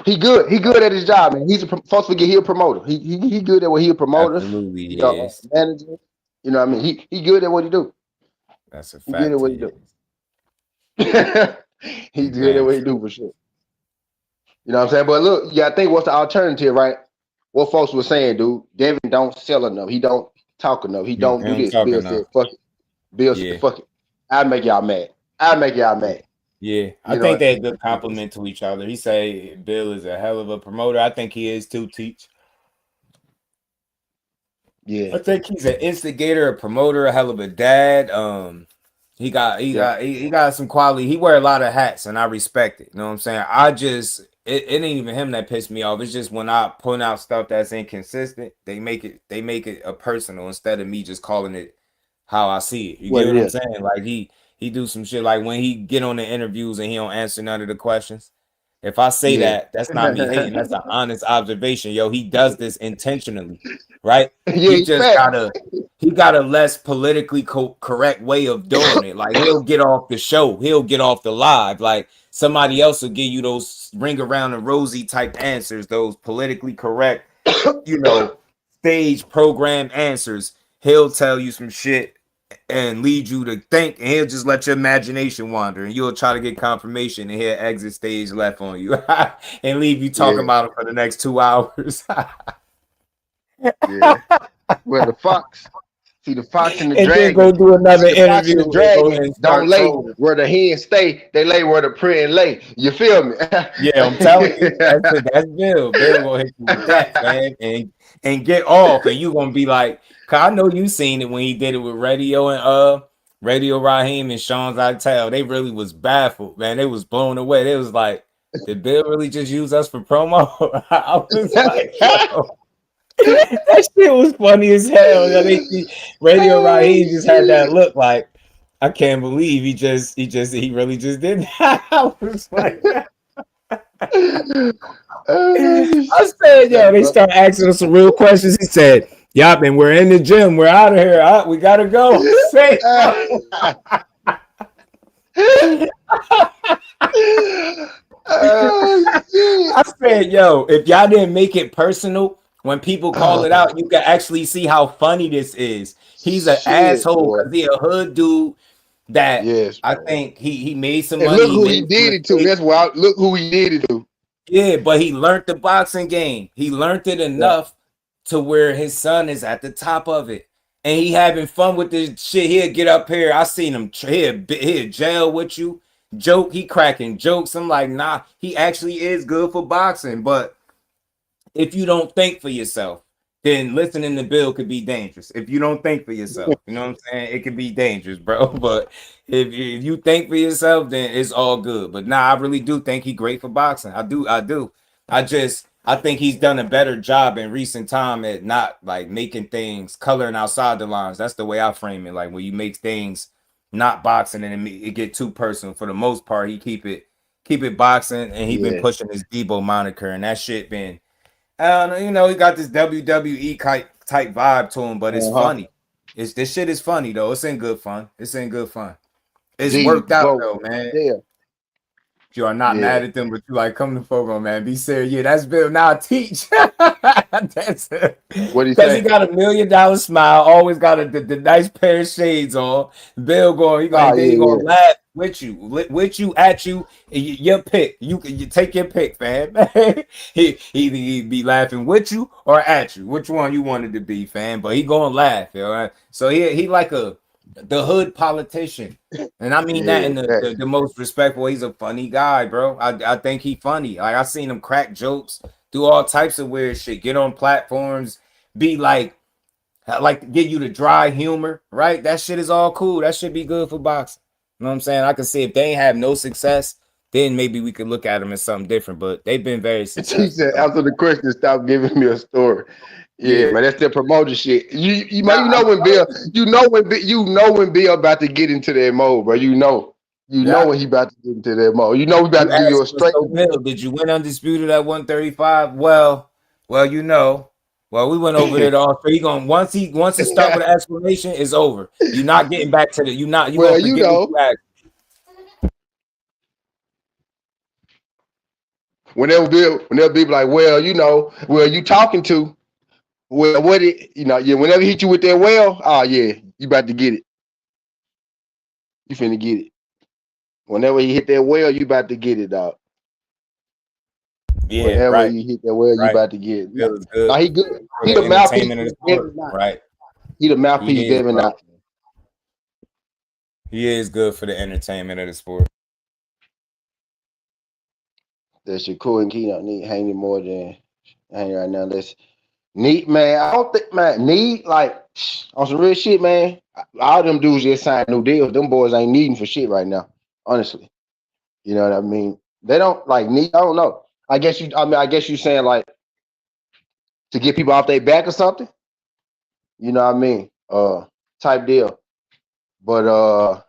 He good. He good at his job, man. Folks forget he a promoter. He good at what he a promoter. Absolutely, He he is. manager. You know what I mean? He good at what he do. That's a He good at fact. what He he do. is. He good at Damn what he sure. do for sure. You know what I'm saying? But look, you gotta think what's the alternative, right? What folks were saying, dude. Devin don't sell enough. He don't talk enough. He don't do I'm this. Bill talking said, now. fuck it. Bill said, Yeah. fuck it. I'll make y'all mad. I'll make y'all mad. Yeah. I You know think what they're a good compliment to each other. He say Bill is a hell of a promoter. I think he is too, Teach. Yeah. I think he's an instigator, a promoter, a hell of a dad. Yeah. He got some quality. He wear a lot of hats, and I respect it. You know what I'm saying? It ain't even him that pissed me off. It's just when I point out stuff that's inconsistent, they make it a personal instead of me just calling it how I see it. You What get it what I'm is. saying? Like he do some shit like when he get on the interviews and he don't answer none of the questions. If I say Yeah. that, that's not me hating. That's an honest observation. Yo, he does this intentionally, right? Yeah, He he just fat. he got a less politically correct way of doing it. Like he'll get off the show, he'll get off the live. Like somebody else will give you those ring around the rosy type answers, those politically correct, you know, stage program answers. He'll tell you some shit and lead you to think, and he'll just let your imagination wander, and you'll try to get confirmation, and he'll exit stage left on you and leave you talking Yeah. about it for the next 2 hours. Yeah. Well, the fox. See, the fox and the And then dragon. go do See, another the fox and interview the and go dragon ahead and don't start lay trolling. where the hens stay. They lay where the praying lay. You feel me? Yeah, I'm telling you, that's Bill. Bill gonna hit you with that, man, and get off, and you gonna be like, cause I know you seen it when he did it with Radio and Radio Raheem and Sean Zytel. They really was baffled, man. They was blown away. They was like, did Bill really just use us for promo? I was like, yo, that shit was funny as hell. Radio Raheem just had that look like, I can't believe he really just did that. I was like, Oh, I said, yo, shit, they bro. start asking us some real questions. He said, yup, and we're in the gym. We're out of here. We gotta go. Say, Oh shit. I said, yo, if y'all didn't make it personal, when people call it Oh out, you can actually see how funny this is. He's an shit, asshole boy. because he a hood dude that Yes, I man. think he made some And money, look he who he made some did it to. mistakes. That's why. Look who he did it to. Yeah, but he learned the boxing game. He learned it Yeah. enough to where his son is at the top of it. And he having fun with this shit. He'll get up here. I seen him. He'll jail with you. Joke. He cracking jokes. I'm like, nah, he actually is good for boxing. But if you don't think for yourself, then listening to Bill could be dangerous. If you don't think for yourself, you know what I'm saying? It could be dangerous, bro. But if you think for yourself, then it's all good. But nah, I really do think he's great for boxing. I do. I think he's done a better job in recent time at not like making things coloring outside the lines. That's the way I frame it. Like when you make things not boxing and it get too personal. For the most part, he keep it boxing, and he been Yeah. pushing his Debo moniker, and that shit been you know, he got this WWE type vibe to him, but it's Uh-huh. funny. This shit is funny though. It's in good fun. It's in good fun. It's worked out Debo. though, man. Yeah. You are not Yeah. mad at them, but you like come to Fogo, man. Be serious. Yeah, that's Bill. Now teach. That's it. What do you Because he say? got $1 million smile, always got the nice pair of shades on. Bill going, Oh then he yeah, gonna yeah. laugh with you, at you, your pick. You take your pick, fam. He be laughing with you or at you. Which one you wanted to be, fam? But he gonna laugh, you know? So he like the hood politician. And I mean that Yeah. in the most respectful. He's a funny guy, bro. I think he funny. Like I seen him crack jokes, do all types of weird shit, get on platforms, be like to get you to dry humor, right? That shit is all cool. That should be good for boxing. You know what I'm saying? I can see if they ain't have no success, then maybe we could look at them as something different. But they've been very He successful. said after the question, stop giving me a story. Yeah, Yeah. man, that's the promoter shit. You man, Nah, you I'm know when telling Bill, you. you know when Bill about to get into that mode, bro. You know Yeah. when he about to get into that mode. You know we about You to give you a asked me, straight. so Bill, did you win undisputed at 135? Well, you know. Well, we went over it all. So he gonna once it start with an explanation, it's over. You're not getting back to the you gonna Well, you forget what know, you asked. whenever Bill be like, well, you know, well, you talking to, well, what it, you know, yeah, whenever he hit you with that, well, oh yeah, you about to get it. You finna get it. Whenever he hit that well, you about to get it, dog. Yeah, Wherever right, you hit that well, you right. about to get. Feels Now good he good. for He the the mouthpiece. entertainment of the sport. Devin not. Right. He the mouthpiece. He is, Devin bro. not. He is good for the entertainment of the sport. The Shakur and Keenan need Haney more than Haney right now. Let's Neat man. I don't think man need like on some real shit, man. All them dudes just signed new deals. Them boys ain't needing for shit right now. Honestly, you know what I mean. They don't like need. I don't know. I guess you. I mean, I guess you saying like to get people off their back or something. You know what I mean? Type deal. But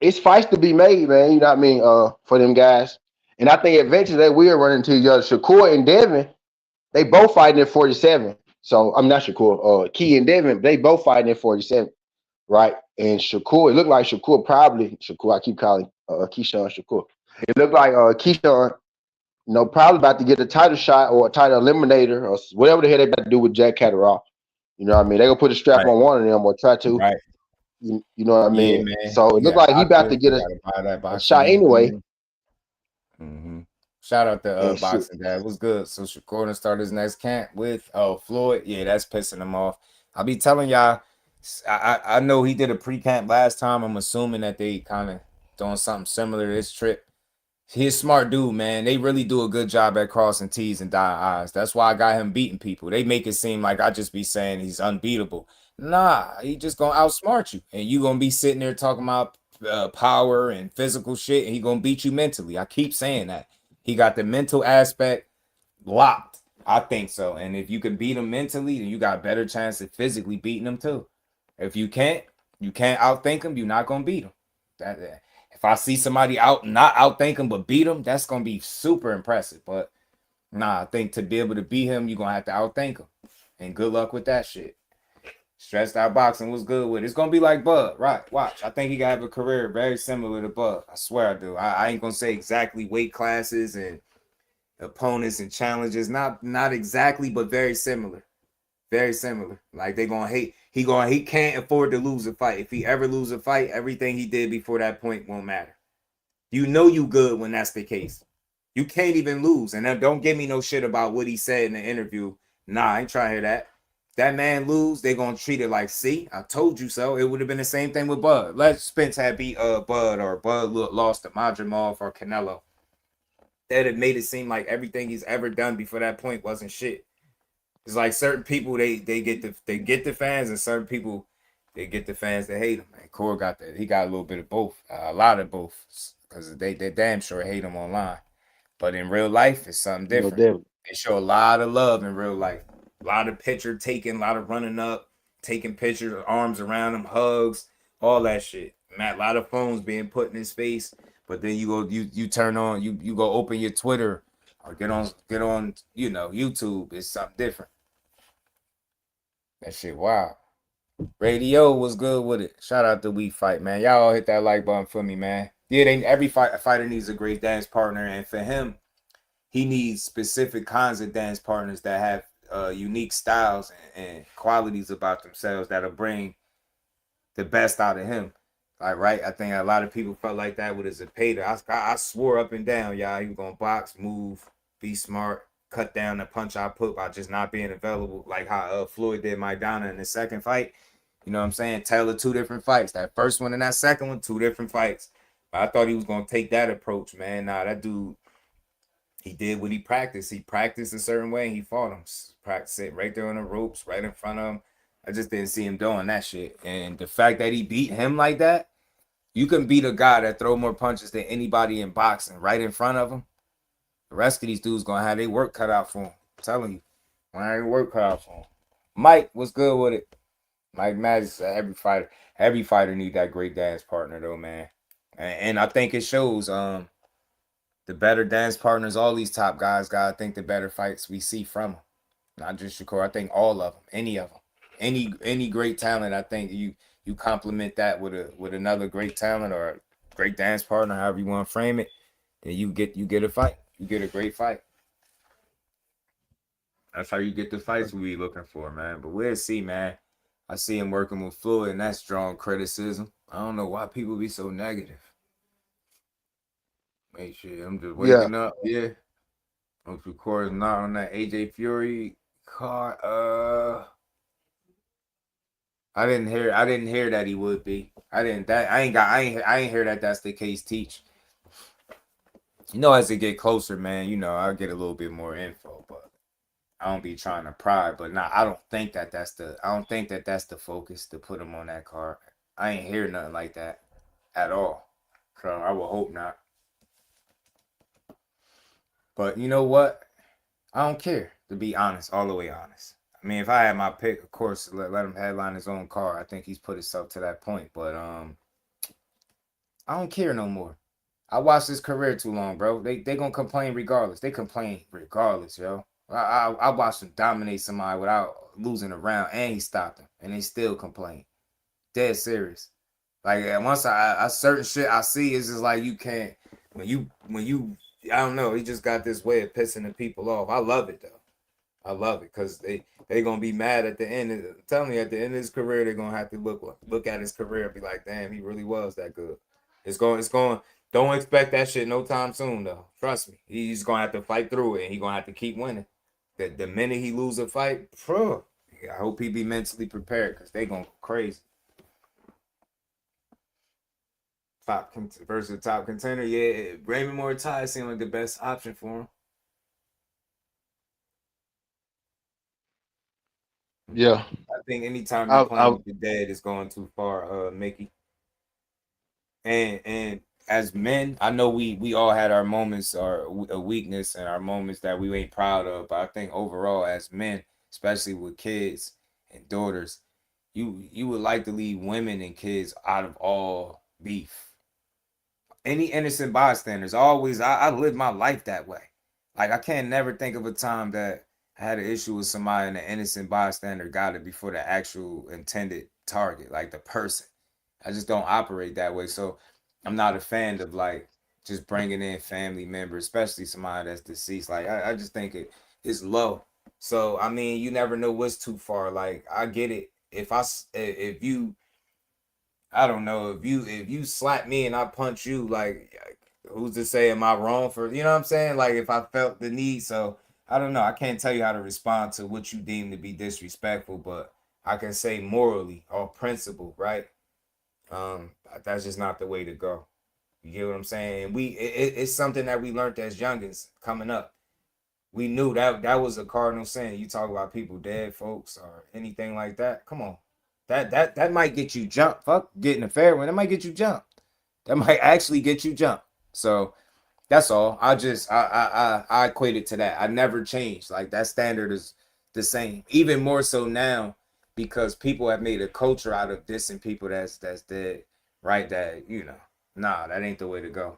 it's fights to be made, man. You know what I mean? For them guys. And I think eventually they will run into each other. Shakur and Devin, they both fighting at 47. So I'm not Shakur. Key and Devin, they both fighting at 47, right? And Shakur, it looked like Shakur. I keep calling Keyshawn Shakur. It looked like Keyshawn, probably about to get a title shot or a title eliminator or whatever the hell they about to do with Jack Catterall. You know what I mean? They gonna put a strap Right. on one of them or try to. Right. You know what I Yeah, mean? man. So it You looked got like he about doctors. to get You got to buy that a boxing shot anyway. uniform. Mm-hmm. Shout out to And shit, Boxing Dad. What's good? So Shakur start his next camp with Floyd. Yeah, that's pissing him off. I'll be telling y'all. I know he did a pre-camp last time. I'm assuming that they kind of doing something similar this trip. He's a smart dude, man. They really do a good job at crossing T's and dotting I's. That's why I got him beating people. They make it seem like I just be saying he's unbeatable. Nah, he just gonna outsmart you, and you gonna be sitting there talking about power and physical shit, and he gonna beat you mentally. I keep saying that. He got the mental aspect locked. I think so. And if you can beat him mentally, then you got a better chance of physically beating him too. If you can't outthink him, you're not gonna beat him. If I see somebody not outthink him but beat him, that's gonna be super impressive. But nah, I think to be able to beat him, you're gonna have to outthink him. And good luck with that shit. Stressed out boxing was good with it. It's gonna be like Bud, right? Watch. I think he gonna have a career very similar to Bud. I swear I do. I ain't gonna say exactly weight classes and opponents and challenges. Not exactly, but very similar. Very similar. Like they gonna hate. He can't afford to lose a fight. If he ever lose a fight, everything he did before that point won't matter. You know you good when that's the case. You can't even lose. And then don't give me no shit about what he said in the interview. Nah, I ain't trying to hear that. That man lose, they gonna treat it like, see, I told you so. It would have been the same thing with Bud. Let Spence had beat Bud or Bud lost to Madrimov or Canelo. That had made it seem like everything he's ever done before that point wasn't shit. It's like certain people they get the fans, and certain people they get the fans that hate him. And Core got that. He got a little bit of both, a lot of both, because they damn sure hate him online. But in real life, it's something different. Devin. They show a lot of love in real life. A lot of picture taking, a lot of running up, taking pictures, arms around him, hugs, all that shit. Man, a lot of phones being put in his face. But then you turn on you go open your Twitter or get on YouTube. It's something different. That shit wow. Radio was good with it. Shout out to We Fight, man. Y'all all hit that like button for me, man. Yeah, every fighter needs a great dance partner, and for him, he needs specific kinds of dance partners that have unique styles and qualities about themselves that'll bring the best out of him. Like, right? I think a lot of people felt like that with his Zepeda. I swore up and down, y'all, he was gonna box, move, be smart, cut down the punch I put by just not being available, like how Floyd did Maidana in the second fight. You know what I'm saying? Taylor, two different fights. That first one and that second one, two different fights. But I thought he was gonna take that approach, man. Nah, that dude, he did what he practiced. He practiced a certain way and he fought him. Practice it right there on the ropes, right in front of him. I just didn't see him doing that shit. And the fact that he beat him like that, you can beat a guy that throw more punches than anybody in boxing right in front of him. The rest of these dudes gonna have their work cut out for him. I'm telling you. Gonna have their work cut out for him. Mike was good with it. Mike Madison, every fighter need that great dance partner though, man. And I think it shows. The better dance partners, all these top guys, gotta think the better fights we see from them. Not just Shakur. I think all of them, any of them, any great talent. I think you complement that with another great talent or a great dance partner, however you want to frame it. Then you get a fight. You get a great fight. That's how you get the fights we be looking for, man. But we'll see, man. I see him working with Floyd, and that's strong criticism. I don't know why people be so negative. Make sure I'm just Yeah, waking up. Yeah. Of course, not on that AJ Fury card. I didn't hear that he would be. I ain't hear that that's the case. Teach. You know, as it get closer, man, you know, I'll get a little bit more info, but I don't be trying to pry. But nah, I don't think that that's the focus to put him on that card. I ain't hear nothing like that at all. So I will hope not. But you know what? I don't care, to be honest, all the way honest. I mean, if I had my pick, of course, let him headline his own card. I think he's put himself to that point. But I don't care no more. I watched his career too long, bro. They gonna complain regardless. They complain regardless, yo. I watched him dominate somebody without losing a round, and he stopped him, and they still complain. Dead serious. Like once I certain shit I see, it's just like you can't when you I don't know. He just got this way of pissing the people off. I love it though. I love it because they gonna be mad at the end. I'm telling you, at the end of his career, they're gonna have to look at his career and be like, damn, he really was that good. It's going. Don't expect that shit no time soon though. Trust me, he's gonna have to fight through it, and he's gonna have to keep winning. The minute he lose a fight, I hope he be mentally prepared because they gonna go crazy. Top versus top contender, yeah. Raymond Mortai seemed like the best option for him. Yeah, I think anytime you're playing I with the dead is going too far, Mickey. And as men, I know we all had our moments, our a weakness, and our moments that we ain't proud of. But I think overall, as men, especially with kids and daughters, you would like to leave women and kids out of all beef. Any innocent bystanders. Always, I live my life that way. Like I can't never think of a time that I had an issue with somebody and an innocent bystander got it before the actual intended target, like the person. I just don't operate that way. So I'm not a fan of like just bringing in family members, especially somebody that's deceased. Like I just think it's low. So I mean, you never know what's too far. Like I get it. If you I don't know if you slap me and I punch you, like who's to say am I wrong for you know what I'm saying? Like if I felt the need, so I don't know. I can't tell you how to respond to what you deem to be disrespectful, but I can say morally or principle, right? That's just not the way to go. You get what I'm saying? It's something that we learned as youngins coming up. We knew that was a cardinal sin. You talk about people dead folks or anything like that. Come on, that might get you jumped. Fuck getting a fair one. That might get you jumped. That might actually get you jumped. So that's all. I equate it to that. I never changed. Like that standard is the same. Even more so now because people have made a culture out of dissing people that's dead. Right? That nah, that ain't the way to go.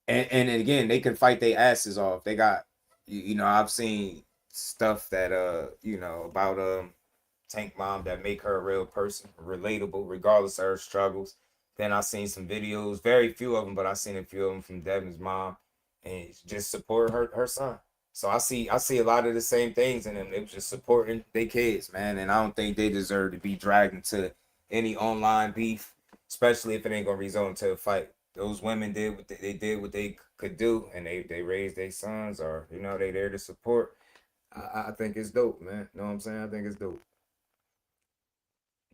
And again, they can fight their asses off. They got I've seen stuff that about Tank Mom that make her a real person, relatable, regardless of her struggles. Then I seen some videos, very few of them, but I seen a few of them from Devin's mom, and just support her son. So I see a lot of the same things in them. They was just supporting their kids, man, and I don't think they deserve to be dragged into any online beef, especially if it ain't gonna result into a fight. Those women did what they did what they could do, and they raised their sons, or they there to support. I think it's dope, man. Know what I'm saying? I think it's dope.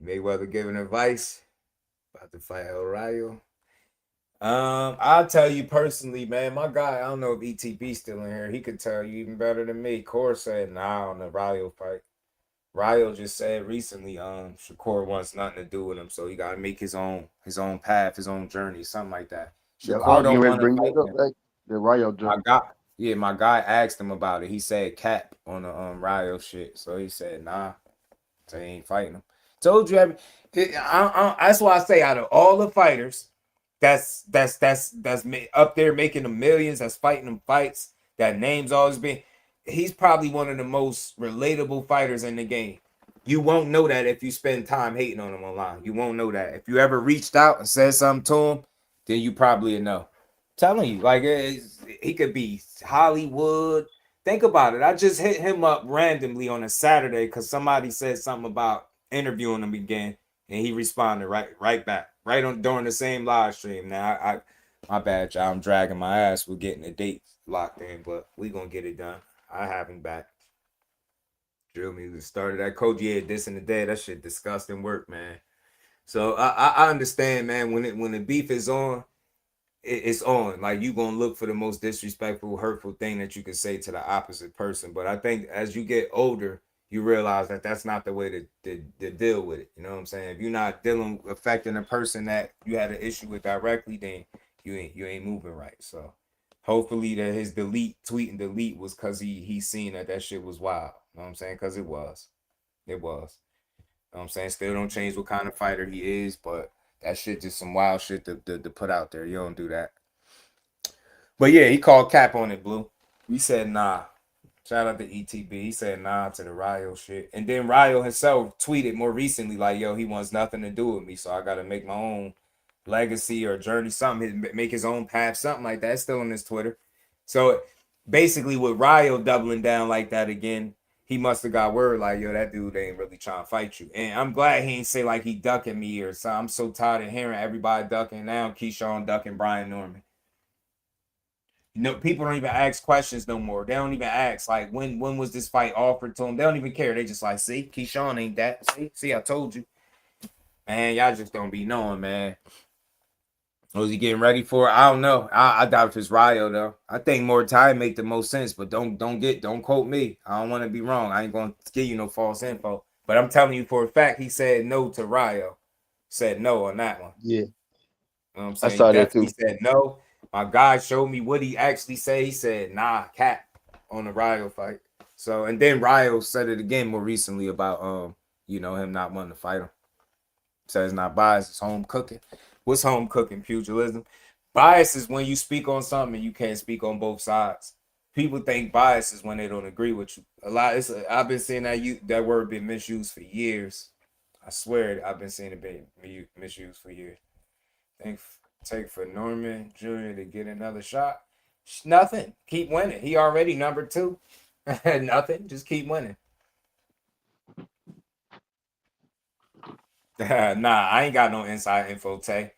Mayweather giving advice about to fight El Rayo. I'll tell you personally, man. My guy, I don't know if ETB still in here. He could tell you even better than me. Core said nah on the Rayo fight. Rayo just said recently, Shakur wants nothing to do with him, so he gotta make his own path, his own journey, something like that. yeah, I Shakur was getting don't ready to want to bring fight that up. him. Like, the Rayo My jump. guy, yeah, my guy asked him about it. He said cap on the Rayo shit, so he said nah. So he ain't fighting him. Told you that's why I say out of all the fighters that's up there making the millions, that's fighting them fights, that name's always been, he's probably one of the most relatable fighters in the game. You won't know that if you spend time hating on him online. You won't know that. If you ever reached out and said something to him, then you probably know. Telling you, like he could be Hollywood. Think about it. I just hit him up randomly on a Saturday because somebody said something about interviewing him again, and he responded right back, right on during the same live stream. Now, My bad, y'all. I'm dragging my ass with getting the dates locked in, but we gonna get it done. I have him back. Drill me. Started that coach. Yeah, this and the day. That shit disgusting work, man. So I understand, man. When the beef is on, it's on. Like you gonna look for the most disrespectful, hurtful thing that you can say to the opposite person. But I think as you get older, you realize that that's not the way to deal with it. You know what I'm saying? If you're not affecting a person that you had an issue with directly, then you ain't moving right. So hopefully that his tweet and delete was because he seen that shit was wild. You know what I'm saying? Because it was. It was. You know what I'm saying? Still don't change what kind of fighter he is, but that shit just some wild shit to put out there. You don't do that. But yeah, he called cap on it, Blue. We said nah. Shout out to ETB. He said nah to the Ryo shit. And then Ryo himself tweeted more recently, like, yo, he wants nothing to do with me. So I gotta make my own legacy or journey, something, make his own path, something like that. It's still on his Twitter. So basically with Ryo doubling down like that again, he must have got word like, yo, that dude ain't really trying to fight you. And I'm glad he ain't say like he ducking me or something. I'm so tired of hearing everybody ducking now. Keyshawn ducking Brian Norman. You know, people don't even ask questions no more. They don't even ask like when was this fight offered to them. They don't even care. They just like, see, Keyshawn ain't that. See, I told you. Man, y'all just don't be knowing, man. Was he getting ready for it? I don't know. I doubt if it's Ryo though. I think more time make the most sense, but don't quote me. I don't want to be wrong. I ain't gonna give you no false info. But I'm telling you for a fact, he said no to Ryo. Said no on that one. Yeah, You know what I'm I saying? He saw that too. definitely said no. My guy showed me what he actually said. He said, nah, cap on the Ryo fight. So and then Ryo said it again more recently about him not wanting to fight him. Says not biased, it's home cooking. What's home cooking? Pugilism. Bias is when you speak on something and you can't speak on both sides. People think bias is when they don't agree with you. I've been seeing that word been misused for years. I swear I've been seeing it being misused for years. Take for Norman Jr. to get another shot. Nothing. Keep winning. He already number 2. Nothing. Just keep winning. Nah, I ain't got no inside info, Tay.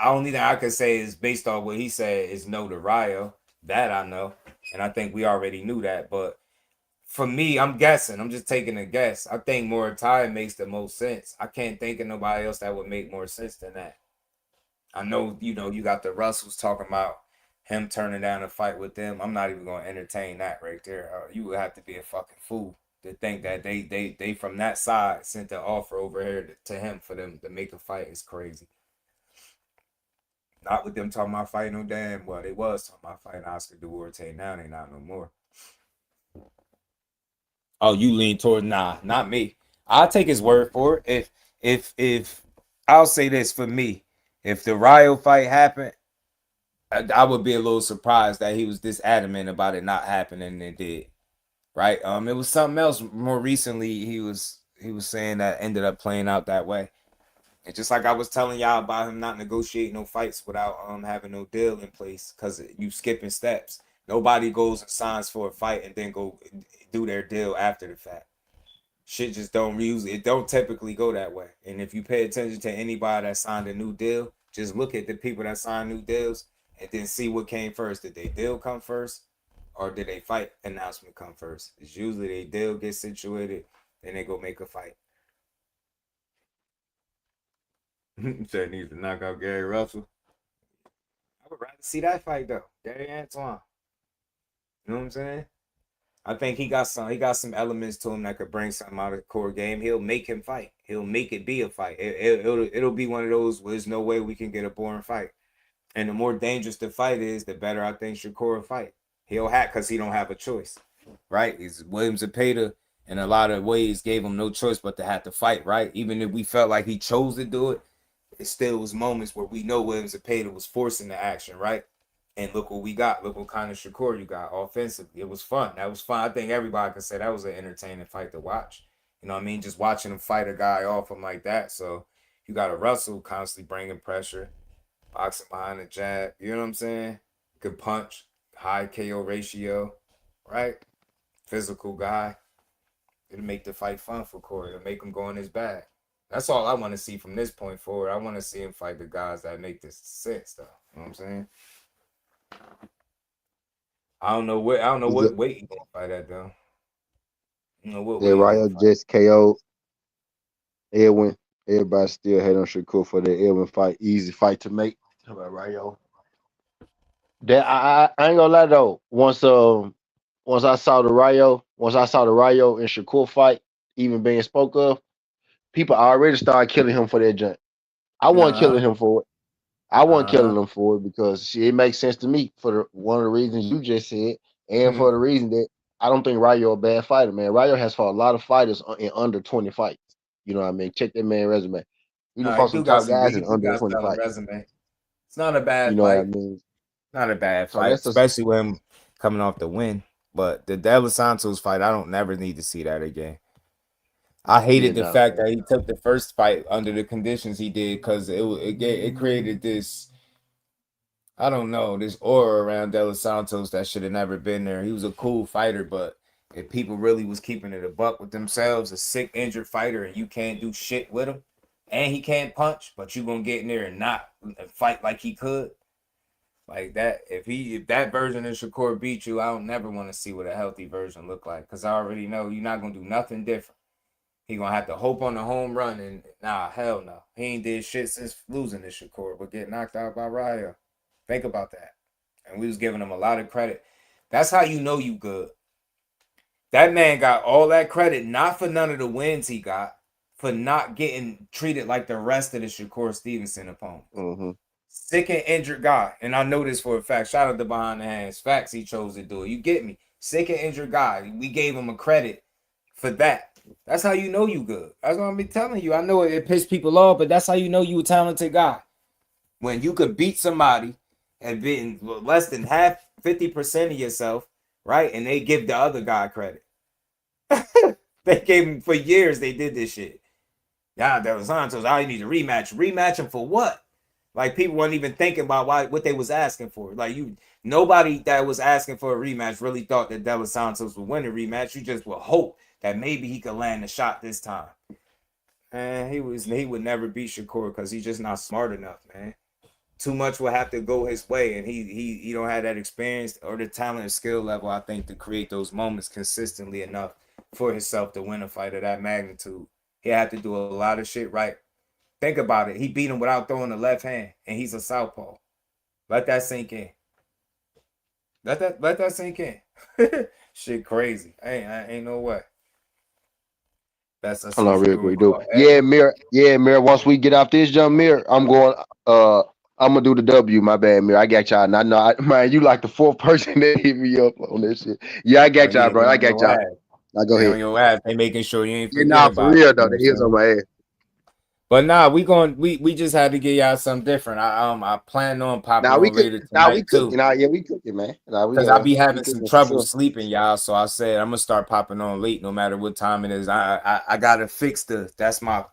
Only thing I could say is based on what he said is no to Ryo. That I know. And I think we already knew that. But for me, I'm guessing. I'm just taking a guess. I think Muay makes the most sense. I can't think of nobody else that would make more sense than that. I know, you got the Russells talking about him turning down a fight with them. I'm not even going to entertain that right there. You would have to be a fucking fool to think that they from that side sent the offer over here to him for them to make a fight. Is crazy. Not with them talking about fighting no damn. Well, they was talking about fighting Oscar Duarte. Now they not no more. Oh, you lean toward not me. I'll take his word for it. If I'll say this for me, if the Ryo fight happened, I would be a little surprised that he was this adamant about it not happening and it did. Right? It was something else more recently. He was saying that ended up playing out that way. And just like I was telling y'all about him not negotiating no fights without having no deal in place because you skipping steps. Nobody goes and signs for a fight and then go do their deal after the fact. Shit just don't usually, it don't typically go that way. And if you pay attention to anybody that signed a new deal, just look at the people that signed new deals and then see what came first. Did they deal come first or did they fight announcement come first? It's usually they deal get situated, then they go make a fight. Said needs to knock out Gary Russell. I would rather see that fight though. Gary Antoine. You know what I'm saying? I think he got some elements to him that could bring something out of the core game. He'll make him fight. He'll make it be a fight. It'll be one of those where there's no way we can get a boring fight. And the more dangerous the fight is, the better I think Shakur will fight. He'll have because he don't have a choice. Right? He's Williams Zepeda in a lot of ways gave him no choice but to have to fight, right? Even if we felt like he chose to do it, it still was moments where we know Williams Zepeda was forcing the action, right? And look what we got. Look what kind of Shakur you got offensively. It was fun. That was fun. I think everybody can say that was an entertaining fight to watch. You know what I mean? Just watching him fight a guy off him like that. So you got a Russell constantly bringing pressure, boxing behind the jab. You know what I'm saying? Good punch, high KO ratio, right? Physical guy. It'll make the fight fun for Corey. It'll make him go in his bag. That's all I want to see from this point forward. I want to see him fight the guys that make this sense, though. You know what I'm saying? I don't know Is it? what weight he gonna fight at though. I don't know what Yeah, weight he gonna Rayo fight. just KO Edwin. Everybody still hate on Shakur for the Edwin fight. Easy fight to make. How about Rayo? That I ain't gonna lie though. Once I saw the Rayo and Shakur fight even being spoke of, people already started killing him for that junk. I wasn't Uh killing him for it. I wasn't uh killing him for it because shit, it makes sense to me for one of the reasons you just said, and for the reason that I don't think Rayo a bad fighter, man. Rayo has fought a lot of fighters in under 20 fights. You know what I mean? Check that man resume. He done he fought some do got top some guys he in do under got 20 solid fights. resume. It's not a You bad know what I fight. mean? Not a bad So fight, that's a especially with him coming off the win. But the De Los Santos fight, I don't never need to see that again. I yeah, hated the no. fact that he took the first fight under the conditions he did because it created this, I don't know, this aura around De Los Santos that should have never been there. He was a cool fighter, but if people really was keeping it a buck with themselves, a sick injured fighter, and you can't do shit with him, and he can't punch, but you gonna get in there and not fight like he could. Like that, if that version of Shakur beat you, I don't never want to see what a healthy version look like. Cause I already know you're not gonna do nothing different. He gonna have to hope on the home run, and nah, hell no. He ain't did shit since losing to Shakur, but get knocked out by Raya. Think about that. And we was giving him a lot of credit. That's how you know you good. That man got all that credit, not for none of the wins he got, for not getting treated like the rest of the Shakur Stevenson opponents. Mm-hmm. Sick and injured guy. And I know this for a fact. Shout out to Behind the Hands. Facts, he chose to do it. You get me? Sick and injured guy. We gave him a credit for that. That's how you know you good. That's what I'm be telling you. I know it pissed people off, but that's how you know you a talented guy. When you could beat somebody and being less than half, 50% of yourself, right? And they give the other guy credit. They gave him for years, they did this shit. Yeah, there was Santos. I need a rematch. Rematch him for what? Like people weren't even thinking about what they was asking for. Like nobody that was asking for a rematch really thought that De Los Santos would win a rematch. You just would hope that maybe he could land a shot this time. And he would never beat Shakur because he's just not smart enough, man. Too much will have to go his way, and he don't have that experience or the talent and skill level, I think, to create those moments consistently enough for himself to win a fight of that magnitude. He had to do a lot of shit right. Think about it. He beat him without throwing the left hand, and he's a southpaw. Let that sink in. Let that sink in. Shit crazy. Ain't no way. That's Hold some on, real shit we quick, dude. call Yeah, Edwin. Mirror. Yeah, Mirror. Once we get off this jump, Mirror, I'm going. I'm gonna do the W. My bad, Mirror. I got y'all. And I know, man. You like the fourth person that hit me up on this shit. Yeah, I Oh got y'all, yeah, bro. they I on got your y'all. ass. Now go They ahead. on your ass. They making sure you ain't Yeah, forget nah, for about it. real You though. know The what I'm heels on saying? my ass. But nah, we just had to get y'all something different. I plan on popping Now we on cook. later Now we tonight too. cooking. Now yeah, we cooking, man. Now Cause I be we having some cooking for trouble sure. sleeping, y'all. So I said I'm gonna start popping on late, no matter what time it is. I gotta fix that's my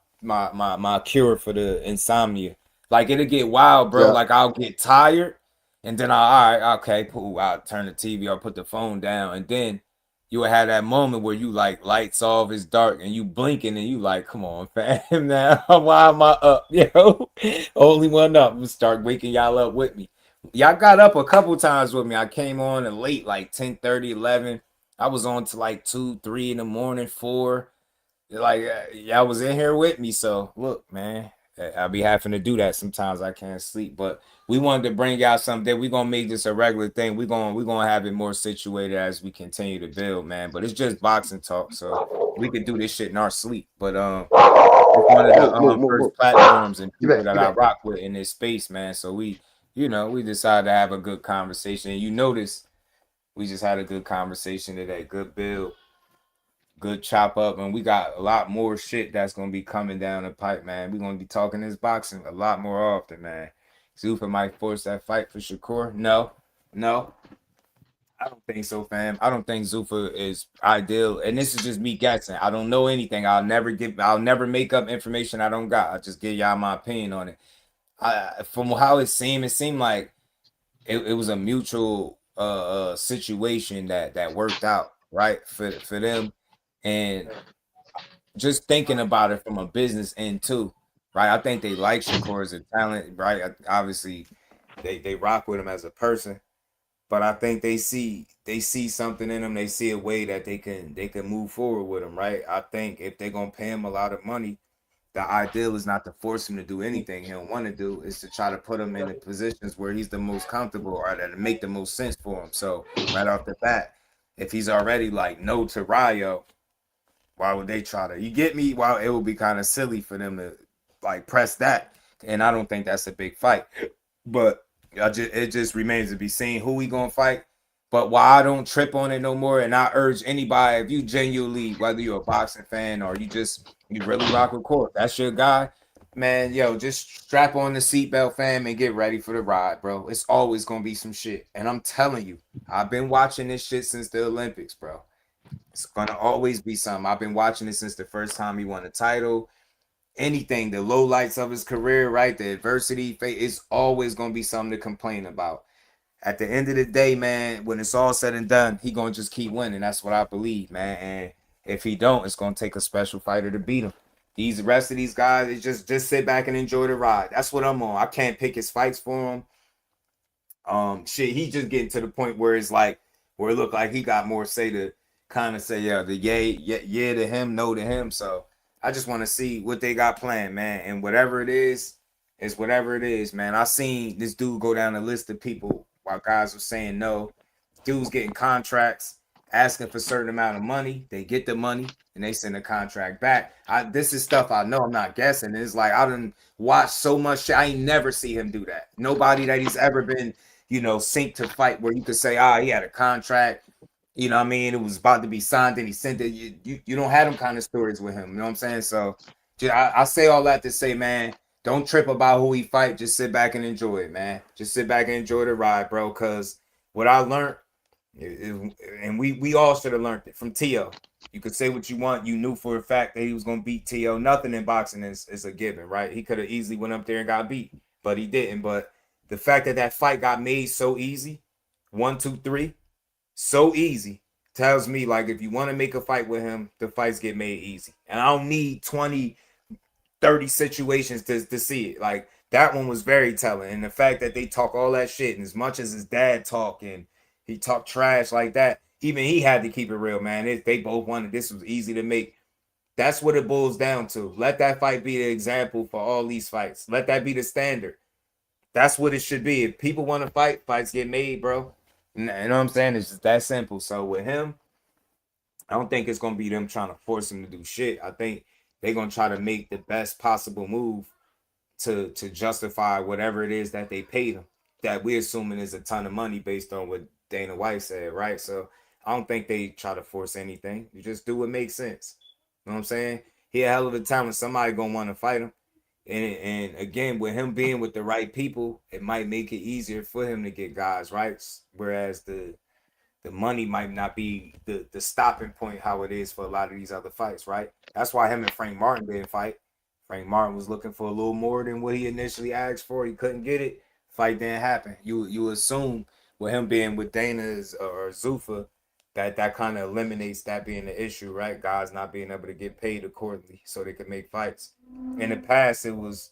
cure for the insomnia. Like it'll get wild, bro. Yeah. Like I'll get tired, and then all right, okay, cool. I'll turn the TV or put the phone down, and then you'll have that moment where you like lights off, it's dark, and you blinking, and you like, come on, fam, now why am I up, yo? Only one up. Start waking y'all up with me. Y'all got up a couple times with me. I came on and late, like 10:30, 11. I was on to like 2, 3 in the morning, 4. Like, y'all was in here with me. So, look, man, I'll be having to do that sometimes. I can't sleep. But we wanted to bring y'all something. We're going to make this a regular thing. We're gonna have it more situated as we continue to build, man. But it's just boxing talk. So, we could do this shit in our sleep. But, it's one of the Move. first platforms and Get people back. that Get I back. rock with in this space, man. So we decided to have a good conversation. And you notice we just had a good conversation today. Good build, good chop up, and we got a lot more shit that's gonna be coming down the pipe, man. We're gonna be talking this boxing a lot more often, man. Zufa might force that fight for Shakur. No, I don't think so, fam. I don't think Zufa is ideal. And this is just me guessing. I don't know anything. I'll never make up information I don't got. I'll just give y'all my opinion on it. From how it seemed like it was a mutual situation that worked out right for them, and just thinking about it from a business end too, right? I think they like Shakur as a talent, right? Obviously, they rock with him as a person. but I think they see something in him. They see a way that they can move forward with him, right? I think if they're gonna pay him a lot of money, the ideal is not to force him to do anything he don't want to do. Is to try to put him in the positions where he's the most comfortable or that make the most sense for him. So right off the bat, if he's already like no to Rayo, why would they try to? You get me? While it would be kind of silly for them to like press that, and I don't think that's a big fight. But it just remains to be seen who we gonna fight. But why I don't trip on it no more, and I urge anybody, if you genuinely, whether you're a boxing fan or you really rock with court, that's your guy, man. Yo, just strap on the seatbelt, fam, and get ready for the ride, bro. It's always gonna be some shit, and I'm telling you, I've been watching this shit since the Olympics, bro. It's gonna always be something. I've been watching it since the first time he won a title. Anything, the low lights of his career, right? The adversity, it's always gonna be something to complain about. At the end of the day, man, when it's all said and done, he gonna just keep winning. That's what I believe, man. And if he don't, it's gonna take a special fighter to beat him. These rest of these guys, they just sit back and enjoy the ride. That's what I'm on. I can't pick his fights for him. Shit, he just getting to the point where it's like, where it look like he got more say to kind of say, yeah, the yeah to him, no to him. So I just want to see what they got planned, man. And whatever it is whatever it is, man. I seen this dude go down a list of people while guys were saying no. Dudes getting contracts, asking for a certain amount of money. They get the money and they send the contract back. This is stuff I know. I'm not guessing. It's like I done watched so much shit. I ain't never see him do that. Nobody that he's ever been, synced to fight where you could say, he had a contract. You know what I mean? It was about to be signed and he sent it. You don't have them kind of stories with him. You know what I'm saying? So I say all that to say, man, don't trip about who he fight. Just sit back and enjoy it, man. Just sit back and enjoy the ride, bro. Because what I learned, and we all should have learned it from Teo. You could say what you want. You knew for a fact that he was going to beat Teo. Nothing in boxing is a given, right? He could have easily went up there and got beat, but he didn't. But the fact that fight got made so easy, 1, 2, 3, so easy, tells me like if you want to make a fight with him, the fights get made easy. And I don't need 20, 30 situations to see it. Like that one was very telling. And the fact that they talk all that shit, and as much as his dad talked and he talked trash like that, even he had to keep it real, man. They both wanted this was easy to make. That's what it boils down to. Let that fight be the example for all these fights. Let that be the standard. That's what it should be. If people want to fight, fights get made, bro. You know what I'm saying? It's just that simple. So with him, I don't think it's gonna be them trying to force him to do shit. I think they're gonna try to make the best possible move to justify whatever it is that they paid him. That we're assuming is a ton of money based on what Dana White said, right? So I don't think they try to force anything. You just do what makes sense. You know what I'm saying? He a hell of a talent. Somebody gonna want to fight him. And again, with him being with the right people, it might make it easier for him to get guys, right? Whereas the money might not be the stopping point how it is for a lot of these other fights, right? That's why him and Frank Martin didn't fight. Frank Martin was looking for a little more than what he initially asked for. He couldn't get it. Fight didn't happen. You assume with him being with Dana's or Zuffa that kind of eliminates that being the issue, right? Guys not being able to get paid accordingly so they could make fights. In the past, it was,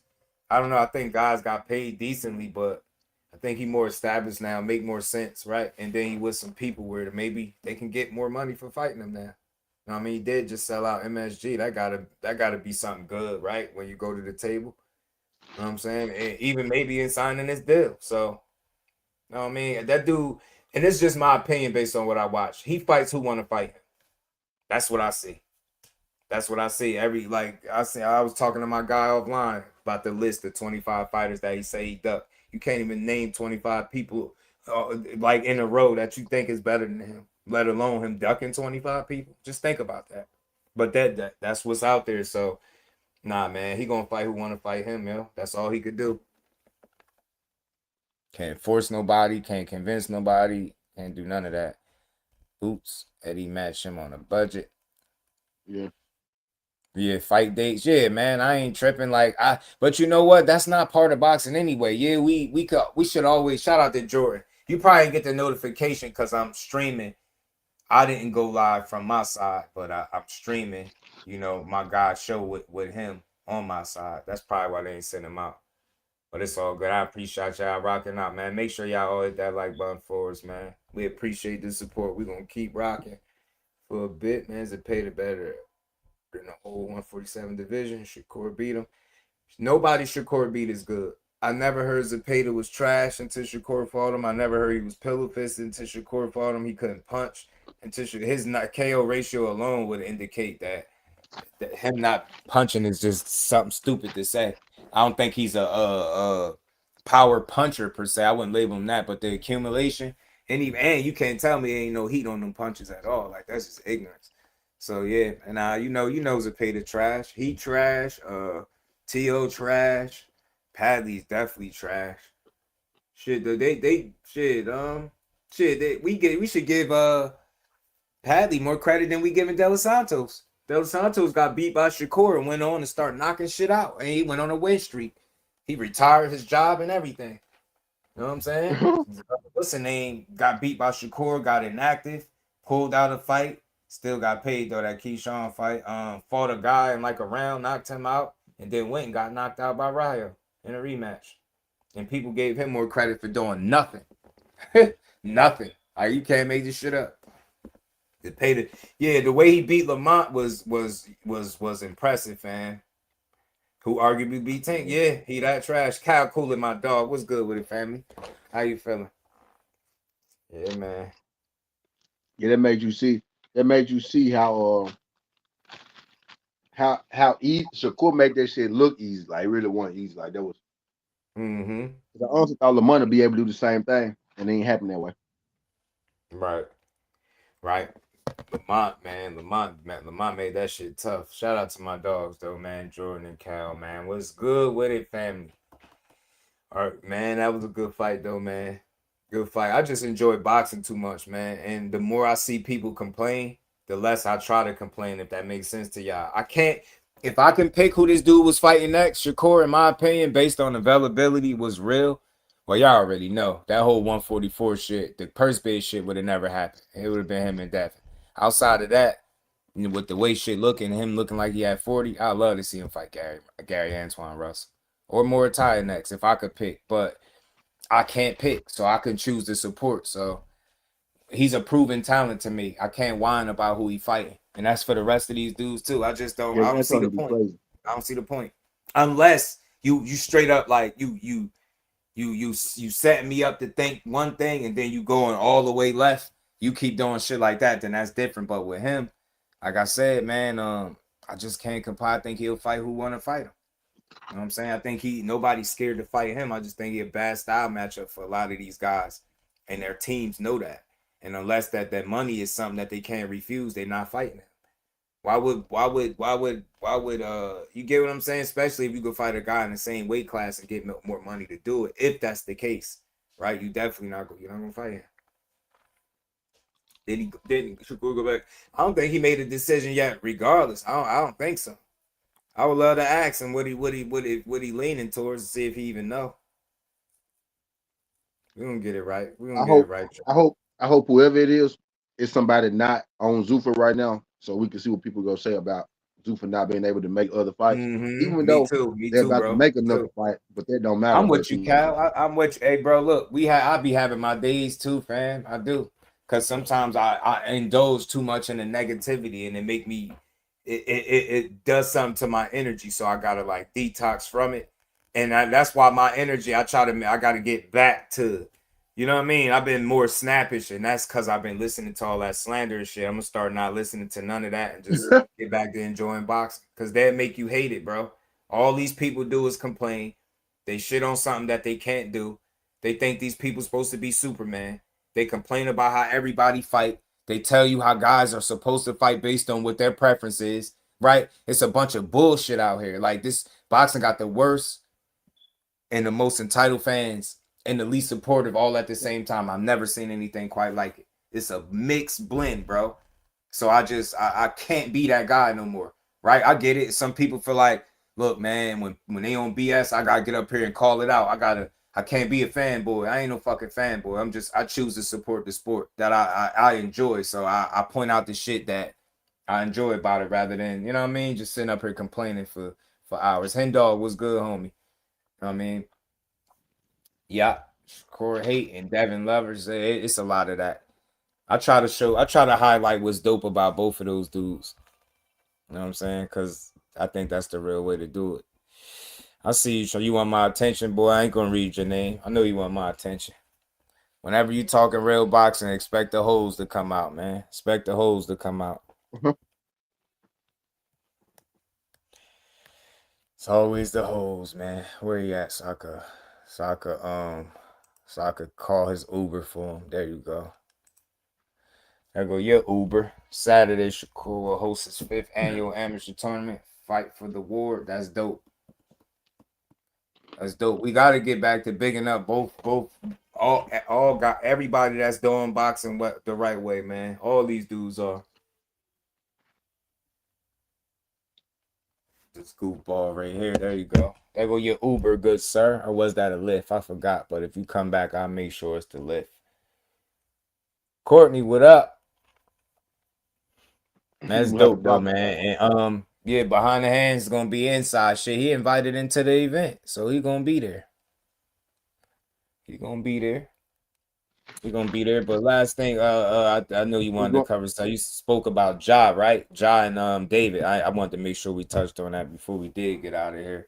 I don't know, I think guys got paid decently, but I think he more established now, make more sense, right? And then he with some people where maybe they can get more money for fighting him now. You know what I mean? He did just sell out MSG. That gotta be something good, right? When you go to the table. You know what I'm saying? And even maybe in signing this deal. So, you know what I mean? That dude, and it's just my opinion based on what I watch. He fights who want to fight him. That's what I see. That's what I see. I was talking to my guy offline about the list of 25 fighters that he say he ducked. You can't even name 25 people like in a row that you think is better than him, let alone him ducking 25 people. Just think about that. But that's what's out there. So nah, man, he gonna fight who want to fight him, yo. That's all he could do. Can't force nobody, can't convince nobody, can't do none of that. Boots, Eddie matched him on a budget. Yeah. Yeah, fight dates. Yeah, man, I ain't tripping. But you know what? That's not part of boxing anyway. Yeah, we should always shout out to Jordan. You probably get the notification because I'm streaming. I didn't go live from my side, but I'm streaming. My guy's show with him on my side. That's probably why they ain't send him out. But it's all good. I appreciate y'all rocking out, man. Make sure y'all all hit that like button for us, man. We appreciate the support. We're gonna keep rocking for a bit, man. Zepeda better than the whole 147 division. Shakur beat him. Nobody Shakur beat is good. I never heard Zepeda was trash until Shakur fought him. I never heard he was pillow fisted until Shakur fought him. He couldn't punch until his KO ratio alone would indicate that him not punching is just something stupid to say. I don't think he's a power puncher per se. I wouldn't label him that, but the accumulation and you can't tell me ain't no heat on them punches at all. Like that's just ignorance. So yeah, and you know Zepeda trash. He trash. To trash. Padley's definitely trash. Shit, we should give Padley more credit than we giving De Los Santos. De Los Santos got beat by Shakur and went on to start knocking shit out. And he went on a win streak. He retired his job and everything. You know what I'm saying? What's the name? Got beat by Shakur, got inactive, pulled out a fight, still got paid though. That Keyshawn fight. Fought a guy in like a round, knocked him out, and then went and got knocked out by Ryo in a rematch. And people gave him more credit for doing nothing. Nothing. Like you can't make this shit up. It paid it. Yeah, the way he beat Lamont was impressive, man. Who arguably beat Tank? Yeah, he that trash. Kyle Cooler, my dog. What's good with it, family? How you feeling? Yeah, man. Yeah, that made you see. That made you see how easy Shakur make that shit look easy. Like it really wasn't easy. Like that was. Mm-hmm. I honestly thought Lamont would be able to do the same thing, and it ain't happen that way. Right. Right. Lamont made that shit tough. Shout out to my dogs though, man. Jordan and Cal, man. What's good with it, family? All right, man. That was a good fight though, man. Good fight. I just enjoy boxing too much, man. And the more I see people complain, the less I try to complain, if that makes sense to y'all. I can't, if I can pick who this dude was fighting next, Shakur, in my opinion, based on availability, was real. Well, y'all already know that whole 144 shit, the purse bid shit would have never happened. It would have been him and Devin. Outside of that, with the way shit looking, him looking like he had 40, I'd love to see him fight Gary Antoine Russell. Or Moritaya next, if I could pick. But I can't pick, so I can choose to support. So he's a proven talent to me. I can't whine about who he fighting. And that's for the rest of these dudes too. I don't see the point. Crazy. I don't see the point. Unless you straight up like you setting me up to think one thing and then you going all the way left. You keep doing shit like that, then that's different. But with him, like I said, man, I just can't comply. I think he'll fight who want to fight him. You know what I'm saying? I think nobody's scared to fight him. I just think he's a bad style matchup for a lot of these guys, and their teams know that. And unless that money is something that they can't refuse, they're not fighting him. Why would you get what I'm saying? Especially if you could fight a guy in the same weight class and get more money to do it. If that's the case, right? You're not gonna fight him. Didn't Shakur go back? I don't think he made a decision yet. Regardless, I don't think so. I would love to ask him what he leaning towards to see if he even know. We gonna get it right. We gonna get it right. I hope whoever it is somebody not on Zuffa right now, so we can see what people gonna say about Zuffa not being able to make other fights. Even Me though too, they're about to bro. make another fight, but that don't matter. I'm with you, Cal. I'm with you. Hey, bro, look, I be having my days too, fam. I do. Cause sometimes I indulge too much in the negativity and it make me it does something to my energy. So I gotta like detox from it. And that's why my energy, I gotta get back to, you know what I mean? I've been more snappish, and that's because I've been listening to all that slander and shit. I'm gonna start not listening to none of that and just get back to enjoying boxing. Cause that make you hate it, bro. All these people do is complain. They shit on something that they can't do. They think these people supposed to be Superman. They complain about how everybody fight. They tell you how guys are supposed to fight based on what their preference is, right? It's a bunch of bullshit out here. Like this boxing got the worst and the most entitled fans and the least supportive all at the same time. I've never seen anything quite like it. It's a mixed blend, bro. So I can't be that guy no more, right? I get it. Some people feel like, look, man, when they on BS, I gotta get up here and call it out. I can't be a fanboy. I ain't no fucking fanboy. I choose to support the sport that I enjoy. So I point out the shit that I enjoy about it rather than, you know what I mean, just sitting up here complaining for hours. Hen Dog was good, homie. You know what I mean? Yeah, Corey Haight and Devin Lovers. It's a lot of that. I try to highlight what's dope about both of those dudes. You know what I'm saying? Because I think that's the real way to do it. I see you. So you want my attention, boy? I ain't gonna read your name. I know you want my attention. Whenever you talking real boxing, expect the hoes to come out, man. Expect the hoes to come out. It's always the hoes, man. Where you at, so I could call his Uber for him. There you go. There go your Uber. Saturday, Shakur will host his 5th annual amateur tournament. Fight for the award. That's dope. That's dope. We got to get back to bigging up all got everybody that's doing boxing the right way, man. All these dudes are. The scoop ball right here. There you go. There go your Uber, good sir. Or was that a Lyft? I forgot. But if you come back, I'll make sure it's the Lyft. Courtney, what up? That's dope though, man. And yeah, behind the hands is gonna be inside shit. He invited into the event, so he gonna be there. He gonna be there. He gonna be there. But last thing, I know you wanted to cover. So you spoke about Ja, right? Ja and David. I wanted to make sure we touched on that before we did get out of here.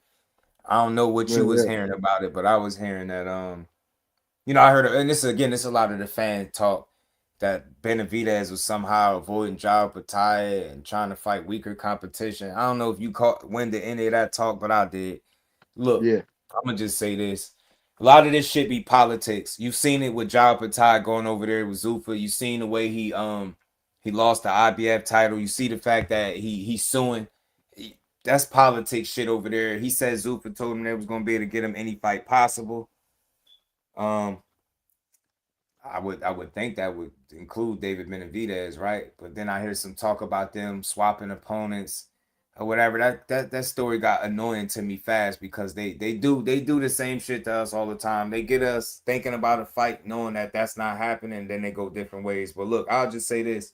I don't know what you was hearing about it, but I was hearing that I heard, and this is a lot of the fan talk that Benavidez was somehow avoiding TWTea and trying to fight weaker competition. I don't know if you caught when to any of that talk, but I did. Look, I'm gonna just say this: a lot of this shit be politics. You've seen it with TWTea going over there with Zuffa. You've seen the way he lost the IBF title. You see the fact that he's suing. That's politics shit over there. He said Zuffa told him they was gonna be able to get him any fight possible. I would think that would include David Benavidez, right? But then I hear some talk about them swapping opponents or whatever. That story got annoying to me fast because they do the same shit to us all the time. They get us thinking about a fight, knowing that that's not happening, then they go different ways. But look, I'll just say this: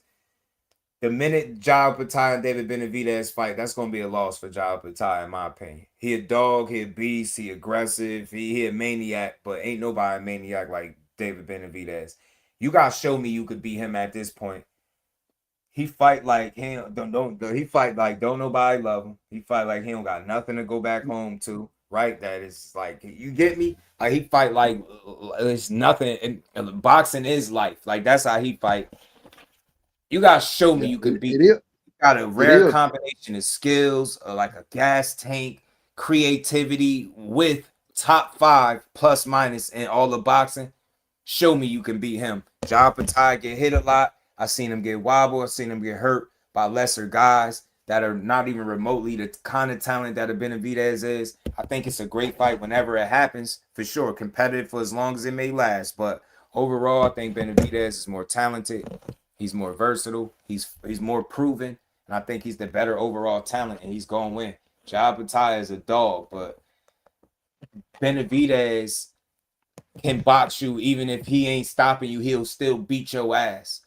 the minute TWTea and David Benavidez fight, that's gonna be a loss for TWTea, in my opinion. He a dog, he a beast, he aggressive, he a maniac, but ain't nobody a maniac like David Benavidez. You gotta show me you could beat him at this point. He fight like he don't he fight like don't nobody love him. He fight like he don't got nothing to go back home to. Right? That is like, you get me? Like he fight like it's nothing. And boxing is life. Like that's how he fight. You gotta show me you could beat him. You got a rare combination of skills, like a gas tank, creativity with top 5 plus minus in all the boxing. Show me you can beat him. TWTea get hit a lot. I've seen him get wobbled. I've seen him get hurt by lesser guys that are not even remotely the kind of talent that a Benavidez is. I think it's a great fight whenever it happens, for sure. Competitive for as long as it may last. But overall, I think Benavidez is more talented. He's more versatile. He's more proven. And I think he's the better overall talent, and he's going to win. TWTea is a dog, but Benavidez can box you even if he ain't stopping you. He'll still beat your ass.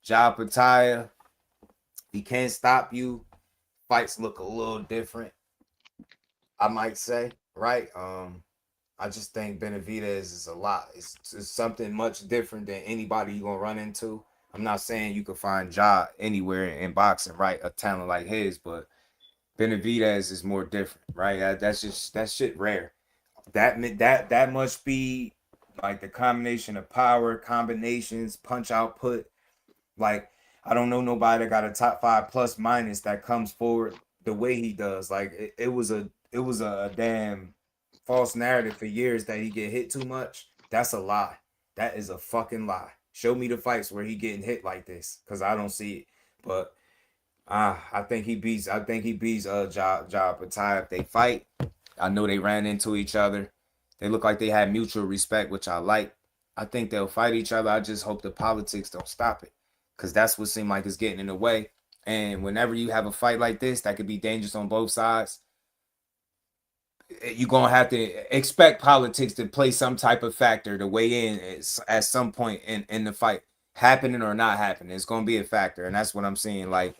TWTea, he can't stop you. Fights look a little different, I might say, right? I just think Benavidez is a lot. It's something much different than anybody you're gonna run into. I'm not saying you can find Ja anywhere in boxing, right? A talent like his, but Benavidez is more different, right? That shit rare. That must speed, like the combination of power, combinations, punch output. Like, I don't know nobody that got a top 5 plus minus that comes forward the way he does. Like it was a damn false narrative for years that he get hit too much. That's a lie. That is a fucking lie. Show me the fights where he getting hit like this, because I don't see it. But I think he beats TWTea if they fight. I know they ran into each other. They look like they had mutual respect, which I like. I think they'll fight each other. I just hope the politics don't stop it, because that's what seemed like it's getting in the way. And whenever you have a fight like this that could be dangerous on both sides, you're going to have to expect politics to play some type of factor to weigh in at some point in the fight, happening or not happening. It's going to be a factor, and that's what I'm seeing, like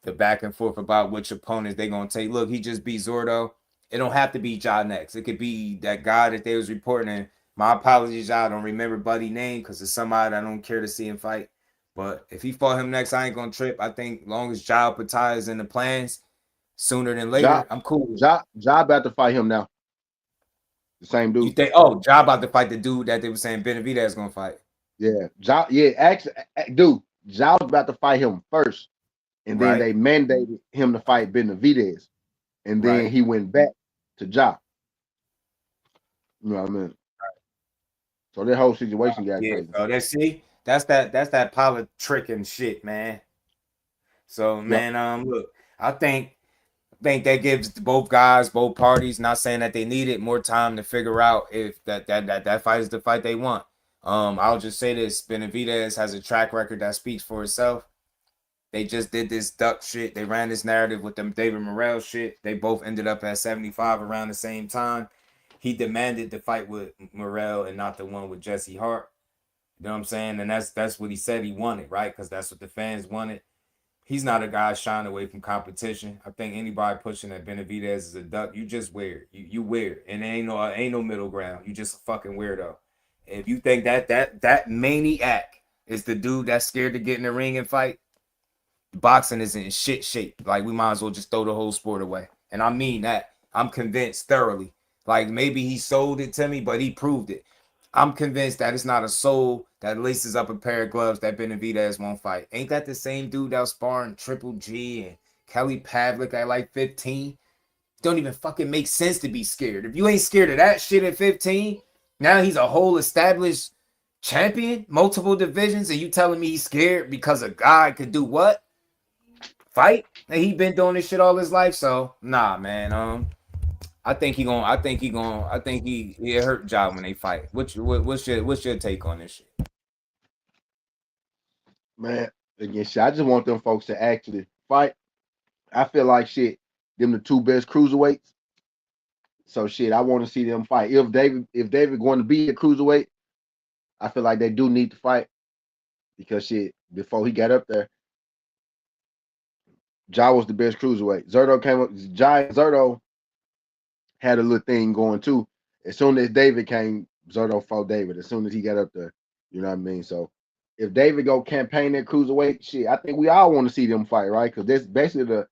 the back and forth about which opponents they're going to take. Look, he just beat Zordo. It don't have to be Ja next. It could be that guy that they was reporting My apologies, y'all. I don't remember Buddy's name because it's somebody I don't care to see him fight. But if he fought him next, I ain't gonna trip. I think long as TWTea is in the plans sooner than later, I'm cool. Ja about to fight him now. The same dude. You think? Oh, Ja about to fight the dude that they were saying Benavidez is gonna fight. Yeah, actually, dude, Ja was about to fight him first, and then they mandated him to fight Benavidez, and then he went back to Ja. You know what I mean? So that whole situation got crazy. So that's that politic and shit, man. So man, look, I think that gives both guys, both parties, not saying that they needed more time to figure out if that fight is the fight they want. I'll just say this: Benavidez has a track record that speaks for itself. They just did this duck shit. They ran this narrative with them David Morrell shit. They both ended up at 75 around the same time. He demanded the fight with Morrell and not the one with Jesse Hart. You know what I'm saying? And that's what he said he wanted, right? Because that's what the fans wanted. He's not a guy shying away from competition. I think anybody pushing that Benavidez is a duck, you just weird. You weird, and there ain't no middle ground. You just a fucking weirdo. If you think that maniac is the dude that's scared to get in the ring and fight, boxing is in shit shape. Like, we might as well just throw the whole sport away. And I mean that. I'm convinced thoroughly. Like, maybe he sold it to me, but he proved it. I'm convinced that it's not a soul that laces up a pair of gloves that Benavidez won't fight. Ain't that the same dude that was sparring Triple G and Kelly Pavlik at like 15? Don't even fucking make sense to be scared. If you ain't scared of that shit at 15, now he's a whole established champion, multiple divisions, and you telling me he's scared because a guy could do what? Fight? And he been doing this shit all his life, so nah, man. I think he hurt Ja when they fight. What's your take on this shit? Man, again, shit, I just want them folks to actually fight. I feel like shit, them the two best cruiserweights. So shit, I want to see them fight. If David going to be a cruiserweight, I feel like they do need to fight because shit, before he got up there, Ja was the best cruiserweight. Zerto came up. Ja and Zerto had a little thing going too. As soon as David came, Zerto fought David. As soon as he got up there, you know what I mean. So if David go campaign that cruiserweight, shit, I think we all want to see them fight, right? Because that's basically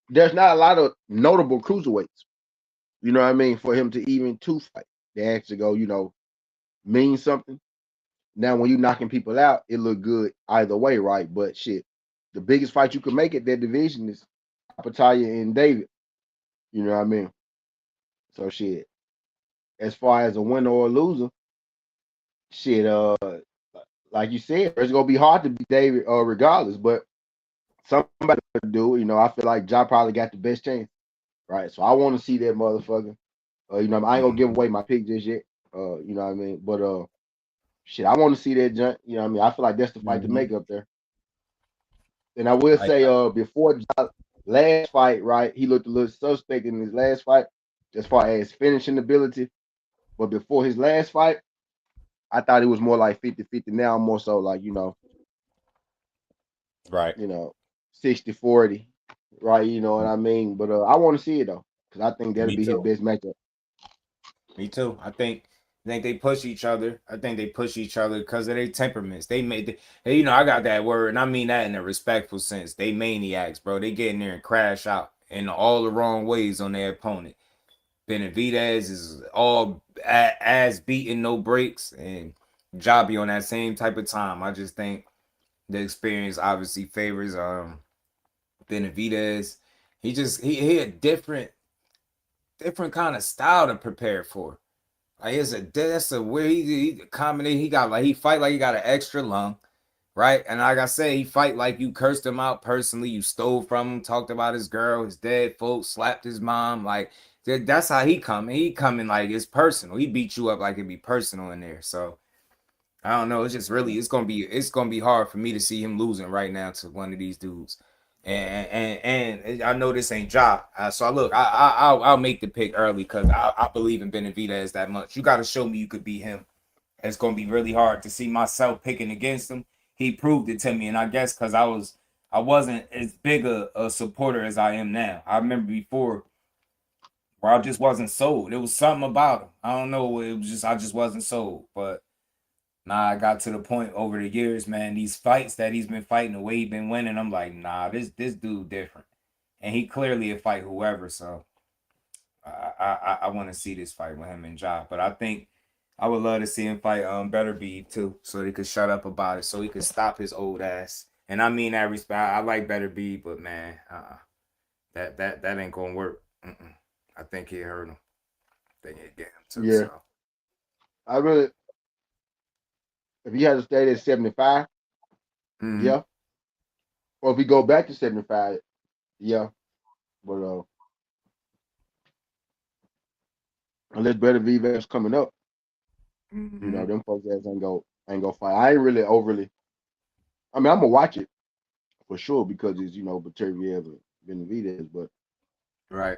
there's not a lot of notable cruiserweights. You know what I mean? For him to even to fight, they actually go, mean something. Now, when you knocking people out, it look good either way, right? But shit, the biggest fight you can make at that division is TWTea and David. You know what I mean? So shit, as far as a winner or a loser, shit, like you said, it's gonna be hard to beat David, regardless. But somebody to do it. I feel like Ja probably got the best chance, right? So I want to see that motherfucker. I ain't gonna give away my pick just yet. You know what I mean? But shit, I want to see that junk. You know what I mean? I feel like that's the fight to make up there. And I will say, before Ja last fight, right, he looked a little suspect in his last fight as far as finishing ability. But before his last fight, I thought it was more like 50-50. Now I'm more so like, right, 60-40, right? You know what I mean? But I want to see it though, because I think that'll be his best matchup. Me too. I think they push each other. I think they push each other because of their temperaments. They made, I got that word, and I mean that in a respectful sense. They maniacs, bro. They get in there and crash out in all the wrong ways on their opponent. Benavidez is all ass beating, no breaks, and Jobby on that same type of time. I just think the experience obviously favors Benavidez. He a different kind of style to prepare for. Like, that's a weird he combination. He got he fight like he got an extra lung, right? And like I said, he fight like you cursed him out personally. You stole from him, talked about his girl, his dead folks, slapped his mom. Like, that's how he coming. He coming like it's personal. He beat you up like it'd be personal in there. So I don't know. It's just really it's gonna be hard for me to see him losing right now to one of these dudes. And I know this ain't Ja. So look, I'll make the pick early because I believe in Benavidez that much. You got to show me you could beat him. It's gonna be really hard to see myself picking against him. He proved it to me, and I guess because I wasn't as big a supporter as I am now. I remember before I just wasn't sold. It was something about him. I don't know. It was just I just wasn't sold. But nah, I got to the point over the years, man. These fights that he's been fighting, the way he's been winning, I'm like, nah, this dude different, and he clearly a fight whoever. So I want to see this fight with him and Ja. But I think I would love to see him fight Better Be too, so he could shut up about it, so he could stop his old ass. And I mean that respect. I like Better Be, but man, that ain't gonna work. I think he hurt him. I think he'd get him too. Yeah, So I really. If he had to stay at 75, yeah. Or if we go back to 75, yeah. But unless Better Vivek's coming up, you know, them folks ass ain't go fight. I ain't really overly. I mean, I'm gonna watch it for sure because it's Batavia and Benavidez, but right.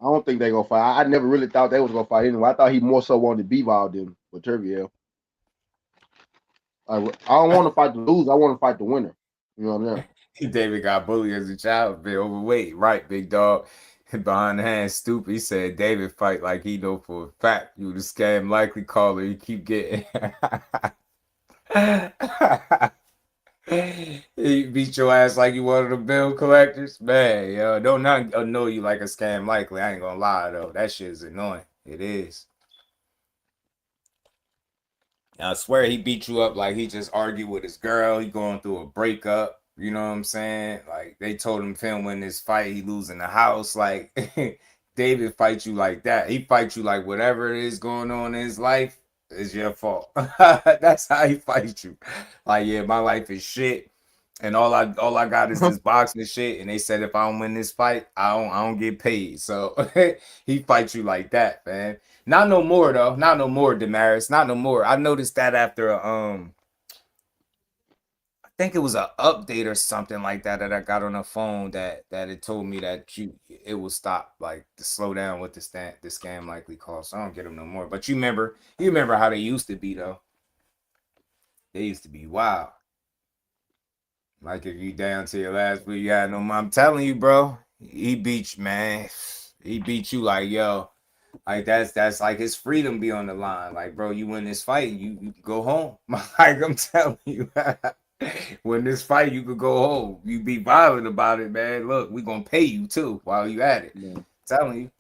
I don't think they gonna fight. I never really thought they was gonna fight anyway. I thought he more so wanted Bivol than Batavia. I don't want to fight the loser. I want to fight the winner. You know what I'm saying? David got bullied as a child, been overweight, right, big dog. Behind the hand, stupid. He said David fight like he know for a fact. You the scam likely caller. You keep getting. He beat your ass like you one of the bill collectors, man. Yo, don't not annoy you like a scam likely. I ain't gonna lie though, that shit is annoying. It is. I swear he beat you up like he just argued with his girl. He going through a breakup. You know what I'm saying? Like they told him if he win this fight, he losing the house. Like David fight you like that. He fight you like whatever it is going on in his life is your fault. That's how he fights you. Like, yeah, my life is shit. And all I got is this boxing shit. And they said if I don't win this fight, I don't get paid. So he fights you like that, man. Not no more though. Not no more, Damaris. Not no more. I noticed that after I think it was an update or something like that I got on the phone that it told me that it will stop, like to slow down with the scam likely cost. So I don't get them no more. But you remember how they used to be though. They used to be wild. Like if you down to your last week, you had no. I'm telling you, bro. He beat you, man. He beat you like yo. Like that's like his freedom be on the line. Like, bro, you win this fight, you can go home. Like I'm telling you, win this fight, you could go home. You be violent about it, man. Look, we gonna pay you too while you at it. Yeah. Telling you.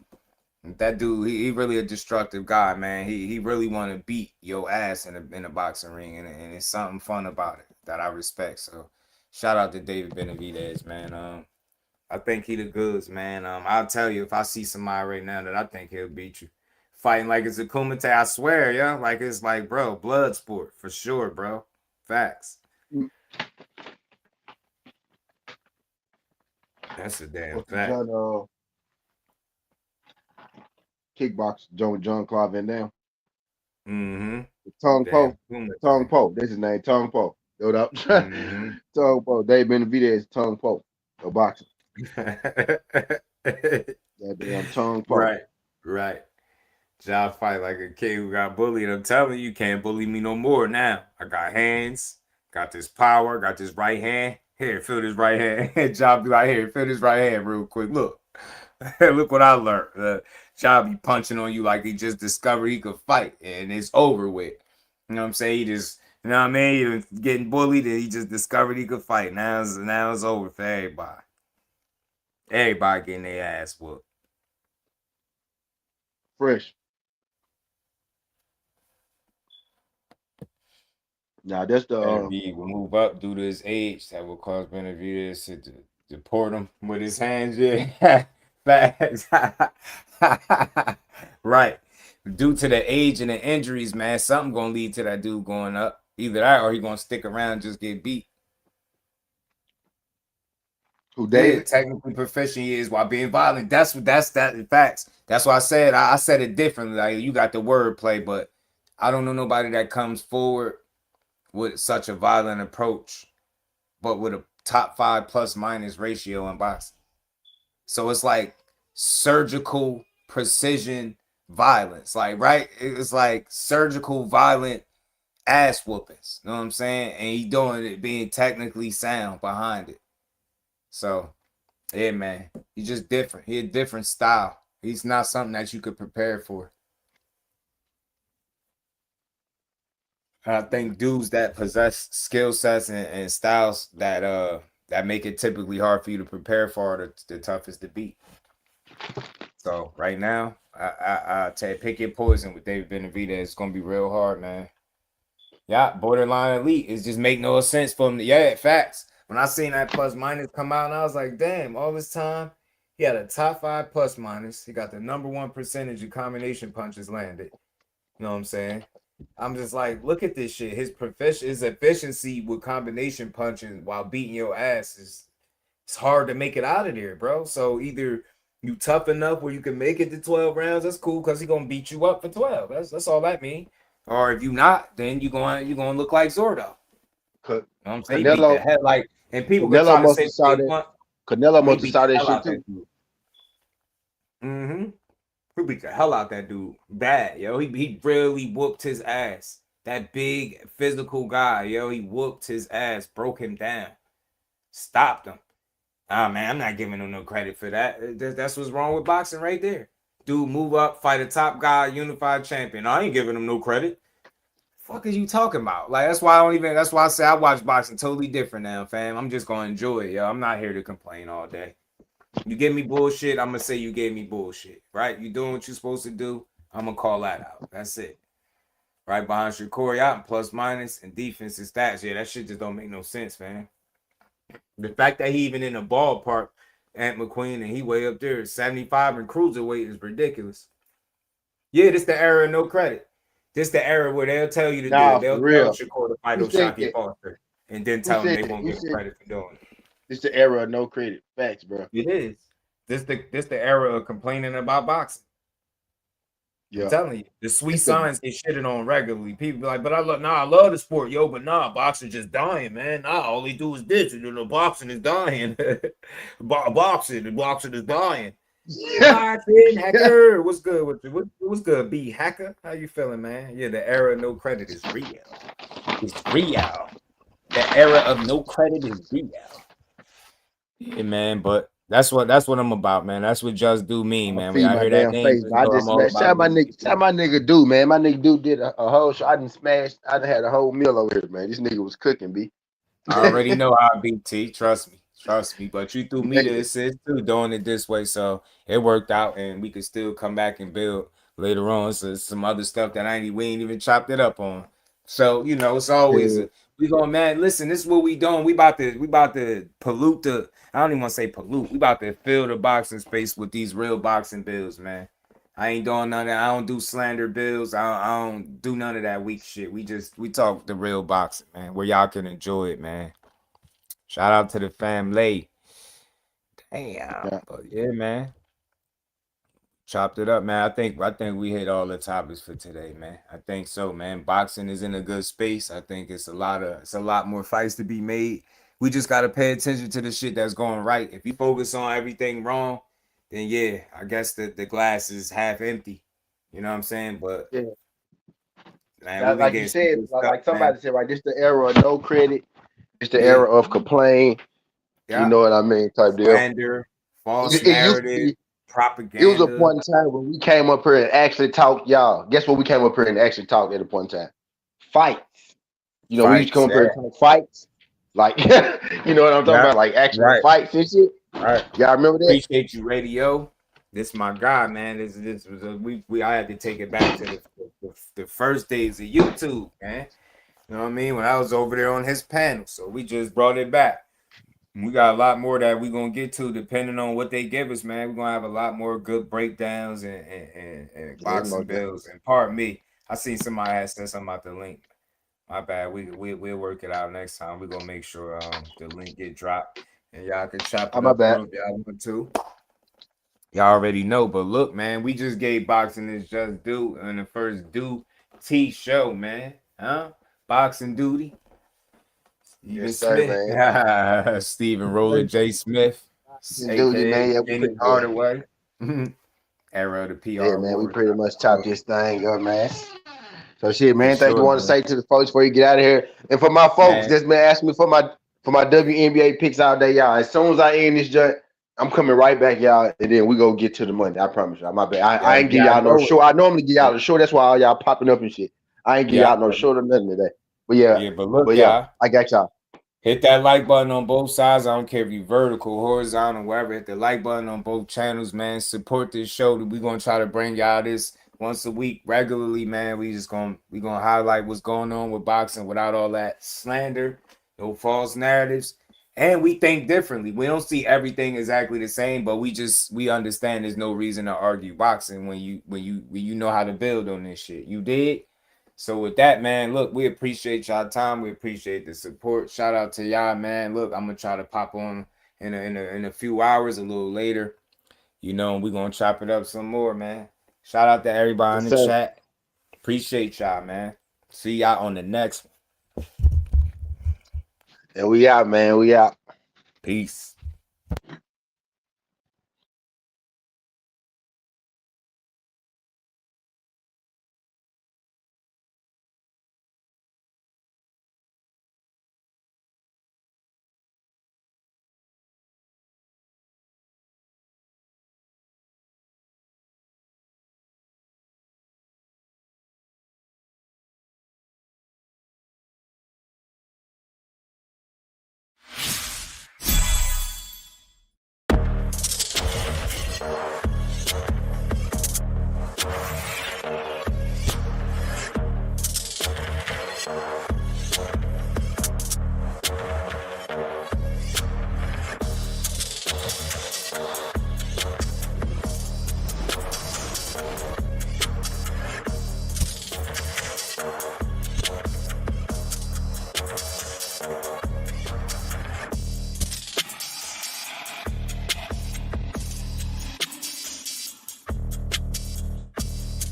That dude, he really a destructive guy, man. He really want to beat your ass in a boxing ring, and it's something fun about it that I respect. So, shout out to David Benavidez, man. I think he the goods, man. I'll tell you if I see somebody right now that I think he'll beat you, fighting like it's a kumite. I swear, yeah, like it's like, bro, blood sport for sure, bro. Facts. That's a damn What's the fact. kickbox John Claude Van Damme? Mm-hmm. Tongue Po. Tongue Kumite. Po. That's his name. Tongue Po. Hold up. Mm-hmm. Tongue Po. Dave Benavidez Tongue Po. A boxer. That damn Tongue Po. Right, right. Job fight like a kid who got bullied. I'm telling you, can't bully me no more now. I got hands, got this power, got this right hand. Here, feel this right hand. Job be like, here, feel this right hand real quick. Look. Look what I learned. Job be punching on you like he just discovered he could fight and it's over with. You know what I'm saying? He just, you know what I mean? He was getting bullied and he just discovered he could fight. Now it's over for everybody. Everybody getting their ass whooped. Fresh. Now that's Better the be will move up due to his age. That will cause Benavidez to deport him with his hands. Yeah, facts. Right. Due to the age and the injuries, man, something gonna lead to that dude going up. Either that or he gonna stick around and just get beat. who Yeah, David? technically proficient he is while being violent. That's that facts. That's why I said I said it differently. Like you got the word play, but I don't know nobody that comes forward with such a violent approach, but with a top 5 plus minus ratio in boxing. So it's like surgical precision violence. Like, right? It's like surgical violent ass whoopings. You know what I'm saying? And he doing it being technically sound behind it. So, yeah, man. He's just different. He a different style. He's not something that you could prepare for. I think dudes that possess skill sets and styles that make it typically hard for you to prepare for are the toughest to beat. So right now, I tell you, pick your poison with David Benavidez. It's gonna be real hard, man. Yeah, borderline elite. It just make no sense for him. Yeah, facts. When I seen that plus minus come out, and I was like, damn, all this time he had a top 5 plus minus. He got the #1 percentage of combination punches landed. You know what I'm saying? I'm just like, look at this shit. His efficiency with combination punching while beating your ass it's hard to make it out of there, bro. So either you tough enough where you can make it to 12 rounds, that's cool because he's gonna beat you up for 12. That's all that means. Or if you not, then you're gonna look like Zordo. You know what I'm saying? He beat the hell like, and people can try to say Canelo must have saw that shit too. Mm-hmm. He beat the hell out that dude. Bad, yo. He really whooped his ass. That big physical guy, yo. He whooped his ass, broke him down, stopped him. Ah, man, I'm not giving him no credit for that. That's what's wrong with boxing right there. Dude, move up, fight a top guy, unified champion. I ain't giving him no credit. Fuck is you talking about? Like, that's why I say I watch boxing totally different now, fam. I'm just gonna enjoy it, yo. I'm not here to complain all day. You give me bullshit, I'm gonna say you gave me bullshit, right? You doing what you're supposed to do, I'm gonna call that out. That's it. Right behind Shakur out plus minus and defense and stats. Yeah, that shit just don't make no sense, man. The fact that he even in the ballpark, Ant McQueen, and he way up there, 75 and cruiserweight is ridiculous. Yeah, this the era of no credit. This the era where they'll tell you to do it. They'll tell Shakur to fight O'Shaquie Foster and then tell him they won't give credit for doing it. It's the era of no credit. Facts, bro. It is. This the era of complaining about boxing. Yeah. I'm telling you, the sweet signs get shitted on regularly. People be like, but I love the sport, yo, but boxing just dying, man. All they do is this, boxing is dying. boxing is dying. Boxing, hacker. What's good with you? What's good, B hacker? How you feeling, man? Yeah, the era of no credit is real. It's real. The era of no credit is real. Yeah, man, but that's what I'm about, man. That's what just do mean, man. When I hear that name, shout my nigga do, man. My nigga do did a whole show. I done had a whole meal over here, man. This nigga was cooking, B. I already know how I beat T. Trust me. But you threw me the assist too, doing it this way, so it worked out, and we could still come back and build later on. So some other stuff that we ain't even chopped it up on. So it's always we going, man. Listen, this is what we doing. We about to pollute the. I don't even want to say pollute. We about to fill the boxing space with these real boxing bills, man. I ain't doing none of that. I don't do slander bills. I don't do none of that weak shit. We talk the real boxing, man, where y'all can enjoy it, man. Shout out to the family. Damn. But yeah, man. Chopped it up, man. I think we hit all the topics for today, man. I think so, man. Boxing is in a good space. I think it's a lot more fights to be made. We just gotta pay attention to the shit that's going right. If you focus on everything wrong, then yeah, I guess the glass is half empty. You know what I'm saying? But yeah, man, like you said, like somebody said, right? This the era of no credit. It's the era of complain. Yeah. You know what I mean? Type deal. Slander, false narrative, propaganda. It was a point in time when we came up here and actually talked, y'all. Guess what? We came up here and actually talked at a point in time. Fights. We used to come up here and talk fights. Like, you know what I'm talking about? Like actual fights and shit. Right. Y'all remember that? Appreciate you, radio. This my guy, man. This was I had to take it back to the first days of YouTube, man. You know what I mean? When I was over there on his panel. So we just brought it back. We got a lot more that we're going to get to depending on what they give us, man. We're going to have a lot more good breakdowns and boxing bills. And pardon me, I seen somebody had said something about the link. My bad. We'll work it out next time. We're going to make sure the link get dropped. And y'all can chop it up if y'all want to. Y'all already know. But look, man, we just gave Boxing Is Just Due on the first T show, man. Huh? Boxing Duty. Yes, sir, man. Steven Roller J. Smith. Duty, man. Kenny Hardaway. Era of the PR. Yeah, man. We pretty much chopped this thing up, man. So shit, man. Anything you want to say to the folks before you get out of here? And for my folks that's been asking me for my WNBA picks all day, y'all. As soon as I end this joint, I'm coming right back, y'all, and then we go get to the money. I promise y'all. My bad. I ain't give Yeah, I y'all no know it. short. I normally give y'all a short. That's why all y'all popping up and shit. I ain't give Yeah, y'all no short or nothing today. But yeah, yeah, but look, y'all. I got y'all. Hit that like button on both sides. I don't care if you vertical, horizontal, wherever. Hit the like button on both channels, man. Support this show. We're gonna try to bring y'all this once a week regularly, man. We gonna highlight what's going on with boxing without all that slander, no false narratives. And we think differently. We don't see everything exactly the same, but we understand there's no reason to argue boxing when you know how to build on this shit. You did? So with that, man, look, we appreciate y'all time. We appreciate the support. Shout out to y'all, man. Look, I'm gonna try to pop on in a few hours, a little later. You know, we're gonna chop it up some more, man. Shout out to everybody in Yes, the sir. chat. Appreciate y'all, man. See y'all on the next one. And we out, man. We out. Peace.